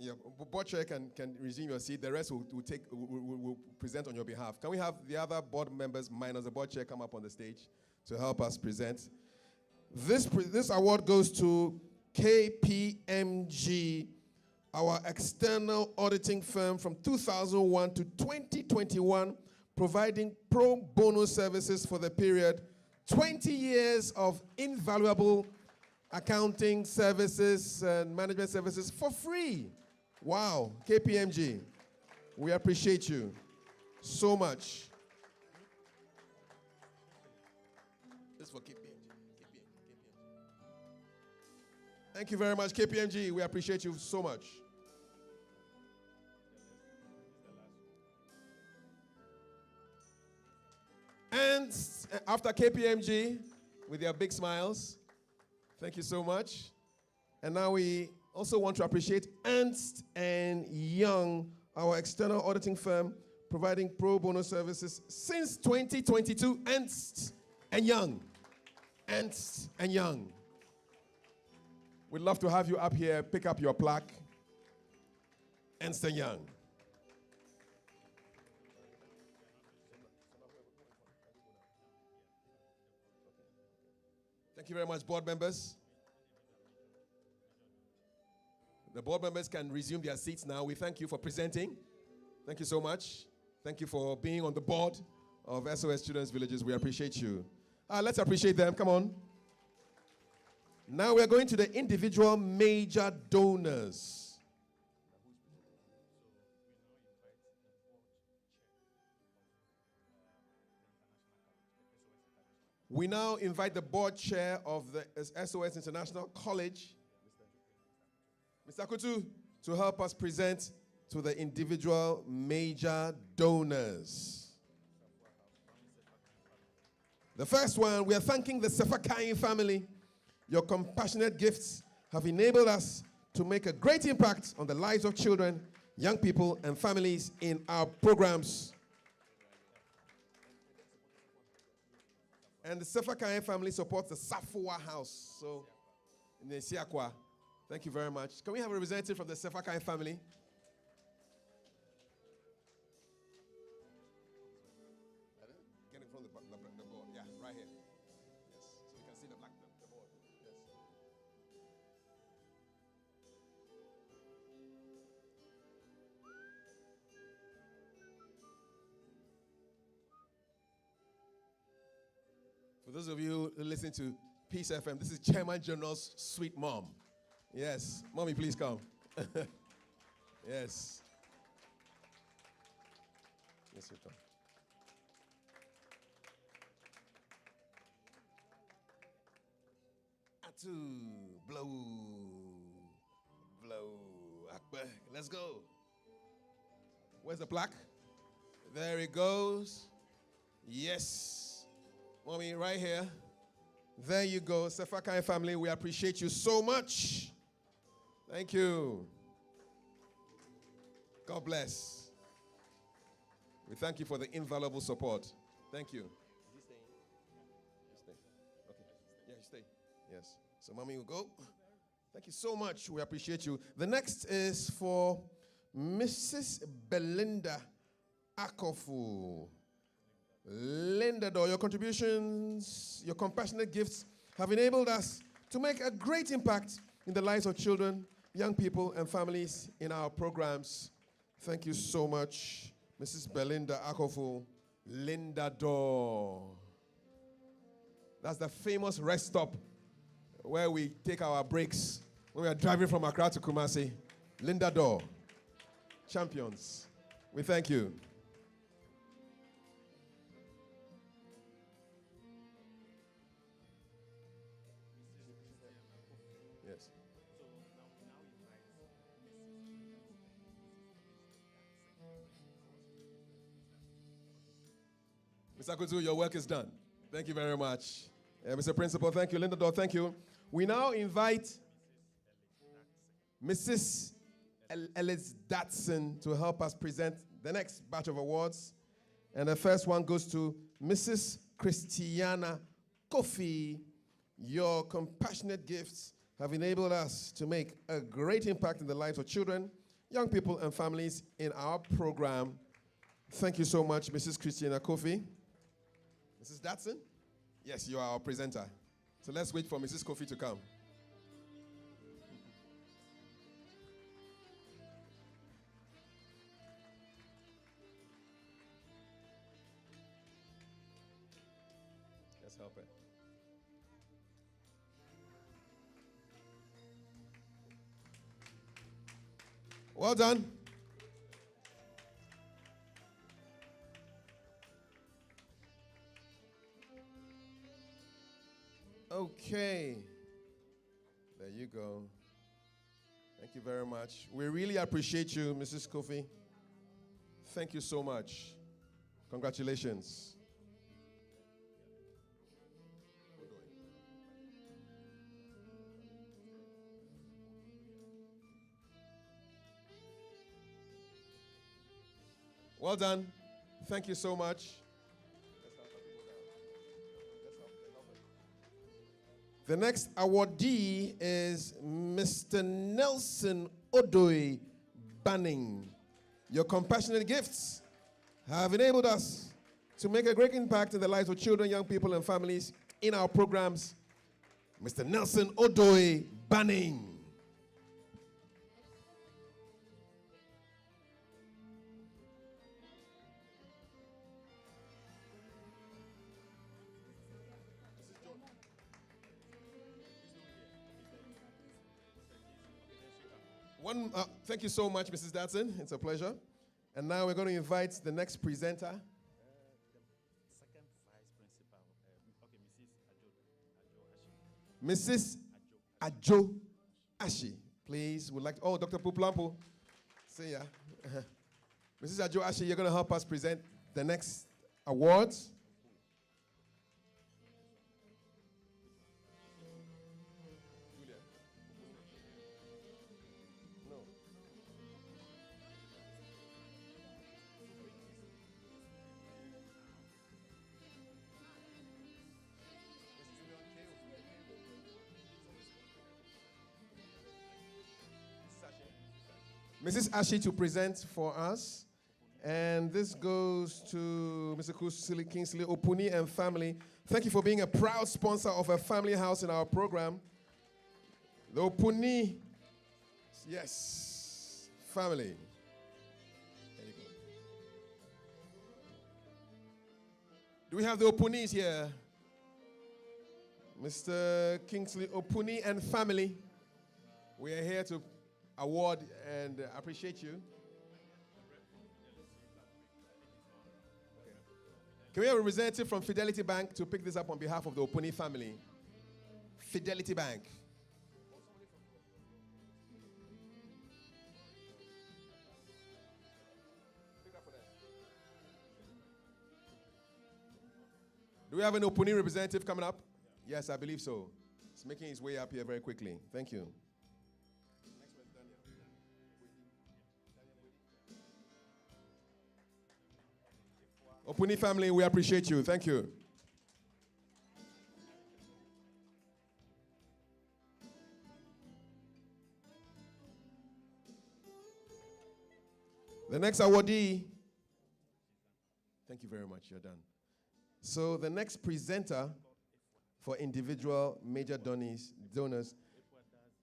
Yeah. Butcher can resume your seat. The rest will present on your behalf. Can we have the other board members minus the board chair come up on the stage to help us present? This award goes to KPMG, our external auditing firm from 2001 to 2021, providing pro bono services for the period. 20 years of invaluable accounting services and management services for free. Wow, KPMG, we appreciate you so much. This is for KPMG. Thank you very much, KPMG. We appreciate you so much. And after KPMG, with their big smiles, thank you so much. And now we also want to appreciate Ernst & Young, our external auditing firm, providing pro bono services since 2022. Ernst & Young. Ernst & Young. We'd love to have you up here. Pick up your plaque. Ernst & Young. Thank you very much, board members. The board members can resume their seats now. We thank you for presenting. Thank you so much. Thank you for being on the board of SOS Children's Villages. We appreciate you. Let's appreciate them. Come on. Now we're going to the individual major donors. We now invite the board chair of the SOS International College, Mr. Kutu, to help us present to the individual major donors. The first one, we are thanking the Sefakain family. Your compassionate gifts have enabled us to make a great impact on the lives of children, young people, and families in our programs. And the Sefakain family supports the Safua House. So, in the Siakwa. Thank you very much. Can we have a representative from the Sefakain family? Get in front of the board. Yeah, right here. Yes, so you can see the board. Yes. For those of you who listen to Peace FM, this is Chairman General's sweet mom. Yes. Mommy, please come. Yes. Yes, sir. Atu, blow, blow. Akbar. Let's go. Where's the plaque? There it goes. Yes. Mommy, right here. There you go. Sefakai family, we appreciate you so much. Thank you. God bless. We thank you for the invaluable support. Thank you. Is he staying? You stay. Okay. Yeah, you stay. Yes. So mommy will go. Thank you so much. We appreciate you. The next is for Mrs. Belinda Akofu. Linda, your contributions, your compassionate gifts have enabled us to make a great impact in the lives of children, young people, and families in our programs. Thank you so much, Mrs. Belinda Akofu. Linda Door. That's the famous rest stop where we take our breaks when we are driving from Accra to Kumasi. Linda Door. Champions. We thank you. Yes. Mr. Kutu, your work is done. Thank you very much. Mr. Principal, thank you. Linda Dodd, thank you. We now invite Mrs. Ellis Datson to help us present the next batch of awards. And the first one goes to Mrs. Christiana Kofi. Your compassionate gifts have enabled us to make a great impact in the lives of children, young people, and families in our program. Thank you so much, Mrs. Christiana Kofi. Mrs. Datson? Yes, you are our presenter. So let's wait for Mrs. Kofi to come. Let's help her. Well done. Okay. There you go. Thank you very much. We really appreciate you, Mrs. Kofi. Thank you so much. Congratulations. Well done. Thank you so much. The next awardee is Mr. Nelson Odoi Banning. Your compassionate gifts have enabled us to make a great impact in the lives of children, young people, and families in our programs. Mr. Nelson Odoi Banning. Thank you so much, Mrs. Datson. It's a pleasure. And now we're going to invite the next presenter. Mrs. Ajo Ashi. Please, would like to, Dr. Puplampo. See ya. Mrs. Ajo Ashi, you're going to help us present the next awards. Mrs. Ashi to present for us. And this goes to Mr. Kingsley Opuni and family. Thank you for being a proud sponsor of a family house in our program. The Opuni, yes, family. There you go. Do we have the Opunis here? Mr. Kingsley Opuni and family, we are here to award and appreciate you. Can we have a representative from Fidelity Bank to pick this up on behalf of the Opuni family? Fidelity Bank. Do we have an Opuni representative coming up? Yes, I believe so. It's making his way up here very quickly. Thank you. Opuni family, we appreciate you. Thank you. The next awardee. Thank you very much. You're done. So the next presenter for individual major donors,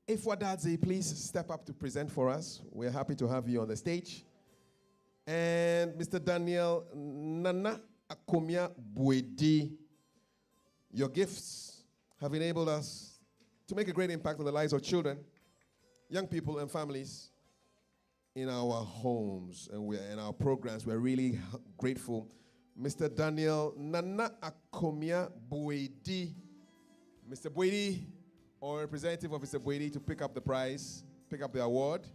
Ifwadadze, please step up to present for us. We're happy to have you on the stage. And Mr. Daniel Nana Akomia Buedi, your gifts have enabled us to make a great impact on the lives of children, young people, and families in our homes and in our programs. We're really grateful. Mr. Daniel Nana Akomia Buedi. Mr. Buedi, or representative of Mr. Buedi, to pick up the prize, pick up the award.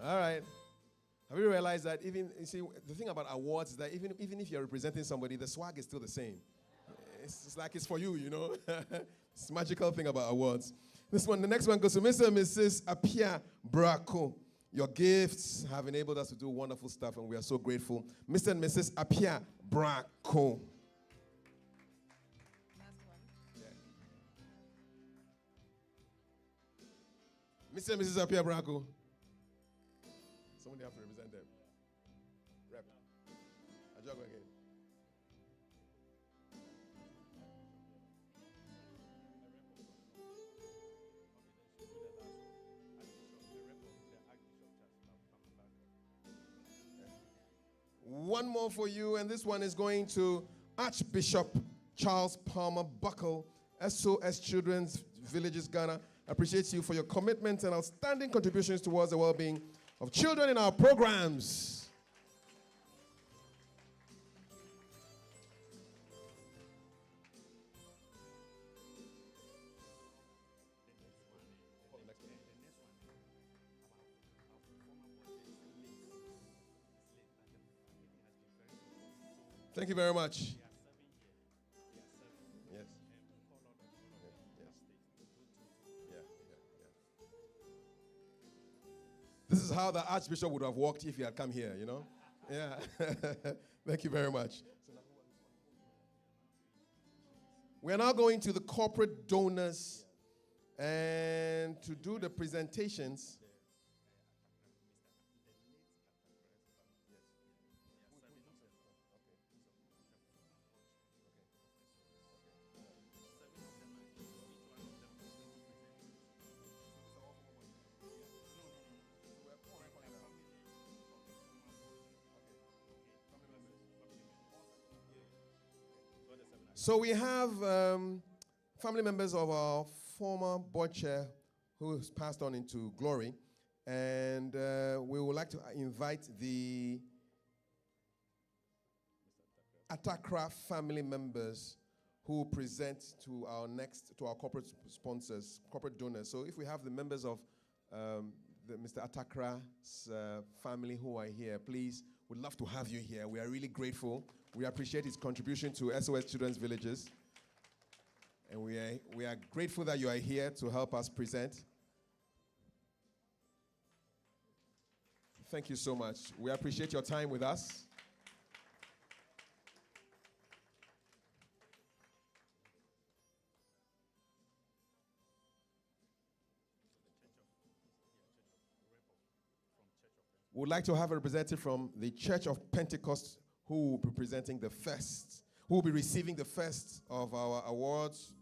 All right. Have you realized that even, you see, the thing about awards is that even if you're representing somebody, the swag is still the same. It's like it's for you, you know. It's a magical thing about awards. The next one goes to Mr. and Mrs. Apia Brako. Your gifts have enabled us to do wonderful stuff, and we are so grateful. Mr. and Mrs. Apia Brako. Mr. and Mrs. Apia Brako. Somebody have to represent them. Rep. Ajago again. One more for you, and this one is going to Archbishop Charles Palmer Buckle, SOS Children's Villages, Ghana. Appreciate you for your commitment and outstanding contributions towards the well-being of children in our programs. Thank you very much. Yes. Yes. Yeah. This is how the Archbishop would have walked if he had come here, you know? Yeah. Thank you very much. We're now going to the corporate donors and to do the presentations. So we have family members of our former board chair who has passed on into glory, and we would like to invite the Accra family members who present to our corporate sponsors, corporate donors. So if we have the members of Mr. Atakra's family who are here, please, we'd love to have you here. We are really grateful. We appreciate his contribution to SOS Children's Villages. And we are grateful that you are here to help us present. Thank you so much. We appreciate your time with us. would like to have a representative from the Church of Pentecost who will be presenting the first, who will be receiving the first of our awards.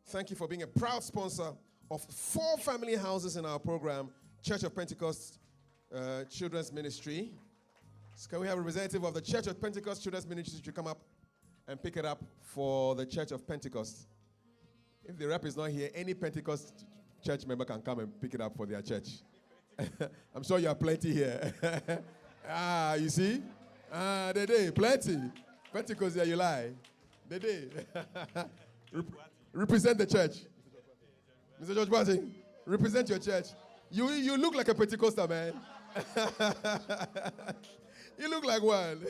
Thank you for being a proud sponsor of 4 family houses in our program, Church of Pentecost Children's Ministry. So can we have a representative of the Church of Pentecost Children's Ministry to come up and pick it up for the Church of Pentecost? If the rep is not here, any Pentecost church member can come and pick it up for their church. I'm sure you are plenty here. You see? They did, plenty. Pentecost, yeah, you lie. They did. Represent the church. Mr. George Barton, represent your church. You look like a Pentecostal, man. You look like one.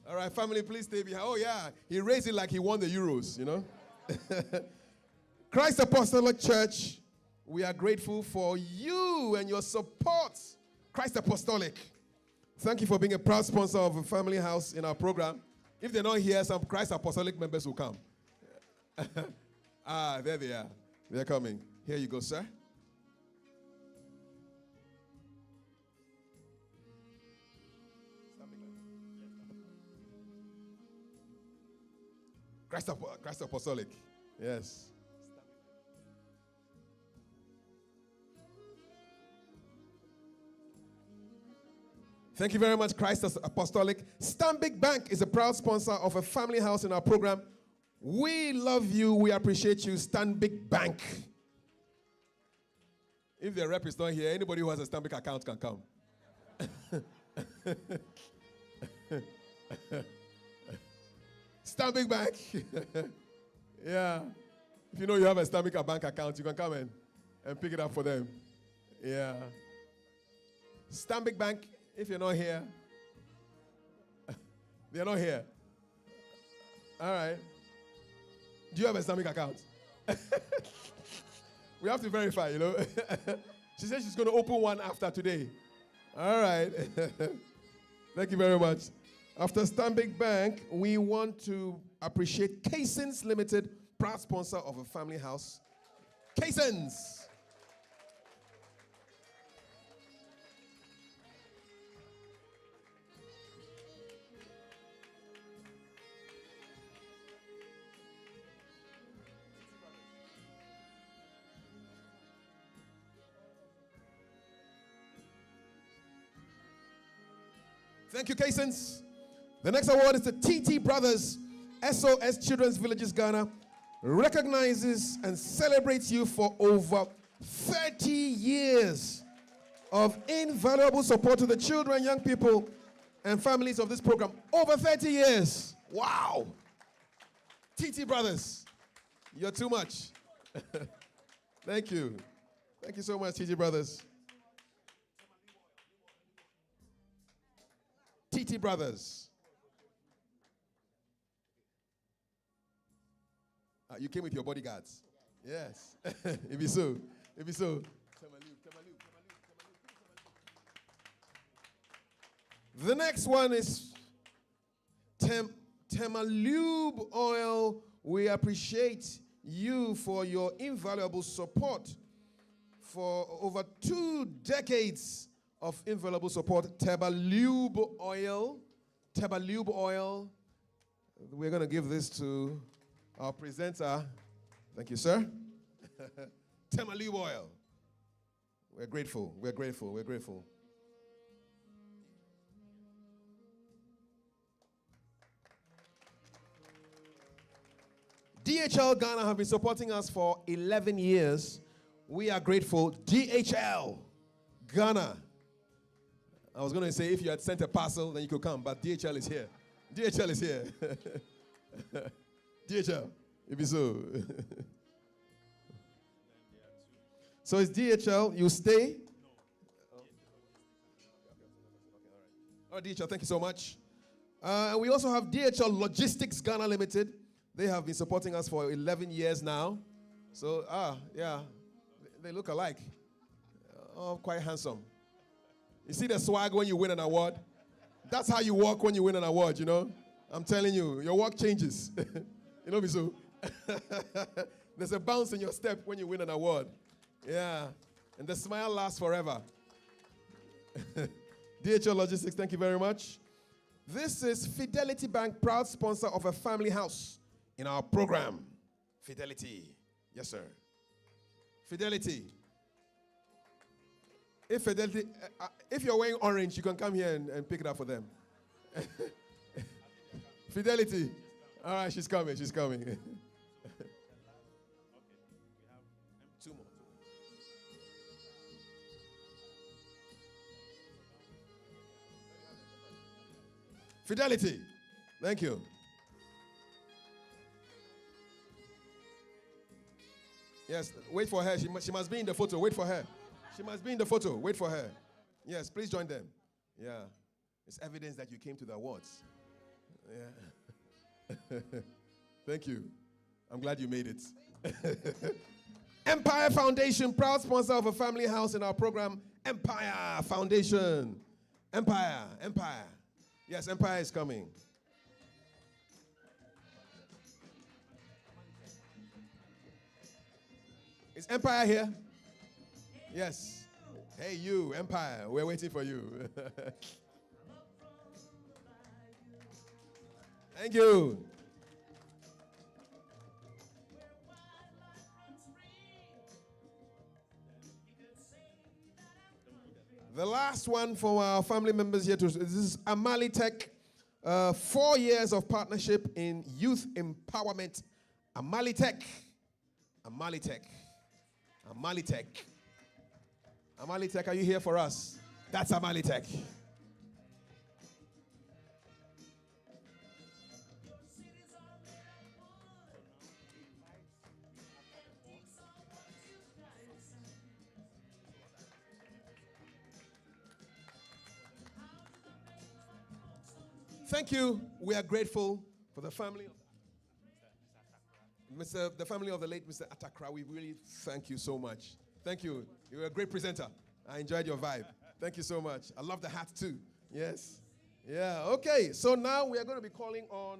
All right, family, please stay behind. Oh, yeah, he raised it like he won the Euros, you know. Christ Apostolic Church, we are grateful for you and your support. Christ Apostolic, thank you for being a proud sponsor of a family house in our program. If they're not here, some Christ Apostolic members will come. There they are. They're coming. Here you go, sir. Christ Apostolic. Yes. Thank you very much, Christ Apostolic. Stanbic Bank is a proud sponsor of a family house in our program. We love you. We appreciate you, Stanbic Bank. If the rep is not here, anybody who has a Stanbic account can come. Stanbic Bank. Yeah. If you know you have a Stanbic bank account, you can come in and pick it up for them. Yeah. Stanbic Bank, if you're not here, they're not here. All right. Do you have a Stanbic account? We have to verify, you know. She said she's going to open one after today. All right. Thank you very much. After Stanbic Bank, we want to appreciate Casons Limited, proud sponsor of a family house. Casons. Thank you, Casons. The next award is the TT Brothers SOS Children's Villages Ghana. Recognizes and celebrates you for over 30 years of invaluable support to the children, young people, and families of this program. Over 30 years. Wow. TT Brothers, you're too much. Thank you. Thank you so much, TT Brothers. TT Brothers. You came with your bodyguards. Yes. It be so. It be so. The next one is Temalube Oil. We appreciate you for your invaluable support for over 2 decades of invaluable support. Temalube Oil. Temalube Oil. We're going to give this to our presenter. Thank you, sir. Temalube Oil. We're grateful. We're grateful. We're grateful. DHL Ghana have been supporting us for 11 years. We are grateful. DHL Ghana. I was going to say if you had sent a parcel, then you could come, but DHL is here. DHL is here. DHL, if you so. So it's DHL. You stay. All right, DHL, thank you so much. And we also have DHL Logistics Ghana Limited. They have been supporting us for 11 years now. So, yeah, they look alike. Oh, quite handsome. You see the swag when you win an award? That's how you walk when you win an award, you know? I'm telling you, your walk changes. You know me so? There's a bounce in your step when you win an award. Yeah. And the smile lasts forever. DHL Logistics, thank you very much. This is Fidelity Bank, proud sponsor of a family house in our program. Fidelity. Yes, sir. Fidelity. If you're wearing orange, you can come here and pick it up for them. Fidelity. All right, she's coming. She's coming. Okay, we have two more. Fidelity. Thank you. Yes, wait for her. She must be in the photo. Wait for her. She must be in the photo. Wait for her. Yes, please join them. Yeah. It's evidence that you came to the awards. Yeah. Thank you. I'm glad you made it. Empire Foundation, proud sponsor of a family house in our program. Empire Foundation. Empire. Yes, Empire is coming. Is Empire here? Yes. Hey, you, Empire, we're waiting for you. Thank you. The last one for our family members here, this is Amali Tech. 4 years of partnership in youth empowerment. Amali Tech. Amali Tech. Amali Tech. Amali Tech, are you here for us? That's Amali Tech. Thank you. We are grateful for the family of the family of the late Mr. Accra. We really thank you so much. Thank you. You were a great presenter. I enjoyed your vibe. Thank you so much. I love the hat too. Yes. Yeah. Okay. So now we are going to be calling on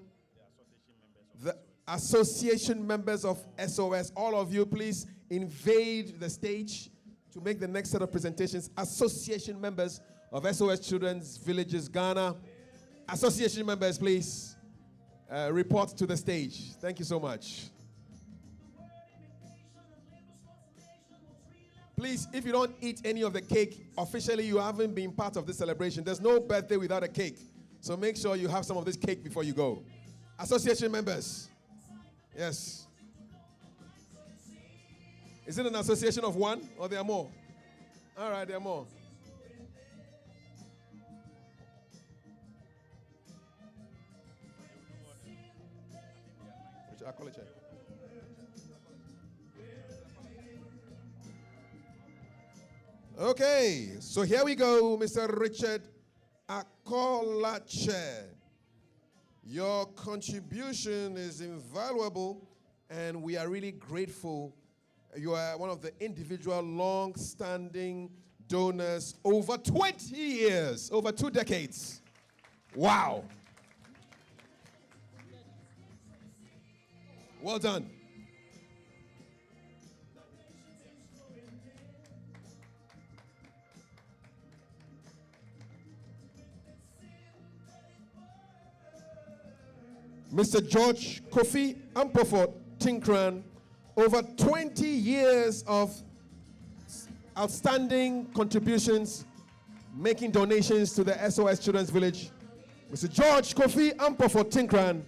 the association members of SOS. All of you, please invade the stage to make the next set of presentations. Association members of SOS Children's Villages, Ghana. Association members, please report to the stage. Thank you so much. Please, if you don't eat any of the cake, officially you haven't been part of this celebration. There's no birthday without a cake. So make sure you have some of this cake before you go. Association members. Yes. Is it an association of one or there are more? All right, there are more. I'll call it check. Okay, so here we go, Mr. Richard Akolache. Your contribution is invaluable, and we are really grateful. You are one of the individual long-standing donors over 20 years, over 2 decades. Wow. Well done. Mr. George Kofi Ampofo Tinkran, over 20 years of outstanding contributions, making donations to the SOS Children's Village. Mr. George Kofi Ampofo Tinkran.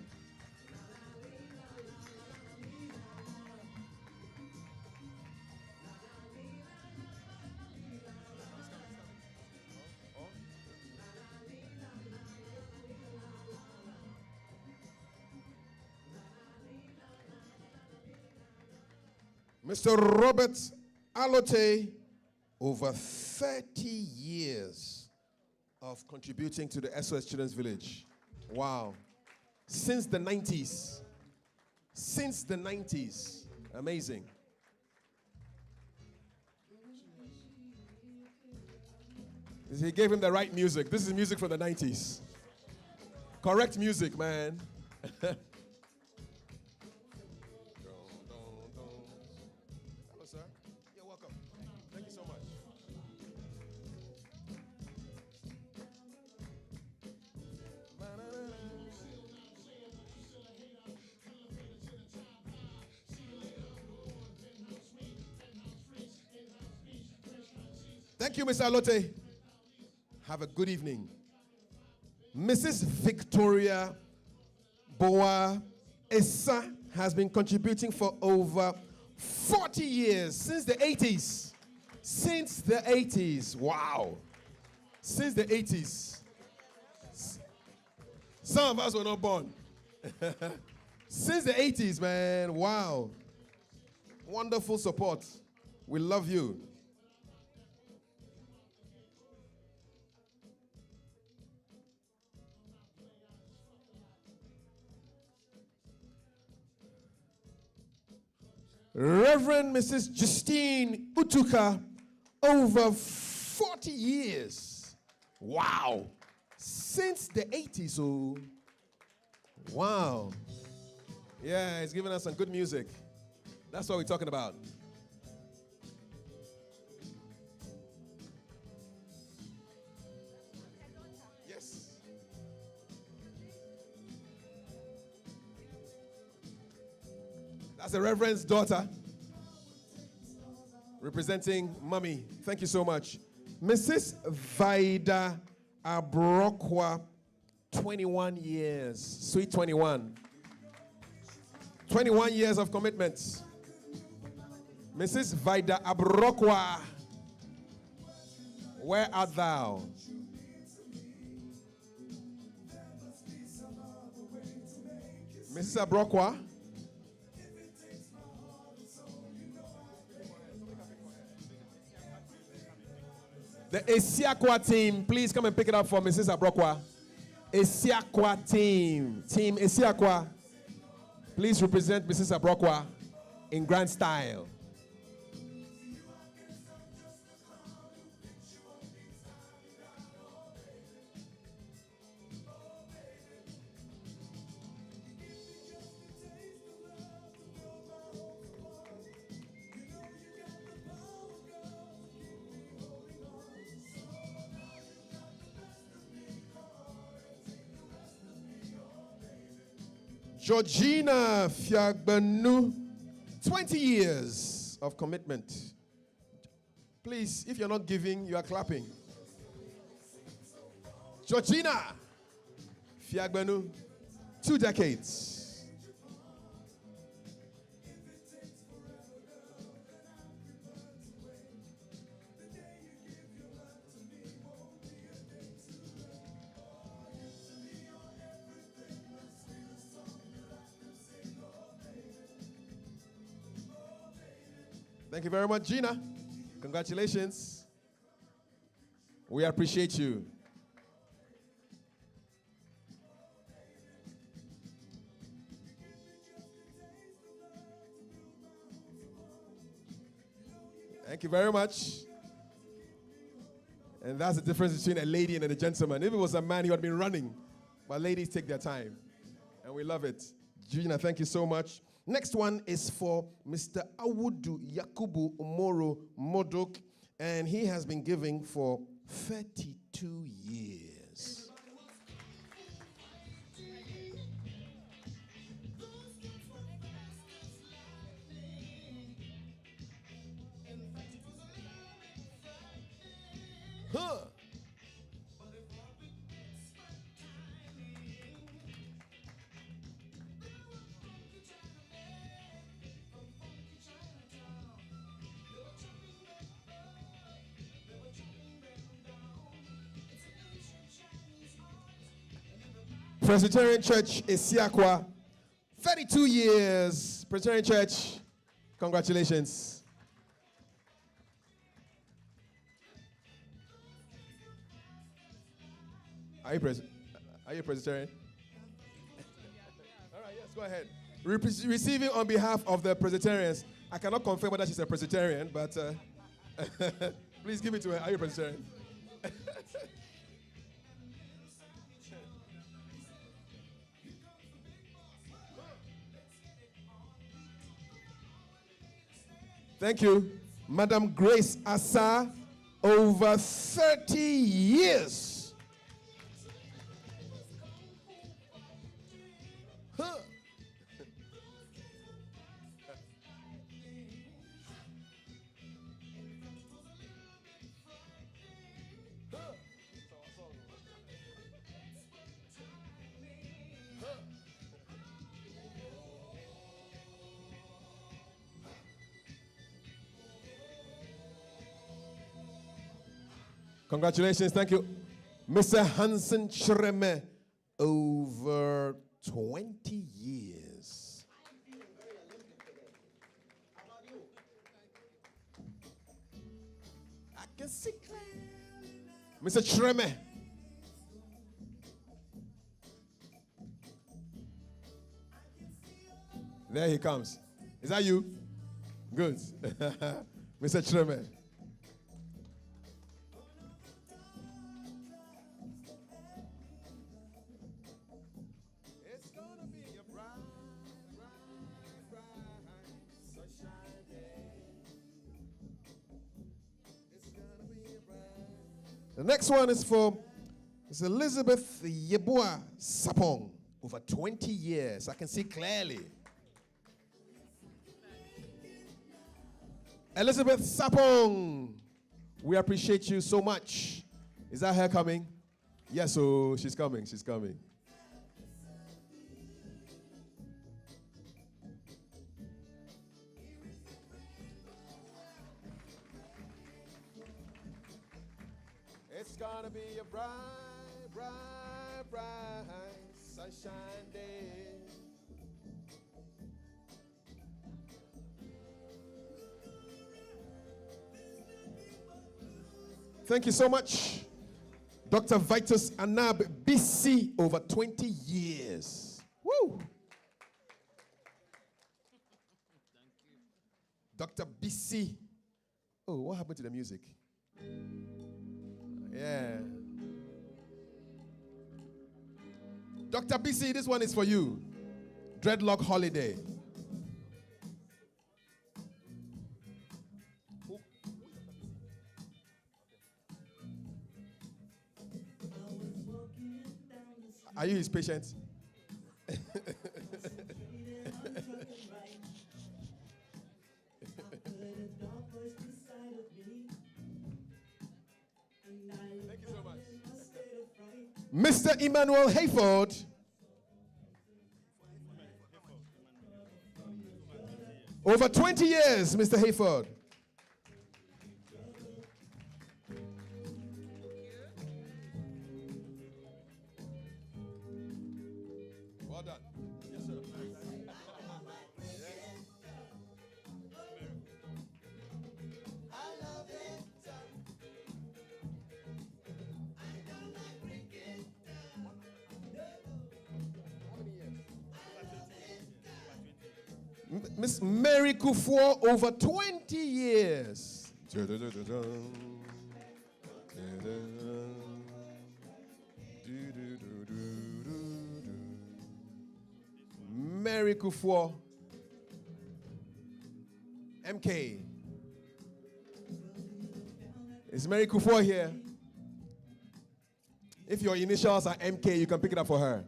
Mr. Robert Alote, over 30 years of contributing to the SOS Children's Village. Wow. Since the 90s. Since the 90s. Amazing. He gave him the right music. This is music from the 90s. Correct music, man. Thank you, Mr. Alote. Have a good evening. Mrs. Victoria Boa Essa has been contributing for over 40 years, since the 80s. Since the 80s. Wow. Since the 80s. Some of us were not born. Since the 80s, man. Wow. Wonderful support. We love you. Reverend Mrs. Justine Utuka, over 40 years. Wow. Since the 80s, oh. Wow. Yeah, he's giving us some good music. That's what we're talking about. Yes. That's the Reverend's daughter, representing Mommy. Thank you so much. Mrs. Vida Abrokwa, 21 years. Sweet 21. 21 years of commitment. Mrs. Vida Abrokwa, where art thou? Mrs. Abrokwa. The Esiakwa team, please come and pick it up for Mrs. Abrokwa. Esiakwa team. Team Esiakwa. Please represent Mrs. Abrokwa in grand style. Georgina Fiagbanu, 20 years of commitment. Please, if you're not giving, you are clapping. Georgina Fiagbanu, 2 decades. Thank you very much, Gina. Congratulations. We appreciate you. Thank you very much. And that's the difference between a lady and a gentleman. If it was a man, he would have been running. But ladies take their time. And we love it. Gina, thank you so much. Next one is for Mr. Awudu Yakubu Umoro Modok, and he has been giving for 32 years. Huh. Presbyterian Church Esiakwa, 32 years. Presbyterian Church, congratulations. Are you Presbyterian? All right, yes, go ahead. Receiving on behalf of the Presbyterians. I cannot confirm whether she's a Presbyterian, but please give it to her. Are you Presbyterian? Thank you. Madam Grace Asa, over 30 years. Huh. Congratulations. Thank you. Mr. Hansen Chreme, over 20 years. I can see clearly. Mr. Chreme. There he comes. Is that you? Good. Mr. Chreme. The next one is for Miss Elizabeth Yeboah Sapong, over 20 years. I can see clearly. Elizabeth Sapong, we appreciate you so much. Is that her coming? Yes, so she's coming. She's coming. It's gonna be a bright, bright, bright sunshine day. Thank you so much. Dr. Vitus Anab, BC, over 20 years. Woo! Dr. BC. Oh, what happened to the music? Yeah. Dr. BC, this one is for you. Dreadlock Holiday. Are you his patient? Mr. Emmanuel Hayford. Over 20 years, Mr. Hayford. Well done. Yes, sir. Miss Mary Kufuor, over 20 years. Mary Kufuor, MK. Is Mary Kufuor here? If your initials are MK, you can pick it up for her.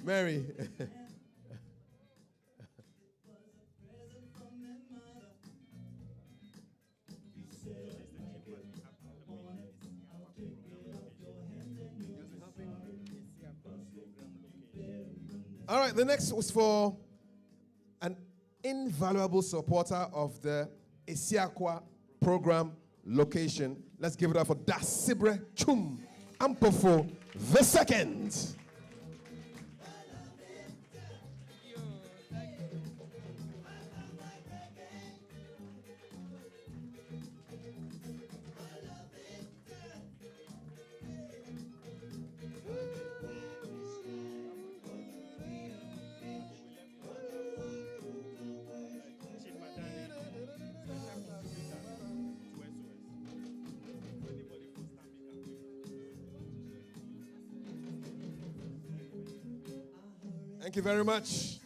Mary. All right, the next was for an invaluable supporter of the Isiakwa program location. Let's give it up for Dasibre Chum Ampofo the second. Thank you very much.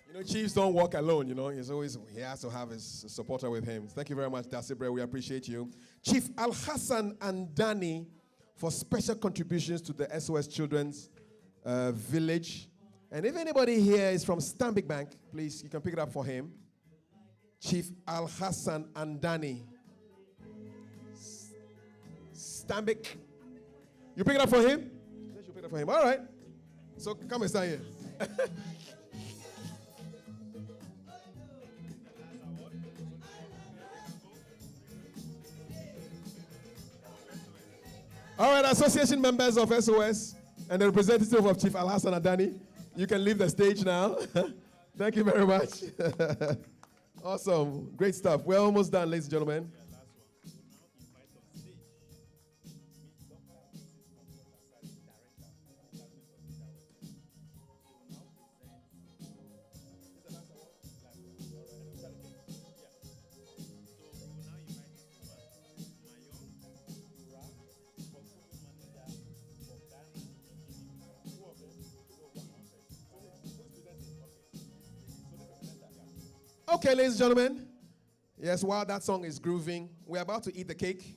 You know, chiefs don't walk alone, you know. He has to have his supporter with him. Thank you very much, Dasibre. We appreciate you. Chief Al-Hassan Andani for special contributions to the SOS Children's Village. And if anybody here is from Stanbic Bank, please, you can pick it up for him. Chief Al-Hassan Andani. Stanbic. You pick it up for him? Yes, you pick it up for him. All right. So come and stand here. All right, association members of SOS and the representative of Chief Alhassan Adani, you can leave the stage now. Thank you very much. Awesome. Great stuff. We're almost done, ladies and gentlemen. Okay, ladies and gentlemen. Yes, while that song is grooving, we're about to eat the cake.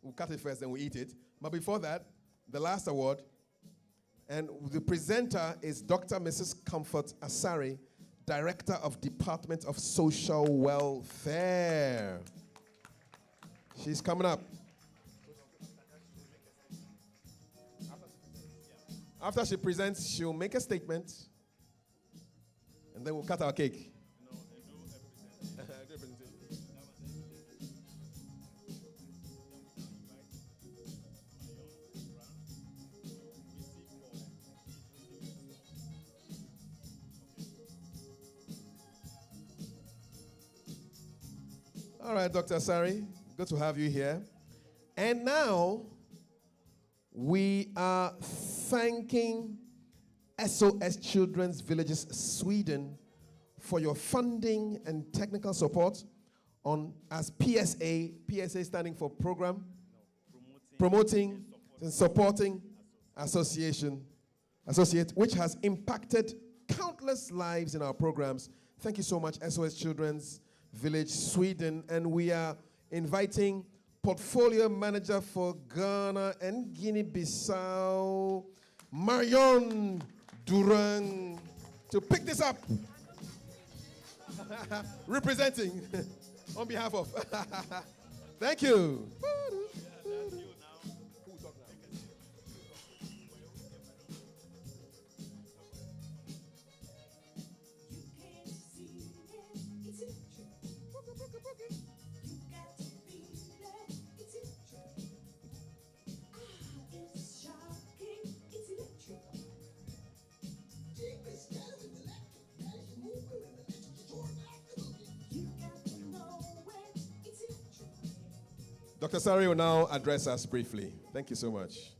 We'll cut it first, then we'll eat it. But before that, the last award. And the presenter is Dr. Mrs. Comfort Asari, Director of Department of Social Welfare. She's coming up. After she presents, she'll make a statement. And then we'll cut our cake. All right, Dr. Asari, good to have you here. And now, we are thanking SOS Children's Villages Sweden for your funding and technical support on as PSA standing for Program, Promoting and Supporting Associate, which has impacted countless lives in our programs. Thank you so much, SOS Children's Village Sweden. And we are inviting Portfolio Manager for Ghana and Guinea-Bissau, Marion Durang, to pick this up. Representing on behalf of. Thank you. Dr. Sari will now address us briefly. Thank you so much.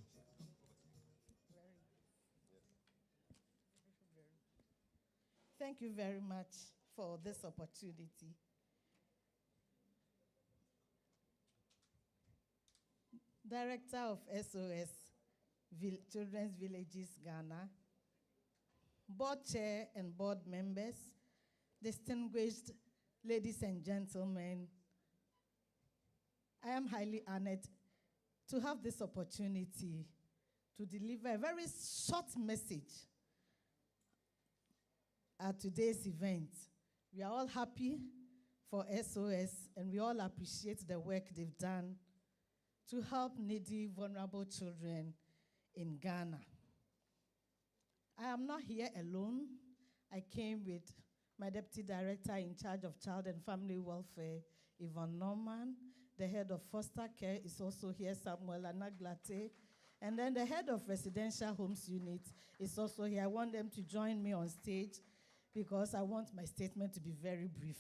Thank you very much for this opportunity. Director of SOS Children's Villages Ghana, board chair and board members, distinguished ladies and gentlemen, I am highly honored to have this opportunity to deliver a very short message at today's event. We are all happy for SOS, and we all appreciate the work they've done to help needy, vulnerable children in Ghana. I am not here alone. I came with my Deputy Director in charge of Child and Family Welfare, Yvonne Norman. The head of foster care is also here, Samuel Anaglate. And then the head of residential homes unit is also here. I want them to join me on stage because I want my statement to be very brief.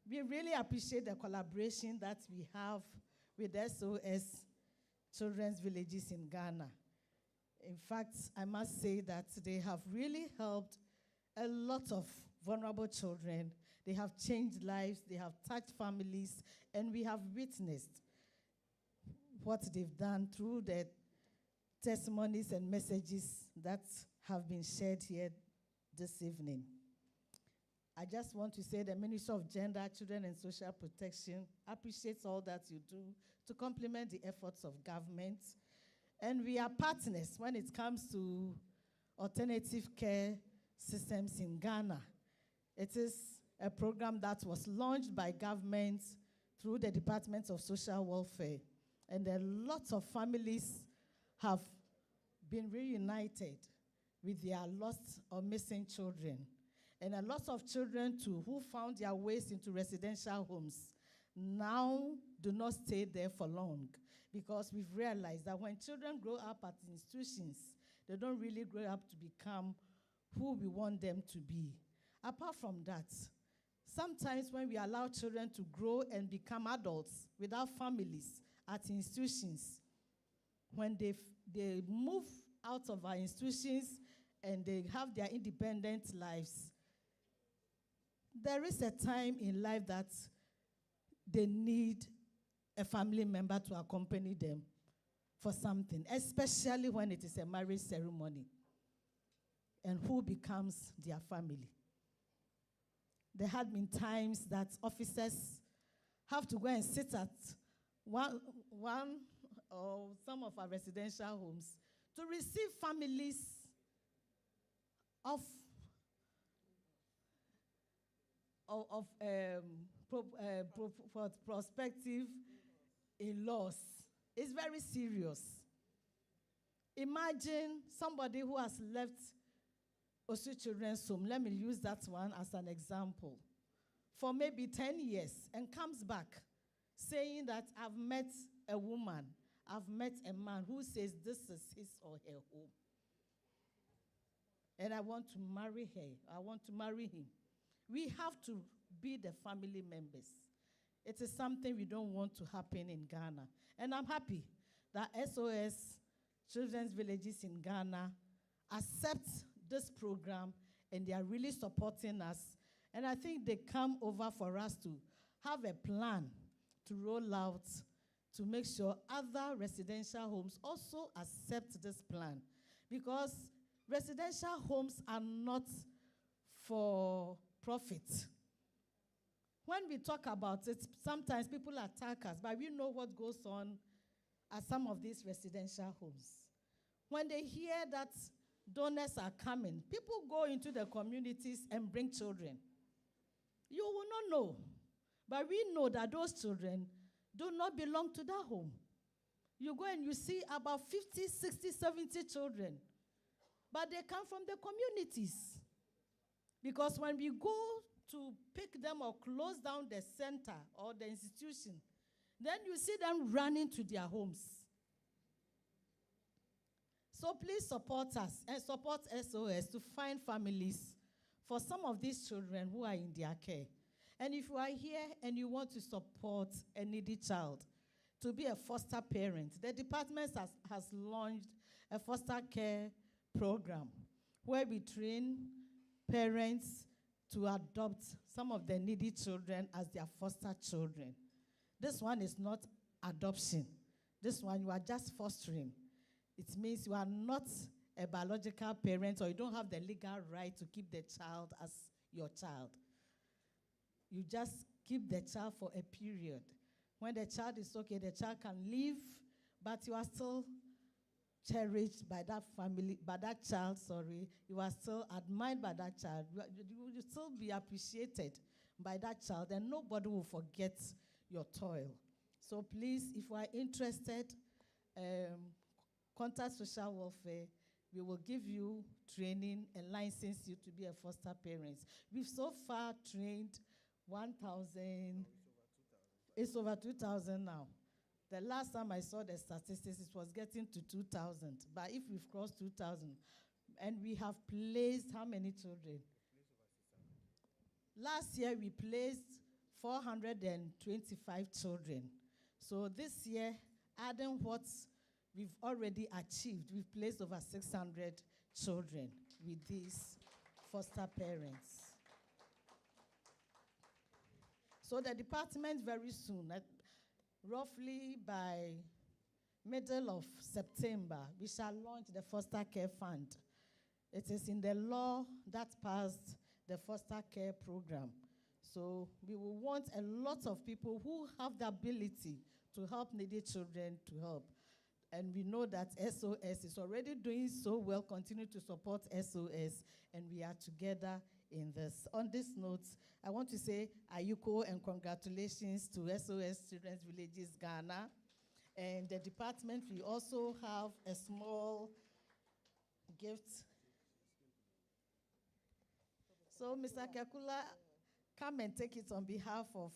We really appreciate the collaboration that we have with SOS Children's Villages in Ghana. In fact, I must say that they have really helped a lot of vulnerable children. They have changed lives, they have touched families, and we have witnessed what they've done through the testimonies and messages that have been shared here this evening. I just want to say the Ministry of Gender, Children and Social Protection appreciates all that you do to complement the efforts of government. And we are partners when it comes to alternative care systems in Ghana. It is a program that was launched by government through the Department of Social Welfare. And a lot of families have been reunited with their lost or missing children. And a lot of children, too, who found their ways into residential homes now do not stay there for long Because we've realized that when children grow up at institutions, they don't really grow up to become who we want them to be. Apart from that, sometimes when we allow children to grow and become adults without families at institutions, when they move out of our institutions and they have their independent lives, there is a time in life that they need a family member to accompany them for something, especially when it is a marriage ceremony. And who becomes their family? There had been times that officers have to go and sit at one or some of our residential homes to receive families of prospective in-laws. It's very serious. Imagine somebody who has left Osu Children's Home, let me use that one as an example, for maybe 10 years and comes back saying that I've met a woman, I've met a man who says this is his or her home. And I want to marry her, I want to marry him. We have to be the family members. It is something we don't want to happen in Ghana. And I'm happy that SOS Children's Villages in Ghana accept this program and they are really supporting us. And I think they come over for us to have a plan to roll out to make sure other residential homes also accept this plan. Because residential homes are not for profit. When we talk about it, sometimes people attack us, but we know what goes on at some of these residential homes. When they hear that donors are coming, people go into the communities and bring children. You will not know, but we know that those children do not belong to that home. You go and you see about 50, 60, 70 children, but they come from the communities. Because when we go to pick them or close down the center or the institution, then you see them running to their homes. So please support us and support SOS to find families for some of these children who are in their care. And if you are here and you want to support a needy child to be a foster parent, the department has launched a foster care program where we train parents to adopt some of the needy children as their foster children. This one is not adoption. This one you are just fostering. It means you are not a biological parent or you don't have the legal right to keep the child as your child. You just keep the child for a period. When the child is okay, the child can leave, but you are still cherished by that family, by that child, sorry. You are still admired by that child. You will still be appreciated by that child, and nobody will forget your toil. So please, if you are interested, contact social welfare. We will give you training and license you to be a foster parent. We've so far trained 1,000. It's over 2,000 now. The last time I saw the statistics, it was getting to 2,000. But if we've crossed 2,000, and we have placed how many children? Last year, we placed 425 children. So this year, adding what we've already achieved, we've placed over 600 children with these foster parents. So the department very soon, roughly by middle of September, we shall launch the foster care fund. It is in the law that passed the foster care program. So we will want a lot of people who have the ability to help needy children to help. And we know that SOS is already doing so well. Continue to support SOS, and we are together in this. On this note, I want to say Ayuko and congratulations to SOS Children's Villages Ghana. And the department, we also have a small gift. So, Mr. Kekula, come and take it on behalf of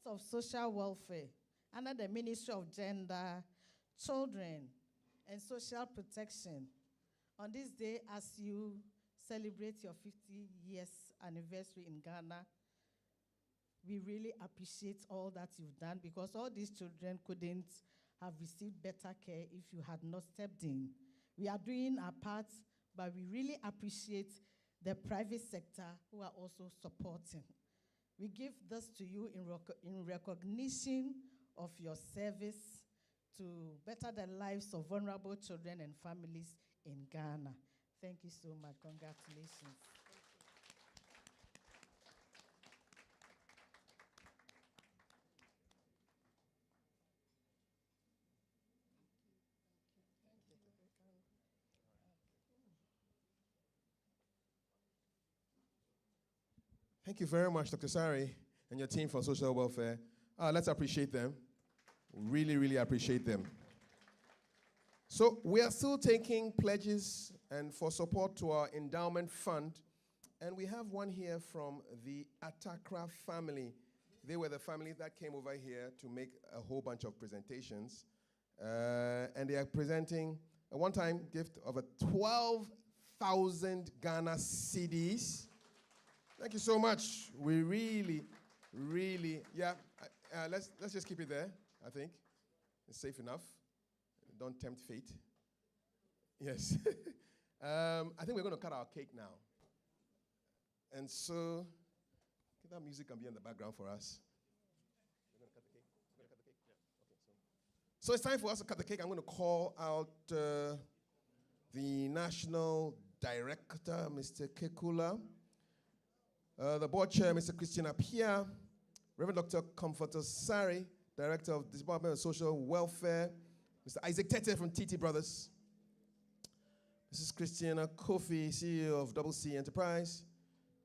of Social Welfare under the Ministry of Gender, Children, and Social Protection. On this day, as you celebrate your 50 years anniversary in Ghana, we really appreciate all that you've done, because all these children couldn't have received better care if you had not stepped in. We are doing our part, but we really appreciate the private sector who are also supporting. We give this to you in recognition of your service to better the lives of vulnerable children and families in Ghana. Thank you so much. Congratulations. Thank you very much, Dr. Sari and your team for social welfare. Let's appreciate them. Really, really appreciate them. So we are still taking pledges and for support to our endowment fund. And we have one here from the Accra family. They were the family that came over here to make a whole bunch of presentations. And they are presenting a one-time gift of a 12,000 Ghana cedis. Thank you so much. We really, let's just keep it there, I think. It's safe enough. Don't tempt fate. Yes. I think we're going to cut our cake now. And so, that music can be in the background for us. We're going to cut the cake? We're going to cut the cake? Yeah. Okay, so it's time for us to cut the cake. I'm going to call out the National Director, Mr. Kekula. The board chair, Mr. Christian Apia, Reverend Dr. Comforter Sari, Director of the Department of Social Welfare, Mr. Isaac Tete from TT Brothers, Mrs. Christiana Kofi, CEO of Double C Enterprise,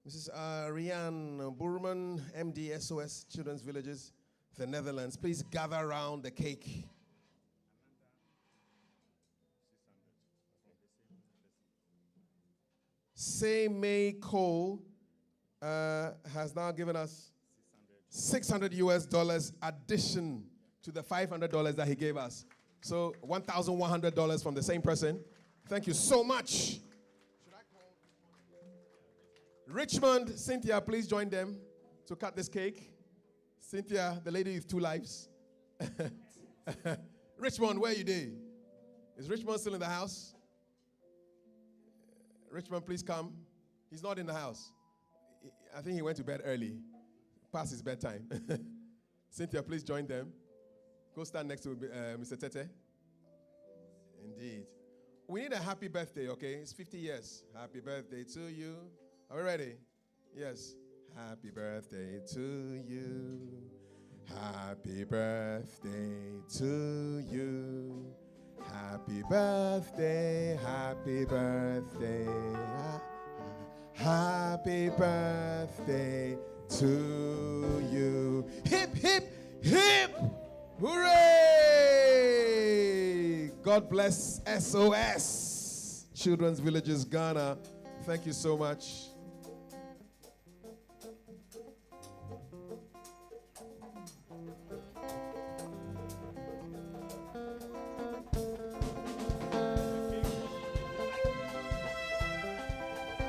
Mrs. Rianne Burman, MD SOS Children's Villages, the Netherlands. Please gather around the cake. Say May Cole has now given us $600 US addition to the $500 that he gave us. So $1,100 from the same person. Thank you so much. Should I call Richmond? Cynthia, please join them to cut this cake. Cynthia, the lady with two lives. Richmond, where are you today? Is Richmond still in the house? Richmond, please come. He's not in the house. I think he went to bed early, past his bedtime. Cynthia, please join them. Go stand next to Mr. Tete. Indeed. We need a happy birthday, okay? It's 50 years. Happy birthday to you. Are we ready? Yes. Happy birthday to you. Happy birthday to you. Happy birthday, happy birthday. Happy birthday to you. Hip, hip, hip. Hooray! God bless SOS Children's Villages Ghana. Thank you so much.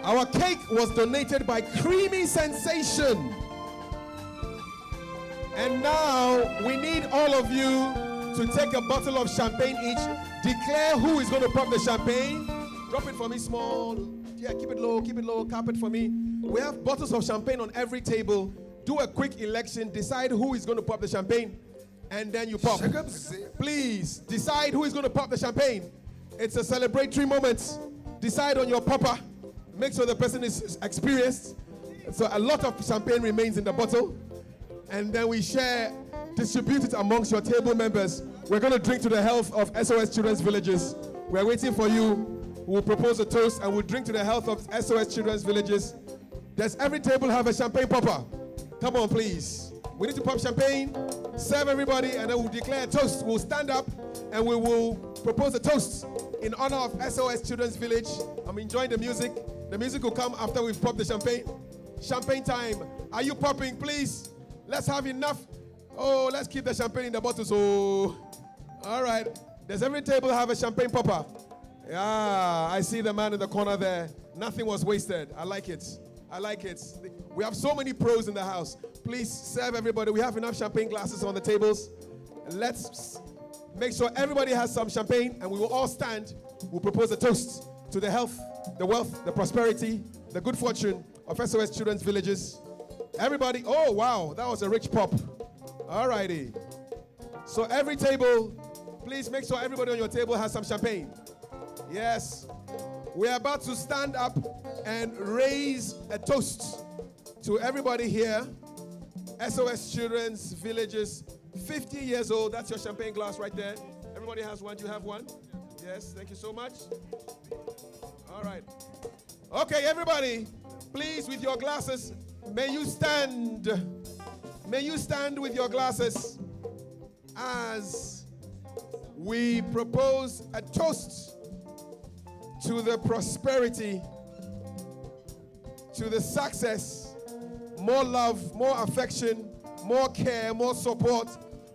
Our cake was donated by Creamy Sensation. And now we need all of you to take a bottle of champagne each. Declare who is going to pop the champagne. Drop it for me small. Yeah, keep it low, cap it for me. We have bottles of champagne on every table. Do a quick election. Decide who is going to pop the champagne. And then you pop. Please, decide who is going to pop the champagne. It's a celebratory moment. Decide on your popper. Make sure the person is experienced. So a lot of champagne remains in the bottle. And then we distribute it amongst your table members. We're going to drink to the health of SOS Children's Villages. We're waiting for you. We'll propose a toast and we'll drink to the health of SOS Children's Villages. Does every table have a champagne popper? Come on, please. We need to pop champagne, serve everybody, and then we'll declare a toast. We'll stand up and we will propose a toast in honor of SOS Children's Village. I'm enjoying the music. The music will come after we've popped the champagne. Champagne time. Are you popping, please? Let's have enough Oh, let's keep the champagne in the bottle. So, all right. Does every table have a champagne popper? Yeah, I see the man in the corner there. Nothing was wasted. I like it. I like it. We have so many pros in the house. Please serve everybody. We have enough champagne glasses on the tables. Let's make sure everybody has some champagne, and we will all stand. We'll propose a toast to the health, the wealth, the prosperity, the good fortune of SOS Children's Villages. Everybody, oh wow, that was a rich pop. All righty. So every table, please make sure everybody on your table has some champagne. Yes. We're about to stand up and raise a toast to everybody here. SOS Children's Villages, 50 years old. That's your champagne glass right there. Everybody has one. Do you have one? Yes, thank you so much. All right. Okay, everybody, please, with your glasses, may you stand. May you stand with your glasses as we propose a toast to the prosperity, to the success, more love, more affection, more care, more support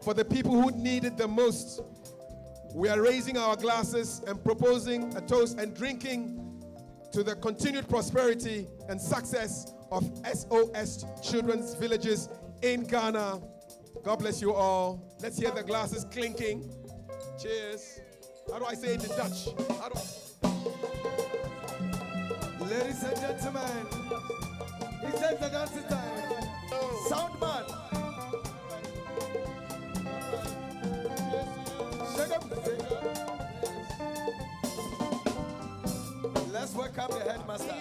for the people who need it the most. We are raising our glasses and proposing a toast and drinking to the continued prosperity and success of SOS Children's Villages in Ghana. God bless you all. Let's hear the glasses clinking. Cheers. How do I say it in Dutch? Ladies and gentlemen, it's time to dance time. Sound man. Shake up. Let's welcome the headmaster.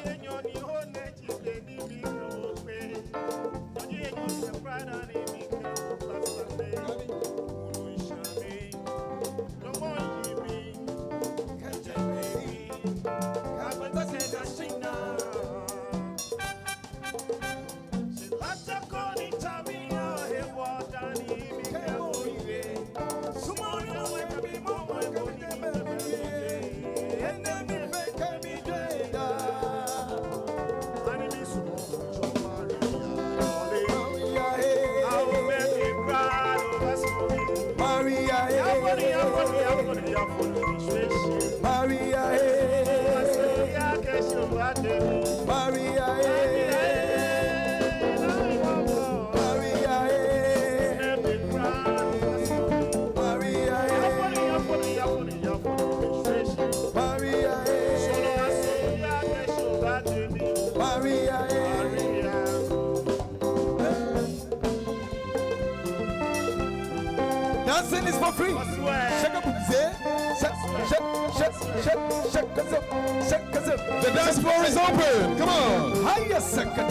Dancing is for free. Shake up, shake up. The dance floor is open. Come on. Hiya, second.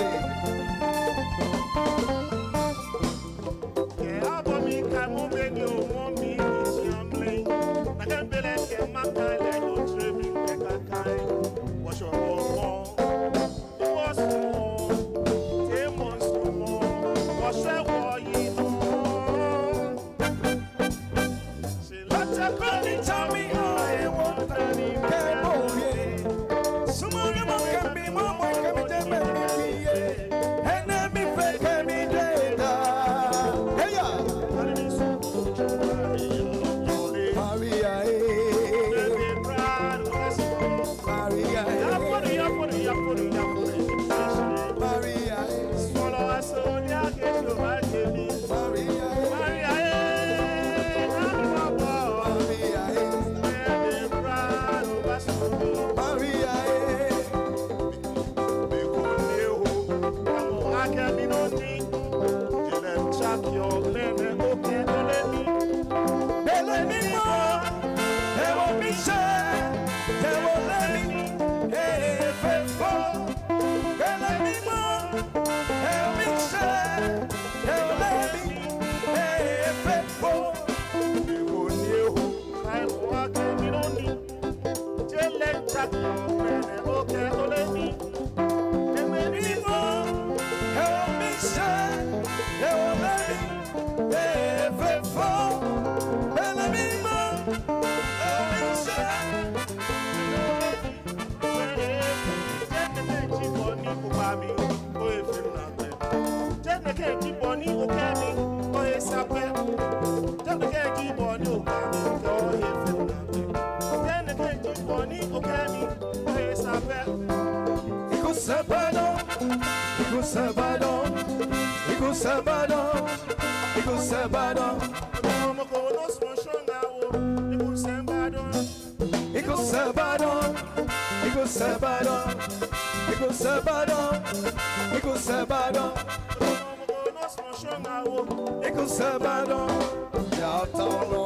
Keep on you, okay? Oh, it's Sabado, Ego Sabado, Ego Sabado, Ego Sabado, Ego Sabado, Ego Sabado, Ego Sabado, Yatano,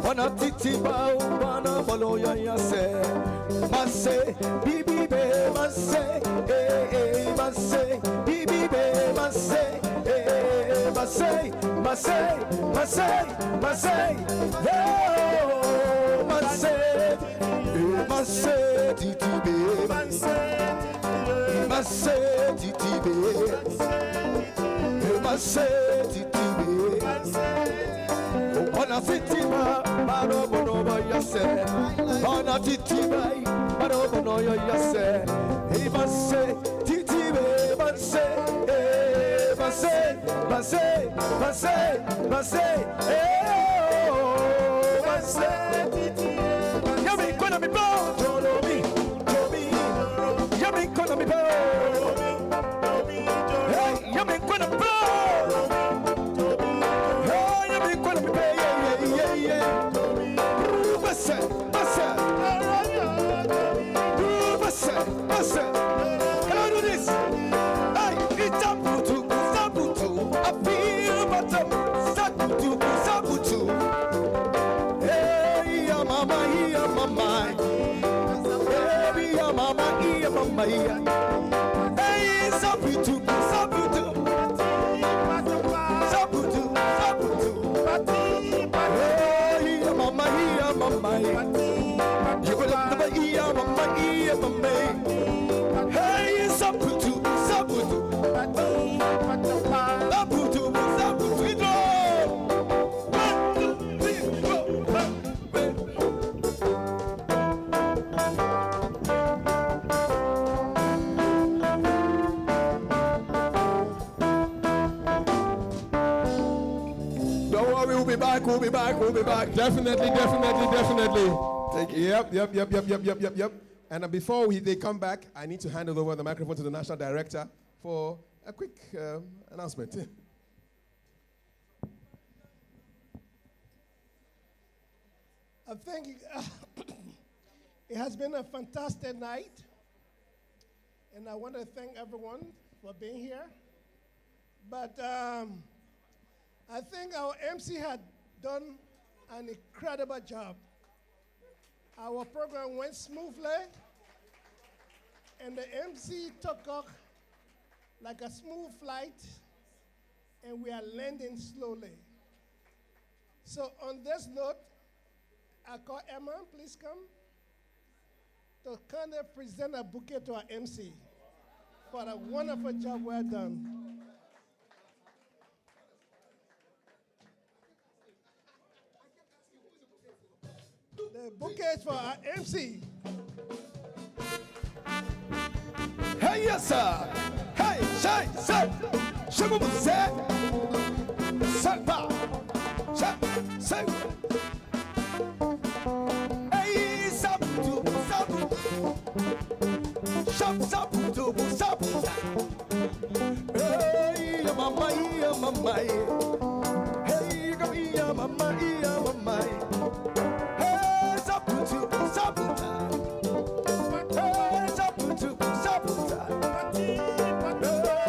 Wana titi ba ubana bolo ya se Mase bibi be mase mase bibi be mase mase mase mase mase mase mase titi be mase titi be mase titi be Ona titima, mano bono yase. Ona titima, mano bono yase. He must say, titibe, must say, must say, must say, must say, must say, must say, titibe. Yami kona mi bo, Jomi, Jomi. Yami kona mi bo, hey, yami kona bo. Can I do this? Hey, it's a butu, sabutu. I feel bottom, sabutu. Hey, yeah, mama, yeah, mama. Hey, yeah, mama, yeah, mama. Hey, sabutu. You will have the ear, mama, hey, sabutu, sabutu, we go. 1, 2, 3, go. Don't worry, we'll be back. Definitely. Yep. And before they come back, I need to hand over the microphone to the National Director for a quick announcement. I think it has been a fantastic night, and I want to thank everyone for being here. But I think our MC had done an incredible job. Our program went smoothly, and the MC took off like a smooth flight, and we are landing slowly. So on this note, I call Emma, please come, to kind of present a bouquet to our MC for a wonderful job well done. The bouquet is for our MC. Hey, yes, sir. Hey, say, Shabu, say, say. Hey, sabu, sabu. Hey, mama. Hey, mama. Hey, sabu. Hey, sabu.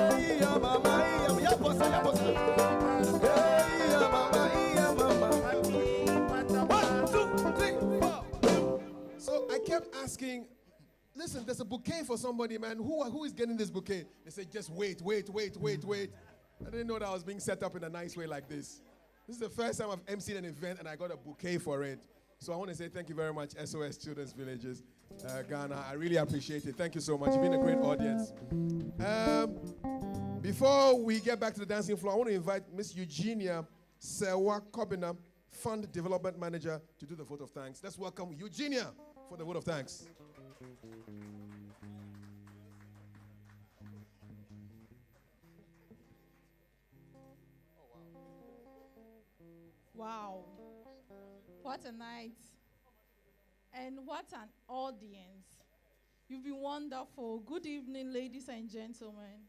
Hey, mama. listen, there's a bouquet for somebody, man. Who is getting this bouquet? They said, just wait. I didn't know that I was being set up in a nice way like this. This is the first time I've emceed an event and I got a bouquet for it. So I want to say thank you very much, SOS Children's Villages, Ghana. I really appreciate it. Thank you so much. You've been a great audience. Before we get back to the dancing floor, I want to invite Miss Eugenia Sewa Kobina, Fund Development Manager, to do the vote of thanks. Let's welcome Eugenia for the vote of thanks. Wow. What a night. And what an audience. You've been wonderful. Good evening, ladies and gentlemen.